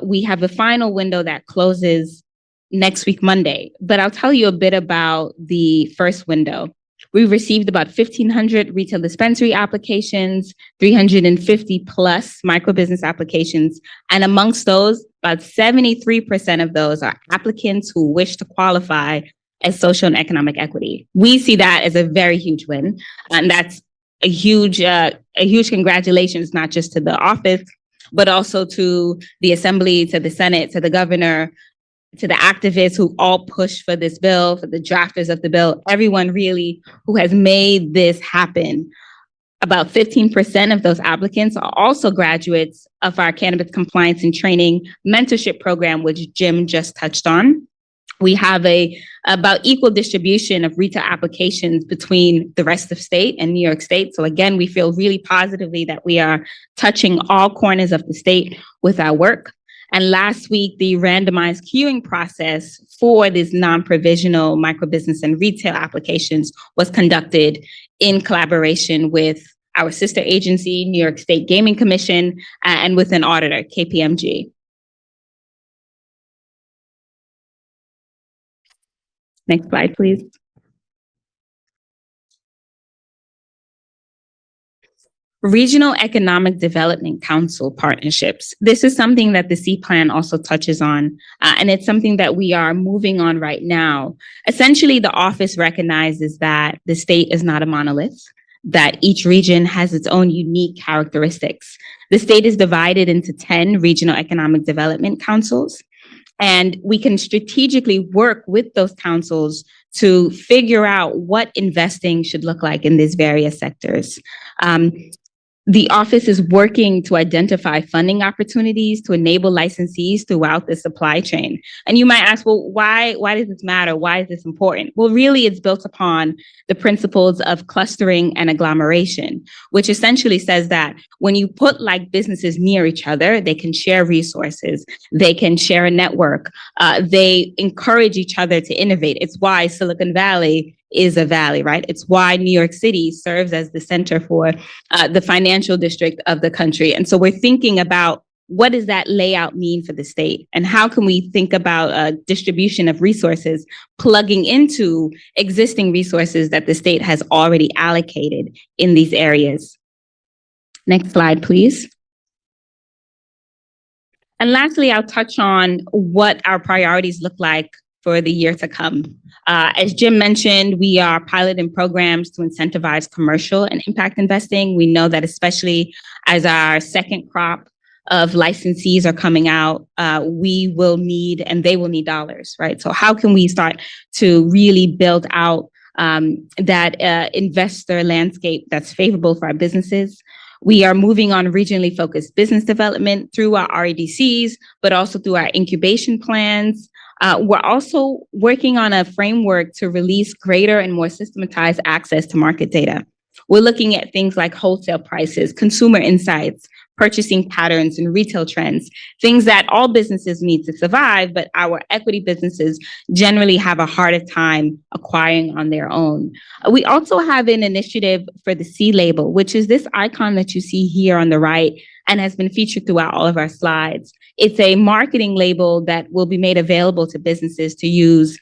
We have a final window that closes next week, Monday, but I'll tell you a bit about the first window. We received about 1,500 retail dispensary applications, 350 plus microbusiness applications. And amongst those, about 73% of those are applicants who wish to qualify as social and economic equity. We see that as a very huge win. And that's a huge congratulations, not just to the office, but also to the Assembly, to the Senate, to the governor, to the activists who all pushed for this bill, for the drafters of the bill, everyone really who has made this happen. About 15% of those applicants are also graduates of our cannabis compliance and training mentorship program, which Jim just touched on. We have about equal distribution of retail applications between the rest of state and New York State. So again, we feel really positively that we are touching all corners of the state with our work. And last week, the randomized queuing process for these non-provisional microbusiness and retail applications was conducted in collaboration with our sister agency, New York State Gaming Commission, and with an auditor, KPMG. Next slide, please. Regional Economic Development Council partnerships. This is something that the C plan also touches on, and it's something that we are moving on right now. Essentially, the office recognizes that the state is not a monolith, that each region has its own unique characteristics. The state is divided into 10 regional economic development councils, and we can strategically work with those councils to figure out what investing should look like in these various sectors. The office is working to identify funding opportunities to enable licensees throughout the supply chain. And you might ask, well, why does this matter? Why is this important? Well, really, it's built upon the principles of clustering and agglomeration, which essentially says that when you put like businesses near each other, they can share resources, they can share a network, they encourage each other to innovate. It's why Silicon Valley is a valley, right? It's why New York City serves as the center for the financial district of the country. And so we're thinking about what does that layout mean for the state? And how can we think about distribution of resources plugging into existing resources that the state has already allocated in these areas? Next slide, please. And lastly, I'll touch on what our priorities look like for the year to come. As Jim mentioned, we are piloting programs to incentivize commercial and impact investing. We know that especially as our second crop of licensees are coming out, we will need, and they will need dollars, right? So how can we start to really build out that investor landscape that's favorable for our businesses? We are moving on regionally focused business development through our REDCs, but also through our incubation plans. We're also working on a framework to release greater and more systematized access to market data. We're looking at things like wholesale prices, consumer insights, purchasing patterns and retail trends, things that all businesses need to survive, but our equity businesses generally have a harder time acquiring on their own. We also have an initiative for the C label, which is this icon that you see here on the right and has been featured throughout all of our slides. It's a marketing label that will be made available to businesses to use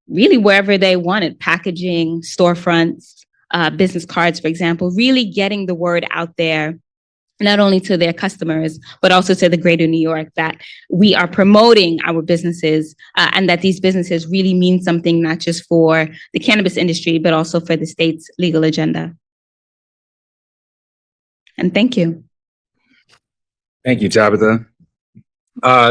really wherever they want it, packaging, storefronts, business cards, for example, really getting the word out there, not only to their customers, but also to the greater New York, that we are promoting our businesses and that these businesses really mean something, not just for the cannabis industry, but also for the state's legal agenda. And thank you. Thank you, Tabitha.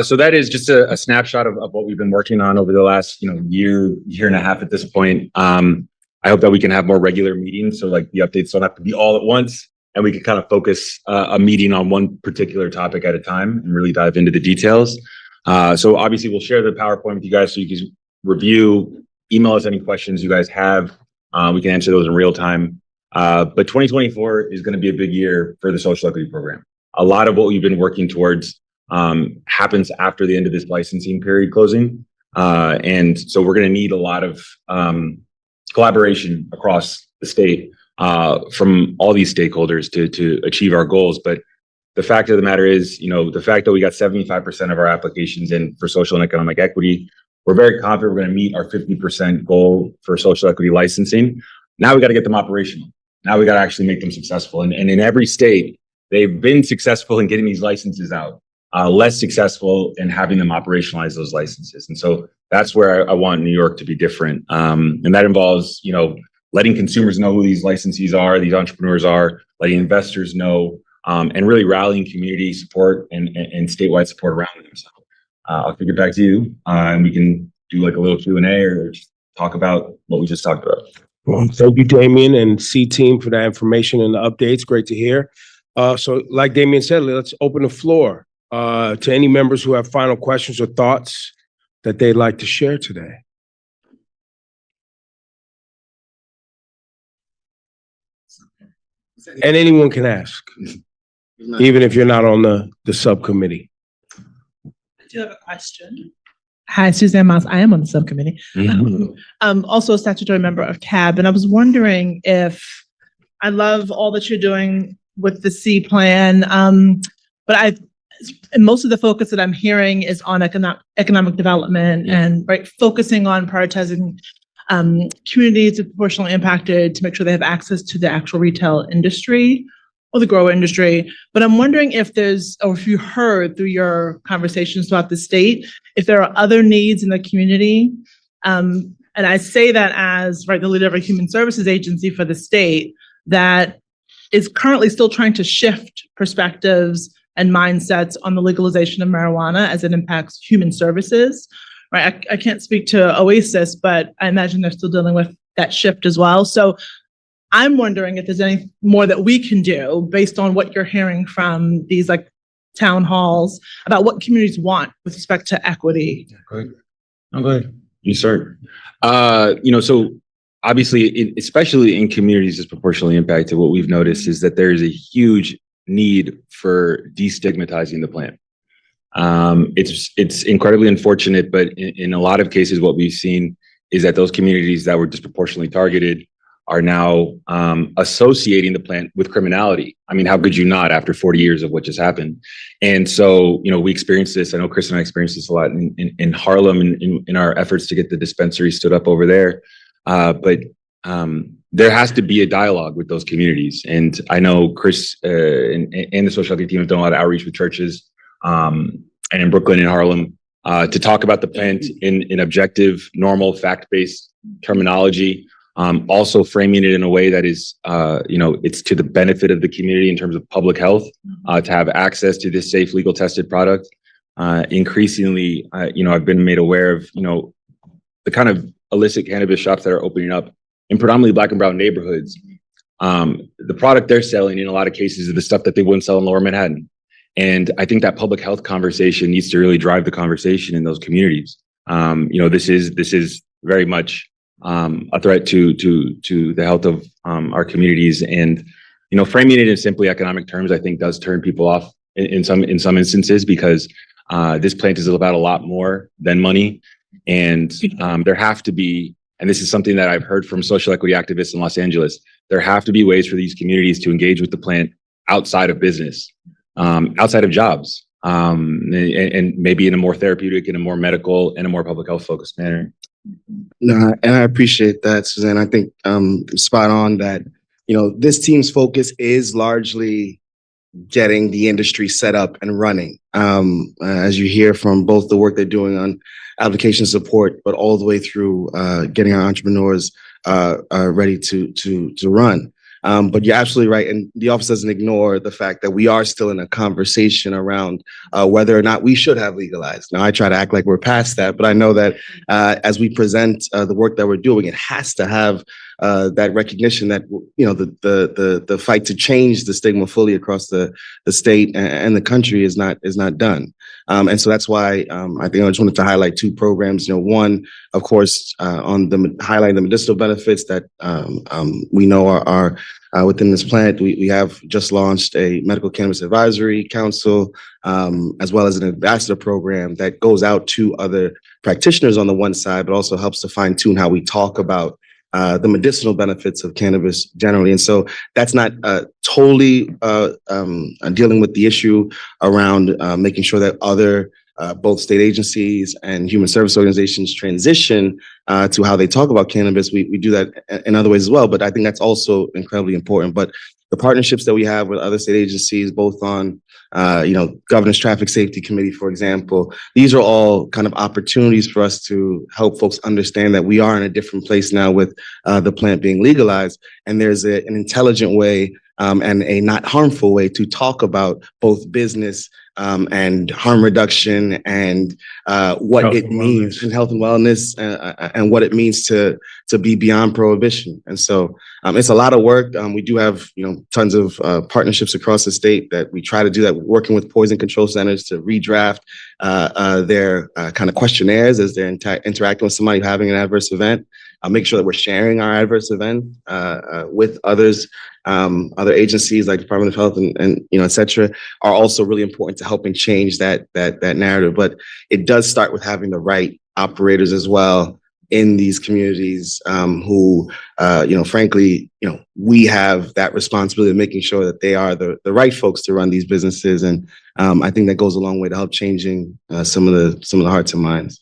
So that is just a snapshot of what we've been working on over the last year and a half at this point. I hope that we can have more regular meetings, so like the updates don't have to be all at once, and we can kind of focus a meeting on one particular topic at a time and really dive into the details. So obviously we'll share the PowerPoint with you guys so you can review, email us any questions you guys have. We can answer those in real time. But 2024 is going to be a big year for the social equity program. A lot of what we've been working towards happens after the end of this licensing period closing. And so we're going to need a lot of collaboration across the state from all these stakeholders to achieve our goals. But the fact of the matter is, the fact that we got 75% of our applications in for social and economic equity, we're very confident we're going to meet our 50% goal for social equity licensing. Now we got to get them operational. Now we got to actually make them successful. And in every state, they've been successful in getting these licenses out, less successful in having them operationalize those licenses. And so that's where I want New York to be different. And that involves, letting consumers know who these licensees are, these entrepreneurs are, letting investors know, and really rallying community support and statewide support around them. So I'll kick it back to you, and we can do like a little Q&A or just talk about what we just talked about. Well, thank you, Damien and C team, for that information and the updates. Great to hear. So like Damien said, let's open the floor to any members who have final questions or thoughts that they'd like to share today. And anyone can ask, even if you're not on the subcommittee. I do have a question. Hi, Suzanne Moss. I am on the subcommittee. I'm also a statutory member of CAB, and I was wondering if I love all that you're doing with the C plan, but most of the focus that I'm hearing is on economic development and focusing on prioritizing communities disproportionately impacted to make sure they have access to the actual retail industry or the grower industry. But I'm wondering if if you heard through your conversations throughout the state, if there are other needs in the community. And I say that as the leader of a human services agency for the state, that is currently still trying to shift perspectives and mindsets on the legalization of marijuana as it impacts human services, right? I can't speak to Oasis, but I imagine they're still dealing with that shift as well. So I'm wondering if there's any more that we can do based on what you're hearing from these like town halls about what communities want with respect to equity. Go ahead. No, go ahead. You start. So obviously, especially in communities disproportionately impacted, what we've noticed is that there is a huge need for destigmatizing the plant. It's incredibly unfortunate, but in a lot of cases, what we've seen is that those communities that were disproportionately targeted are now associating the plant with criminality. I mean, how could you not after 40 years of what just happened? And so, we experienced this. I know Chris and I experienced this a lot in Harlem in our efforts to get the dispensary stood up over there. But there has to be a dialogue with those communities. And I know Chris and the social equity team have done a lot of outreach with churches and in Brooklyn and Harlem to talk about the plant in objective, normal, fact-based terminology. Also framing it in a way that is, it's to the benefit of the community in terms of public health, to have access to this safe, legal, tested product. Increasingly, I've been made aware of, the kind of illicit cannabis shops that are opening up in predominantly Black and brown neighborhoods. The product they're selling in a lot of cases is the stuff that they wouldn't sell in Lower Manhattan. And I think that public health conversation needs to really drive the conversation in those communities. This is very much a threat to the health of our communities, and framing it in simply economic terms, I think, does turn people off in some instances, because this plant is about a lot more than money, and there have to be, and this is something that I've heard from social equity activists in Los Angeles, there have to be ways for these communities to engage with the plant outside of business, outside of jobs, and maybe in a more therapeutic, in a more medical, and a more public health focused manner. No, and I appreciate that, Suzanne. I think spot on that, this team's focus is largely getting the industry set up and running. As you hear from both the work they're doing on application support, but all the way through getting our entrepreneurs ready to run. But you're absolutely right. And the office doesn't ignore the fact that we are still in a conversation around whether or not we should have legalized. Now, I try to act like we're past that, but I know that as we present the work that we're doing, it has to have that recognition that, the fight to change the stigma fully across the state and the country is not done. And so that's why I think I just wanted to highlight two programs. One, of course, on highlighting the medicinal benefits that we know are within this plant. We have just launched a medical cannabis advisory council, as well as an ambassador program that goes out to other practitioners on the one side, but also helps to fine tune how we talk about the medicinal benefits of cannabis generally. And so that's not totally dealing with the issue around making sure that other both state agencies and human service organizations transition to how they talk about cannabis. We do that in other ways as well, but I think that's also incredibly important. But the partnerships that we have with other state agencies, both on Governor's Traffic Safety Committee, for example, these are all kind of opportunities for us to help folks understand that we are in a different place now with the plant being legalized. And there's an intelligent way and a not harmful way to talk about both business and harm reduction and what health it means in health and wellness and what it means to be beyond prohibition. And so it's a lot of work. We do have, tons of partnerships across the state that we try to do that, working with poison control centers to redraft their kind of questionnaires as they're interacting with somebody having an adverse event. Make sure that we're sharing our adverse event with others. Other agencies like Department of Health and et cetera are also really important to helping change that narrative. But it does start with having the right operators as well in these communities who, frankly, we have that responsibility of making sure that they are the right folks to run these businesses. And I think that goes a long way to help changing some of the hearts and minds.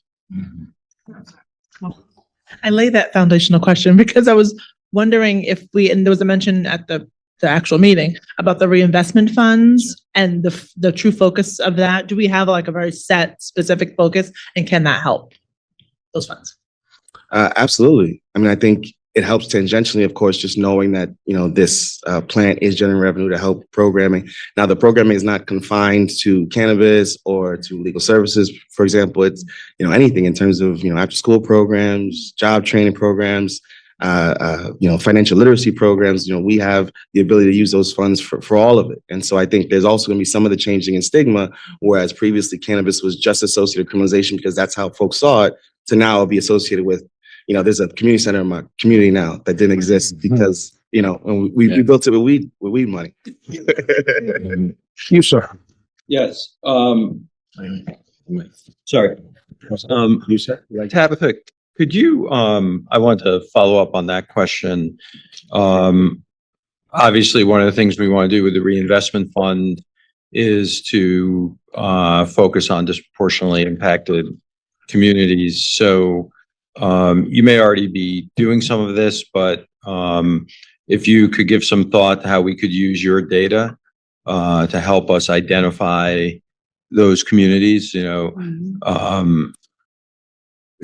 I lay that foundational question because I was wondering if and there was a mention at the actual meeting about the reinvestment funds and the true focus of that. Do we have like a very set specific focus, and can that help those funds? Absolutely. I mean, I think it helps tangentially, of course, just knowing that, this plant is generating revenue to help programming. Now, the programming is not confined to cannabis or to legal services. For example, it's, anything in terms of, after school programs, job training programs, financial literacy programs. We have the ability to use those funds for all of it. And so I think there's also going to be some of the changing in stigma, whereas previously cannabis was just associated with criminalization because that's how folks saw it, to now it'll be associated with, there's a community center in my community now that didn't exist because, and we built it with weed money. You, sir. Yes, sorry. You said? Tabitha, could you, I want to follow up on that question. Obviously, one of the things we want to do with the reinvestment fund is to focus on disproportionately impacted communities. So you may already be doing some of this, but if you could give some thought to how we could use your data to help us identify those communities,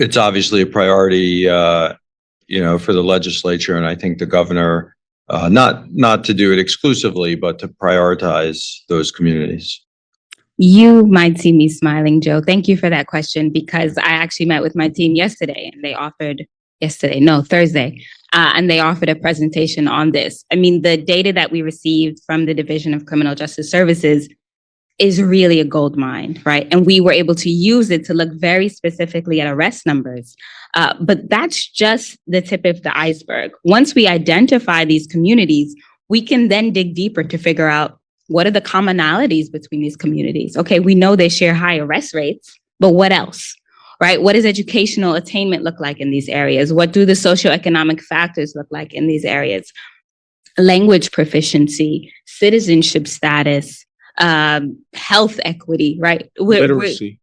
it's obviously a priority, for the legislature, and I think the governor, not to do it exclusively, but to prioritize those communities. You might see me smiling, Joe. Thank you for that question, because I actually met with my team yesterday and they offered Thursday. And they offered a presentation on this. I mean, the data that we received from the Division of Criminal Justice Services is really a gold mine, right? And we were able to use it to look very specifically at arrest numbers. But that's just the tip of the iceberg. Once we identify these communities, we can then dig deeper to figure out what are the commonalities between these communities. Okay, we know they share high arrest rates, but what else? Right? What does educational attainment look like in these areas? What do the socioeconomic factors look like in these areas? Language proficiency, citizenship status, health equity, right? Literacy,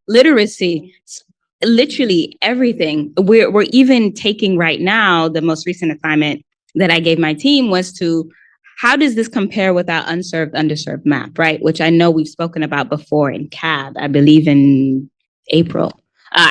literally everything. We're even taking right now, the most recent assignment that I gave my team was to, how does this compare with our unserved, underserved map, right? Which I know we've spoken about before in CAB, I believe in April.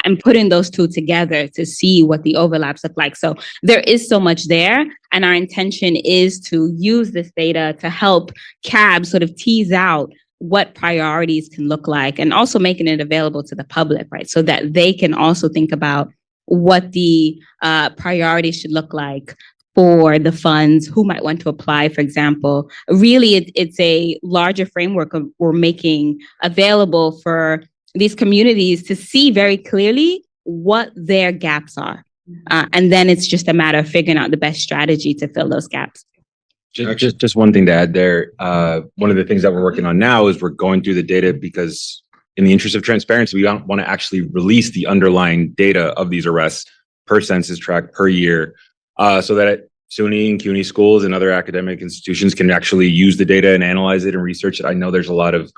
And putting those two together to see what the overlaps look like. So there is so much there. And our intention is to use this data to help CAB sort of tease out what priorities can look like, and also making it available to the public, right? So that they can also think about what the priorities should look like for the funds, who might want to apply, for example. Really, it's a larger framework we're making available for these communities to see very clearly what their gaps are. And then it's just a matter of figuring out the best strategy to fill those gaps. Just one thing to add there. One of the things that we're working on now is we're going through the data because in the interest of transparency, we don't want to actually release the underlying data of these arrests per census tract per year, so that SUNY and CUNY schools and other academic institutions can actually use the data and analyze it and research it. I know there's a lot of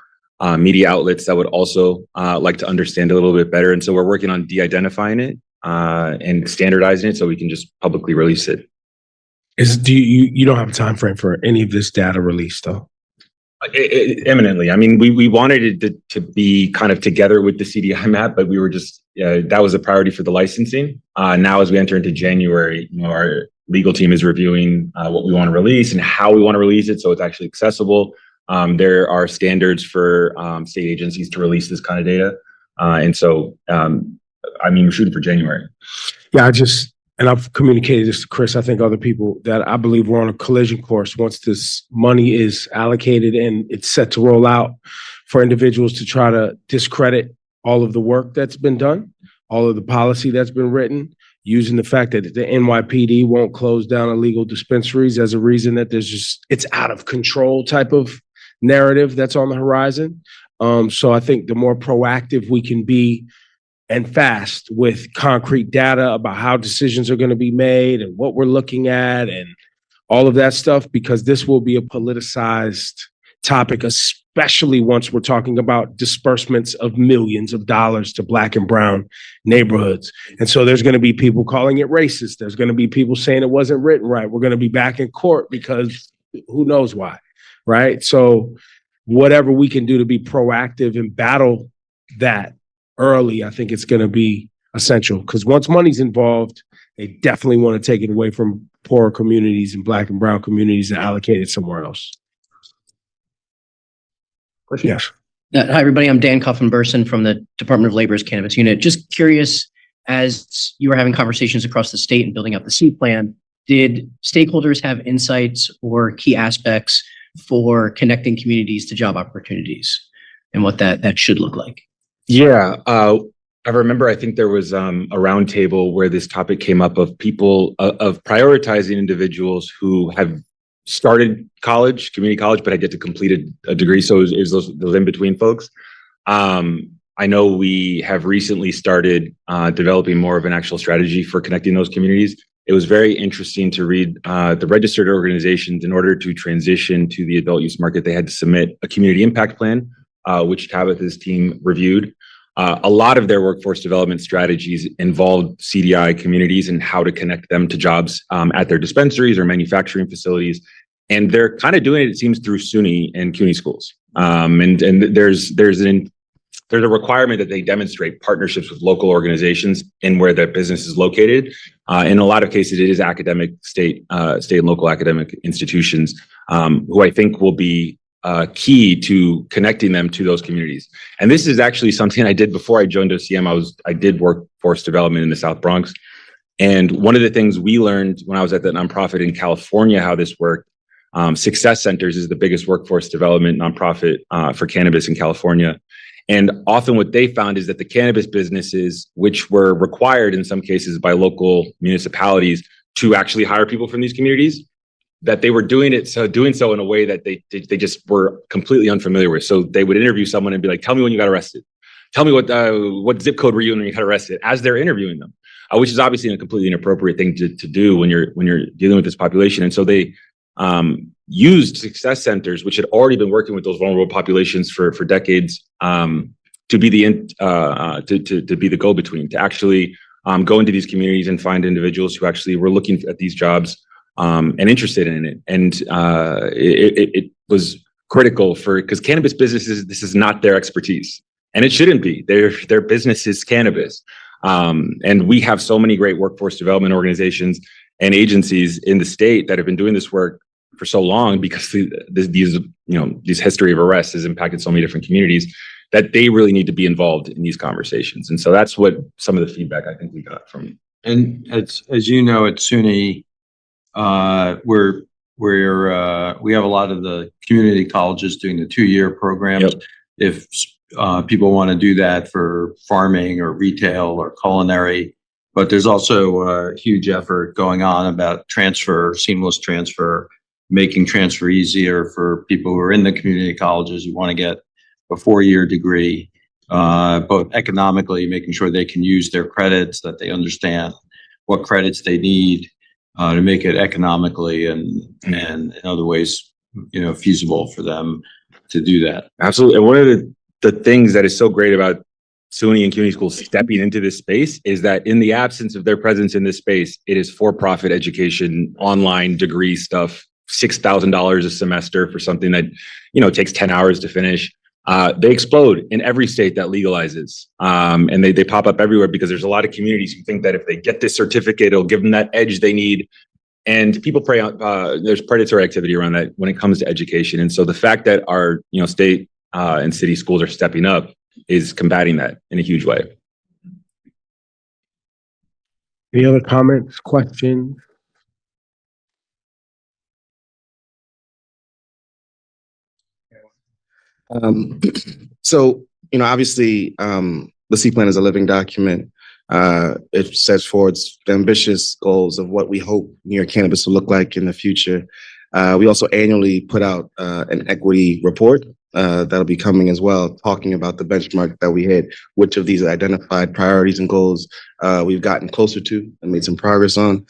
media outlets that would also like to understand a little bit better. And so we're working on de-identifying it and standardizing it so we can just publicly release it. You don't have a time frame for any of this data release, though? Eminently. I mean, we wanted it to be kind of together with the CDI map, but we were just, that was a priority for the licensing. Now, as we enter into January, our legal team is reviewing what we want to release and how we want to release it so it's actually accessible. There are standards for state agencies to release this kind of data. And so, we're shooting for January. Yeah, and I've communicated this to Chris, I think other people, that I believe we're on a collision course once this money is allocated and it's set to roll out for individuals to try to discredit all of the work that's been done, all of the policy that's been written, using the fact that the NYPD won't close down illegal dispensaries as a reason that it's out of control type of narrative that's on the horizon. So I think the more proactive we can be and fast with concrete data about how decisions are going to be made and what we're looking at and all of that stuff, because this will be a politicized topic, especially once we're talking about disbursements of millions of dollars to Black and brown neighborhoods. And so there's going to be people calling it racist. There's going to be people saying it wasn't written right. We're going to be back in court because who knows why, right? So whatever we can do to be proactive and battle that early, I think it's going to be essential, because once money's involved, They definitely want to take it away from poorer communities and Black and brown communities and allocate it somewhere else. Yes. Hi, everybody. I'm Dan Coffin-Burson from the Department of Labor's Cannabis Unit. Just curious, as you were having conversations across the state and building up the seed plan, did stakeholders have insights or key aspects for connecting communities to job opportunities and what that should look like? Yeah, I remember, I think there was a roundtable where this topic came up of people, of prioritizing individuals who have started college, community college, but had yet to complete a degree. So it was those in-between folks. I know we have recently started developing more of an actual strategy for connecting those communities. It was very interesting to read the registered organizations. In order to transition to the adult use market, they had to submit a community impact plan, which Tabitha's team reviewed. A lot of their workforce development strategies involved CDI communities and how to connect them to jobs at their dispensaries or manufacturing facilities. And they're kind of doing it seems, through SUNY and CUNY schools. And there's a requirement that they demonstrate partnerships with local organizations in where their business is located. In a lot of cases, it is academic state and local academic institutions who I think will be key to connecting them to those communities. And this is actually something I did before I joined OCM. I did workforce development in the South Bronx. And one of the things we learned when I was at that nonprofit in California, how this worked, Success Centers is the biggest workforce development nonprofit for cannabis in California. And often what they found is that the cannabis businesses, which were required in some cases by local municipalities to actually hire people from these communities, that they were doing so in a way that they just were completely unfamiliar with. So they would interview someone and be like, tell me when you got arrested. Tell me what zip code were you in when you got arrested, as they're interviewing them, which is obviously a completely inappropriate thing to do when you're dealing with this population. And so they used Success Centers, which had already been working with those vulnerable populations for decades, to be the go-between, to actually go into these communities and find individuals who actually were looking at these jobs and interested in it. And it was critical because cannabis businesses, this is not their expertise, and it shouldn't be. Their business is cannabis. And we have so many great workforce development organizations and agencies in the state that have been doing this work for so long, because this history of arrests has impacted so many different communities, that they really need to be involved in these conversations. And so that's what some of the feedback I think we got from. And as you know, at SUNY, we have a lot of the community colleges doing the 2-year programs. Yep. If people want to do that for farming or retail or culinary, but there's also a huge effort going on about seamless transfer, making transfer easier for people who are in the community colleges who want to get a 4-year degree, both economically, making sure they can use their credits, that they understand what credits they need to make it economically and in other ways, feasible for them to do that. Absolutely. And one of the things that is so great about SUNY and CUNY schools stepping into this space is that in the absence of their presence in this space, it is for-profit education, online degree stuff, $6,000 a semester for something that, takes 10 hours to finish. They explode in every state that legalizes. And they pop up everywhere because there's a lot of communities who think that if they get this certificate, it'll give them that edge they need. And people prey on, there's predatory activity around that when it comes to education. And so the fact that our, state and city schools are stepping up is combating that in a huge way. Any other comments, questions? So, obviously, the C plan is a living document. It sets forward ambitious goals of what we hope New York cannabis will look like in the future. We also annually put out an equity report that'll be coming as well, talking about the benchmark that we hit, which of these identified priorities and goals we've gotten closer to and made some progress on.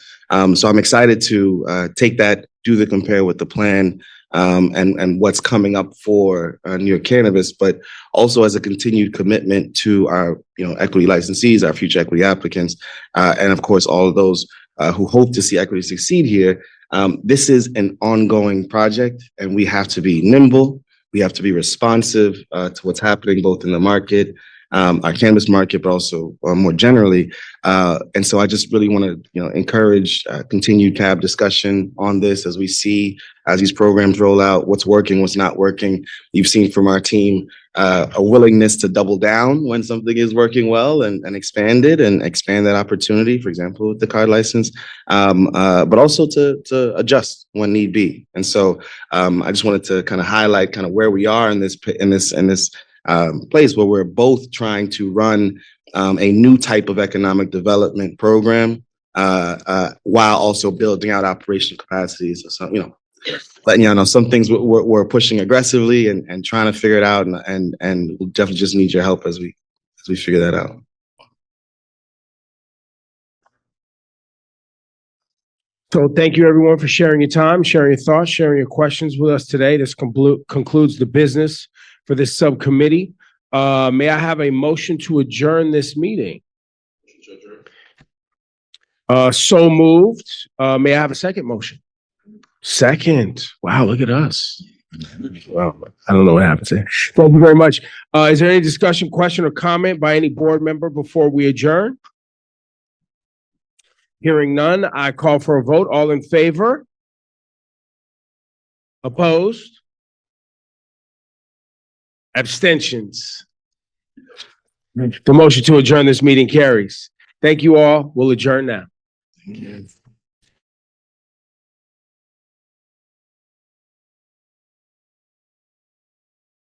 So I'm excited to take that, do the compare with the plan, and what's coming up for New York cannabis, but also as a continued commitment to our equity licensees, our future equity applicants, and of course all of those who hope to see equity succeed here. This is an ongoing project, and we have to be nimble. We have to be responsive to what's happening both in the market our cannabis market, but also more generally. And so I just really want to, encourage continued CAB discussion on this as we see as these programs roll out, what's working, what's not working. You've seen from our team a willingness to double down when something is working well and expand it and expand that opportunity, for example, with the card license, but also to adjust when need be. And so I just wanted to kind of highlight kind of where we are in this place where we're both trying to run a new type of economic development program while also building out operational capacities. So, letting y'all know some things we're pushing aggressively and trying to figure it out, and we'll definitely just need your help as we figure that out. So thank you everyone for sharing your time, sharing your thoughts, sharing your questions with us today. This concludes the business for this subcommittee. May I have a motion to adjourn this meeting? So moved. May I have a second motion? Second. Wow, look at us. Well, I don't know what happened there. Thank you very much. Is there any discussion, question, or comment by any board member before we adjourn? Hearing none, I call for a vote. All in favor? Opposed? Abstentions? The motion to adjourn this meeting carries. Thank you all. We'll adjourn now.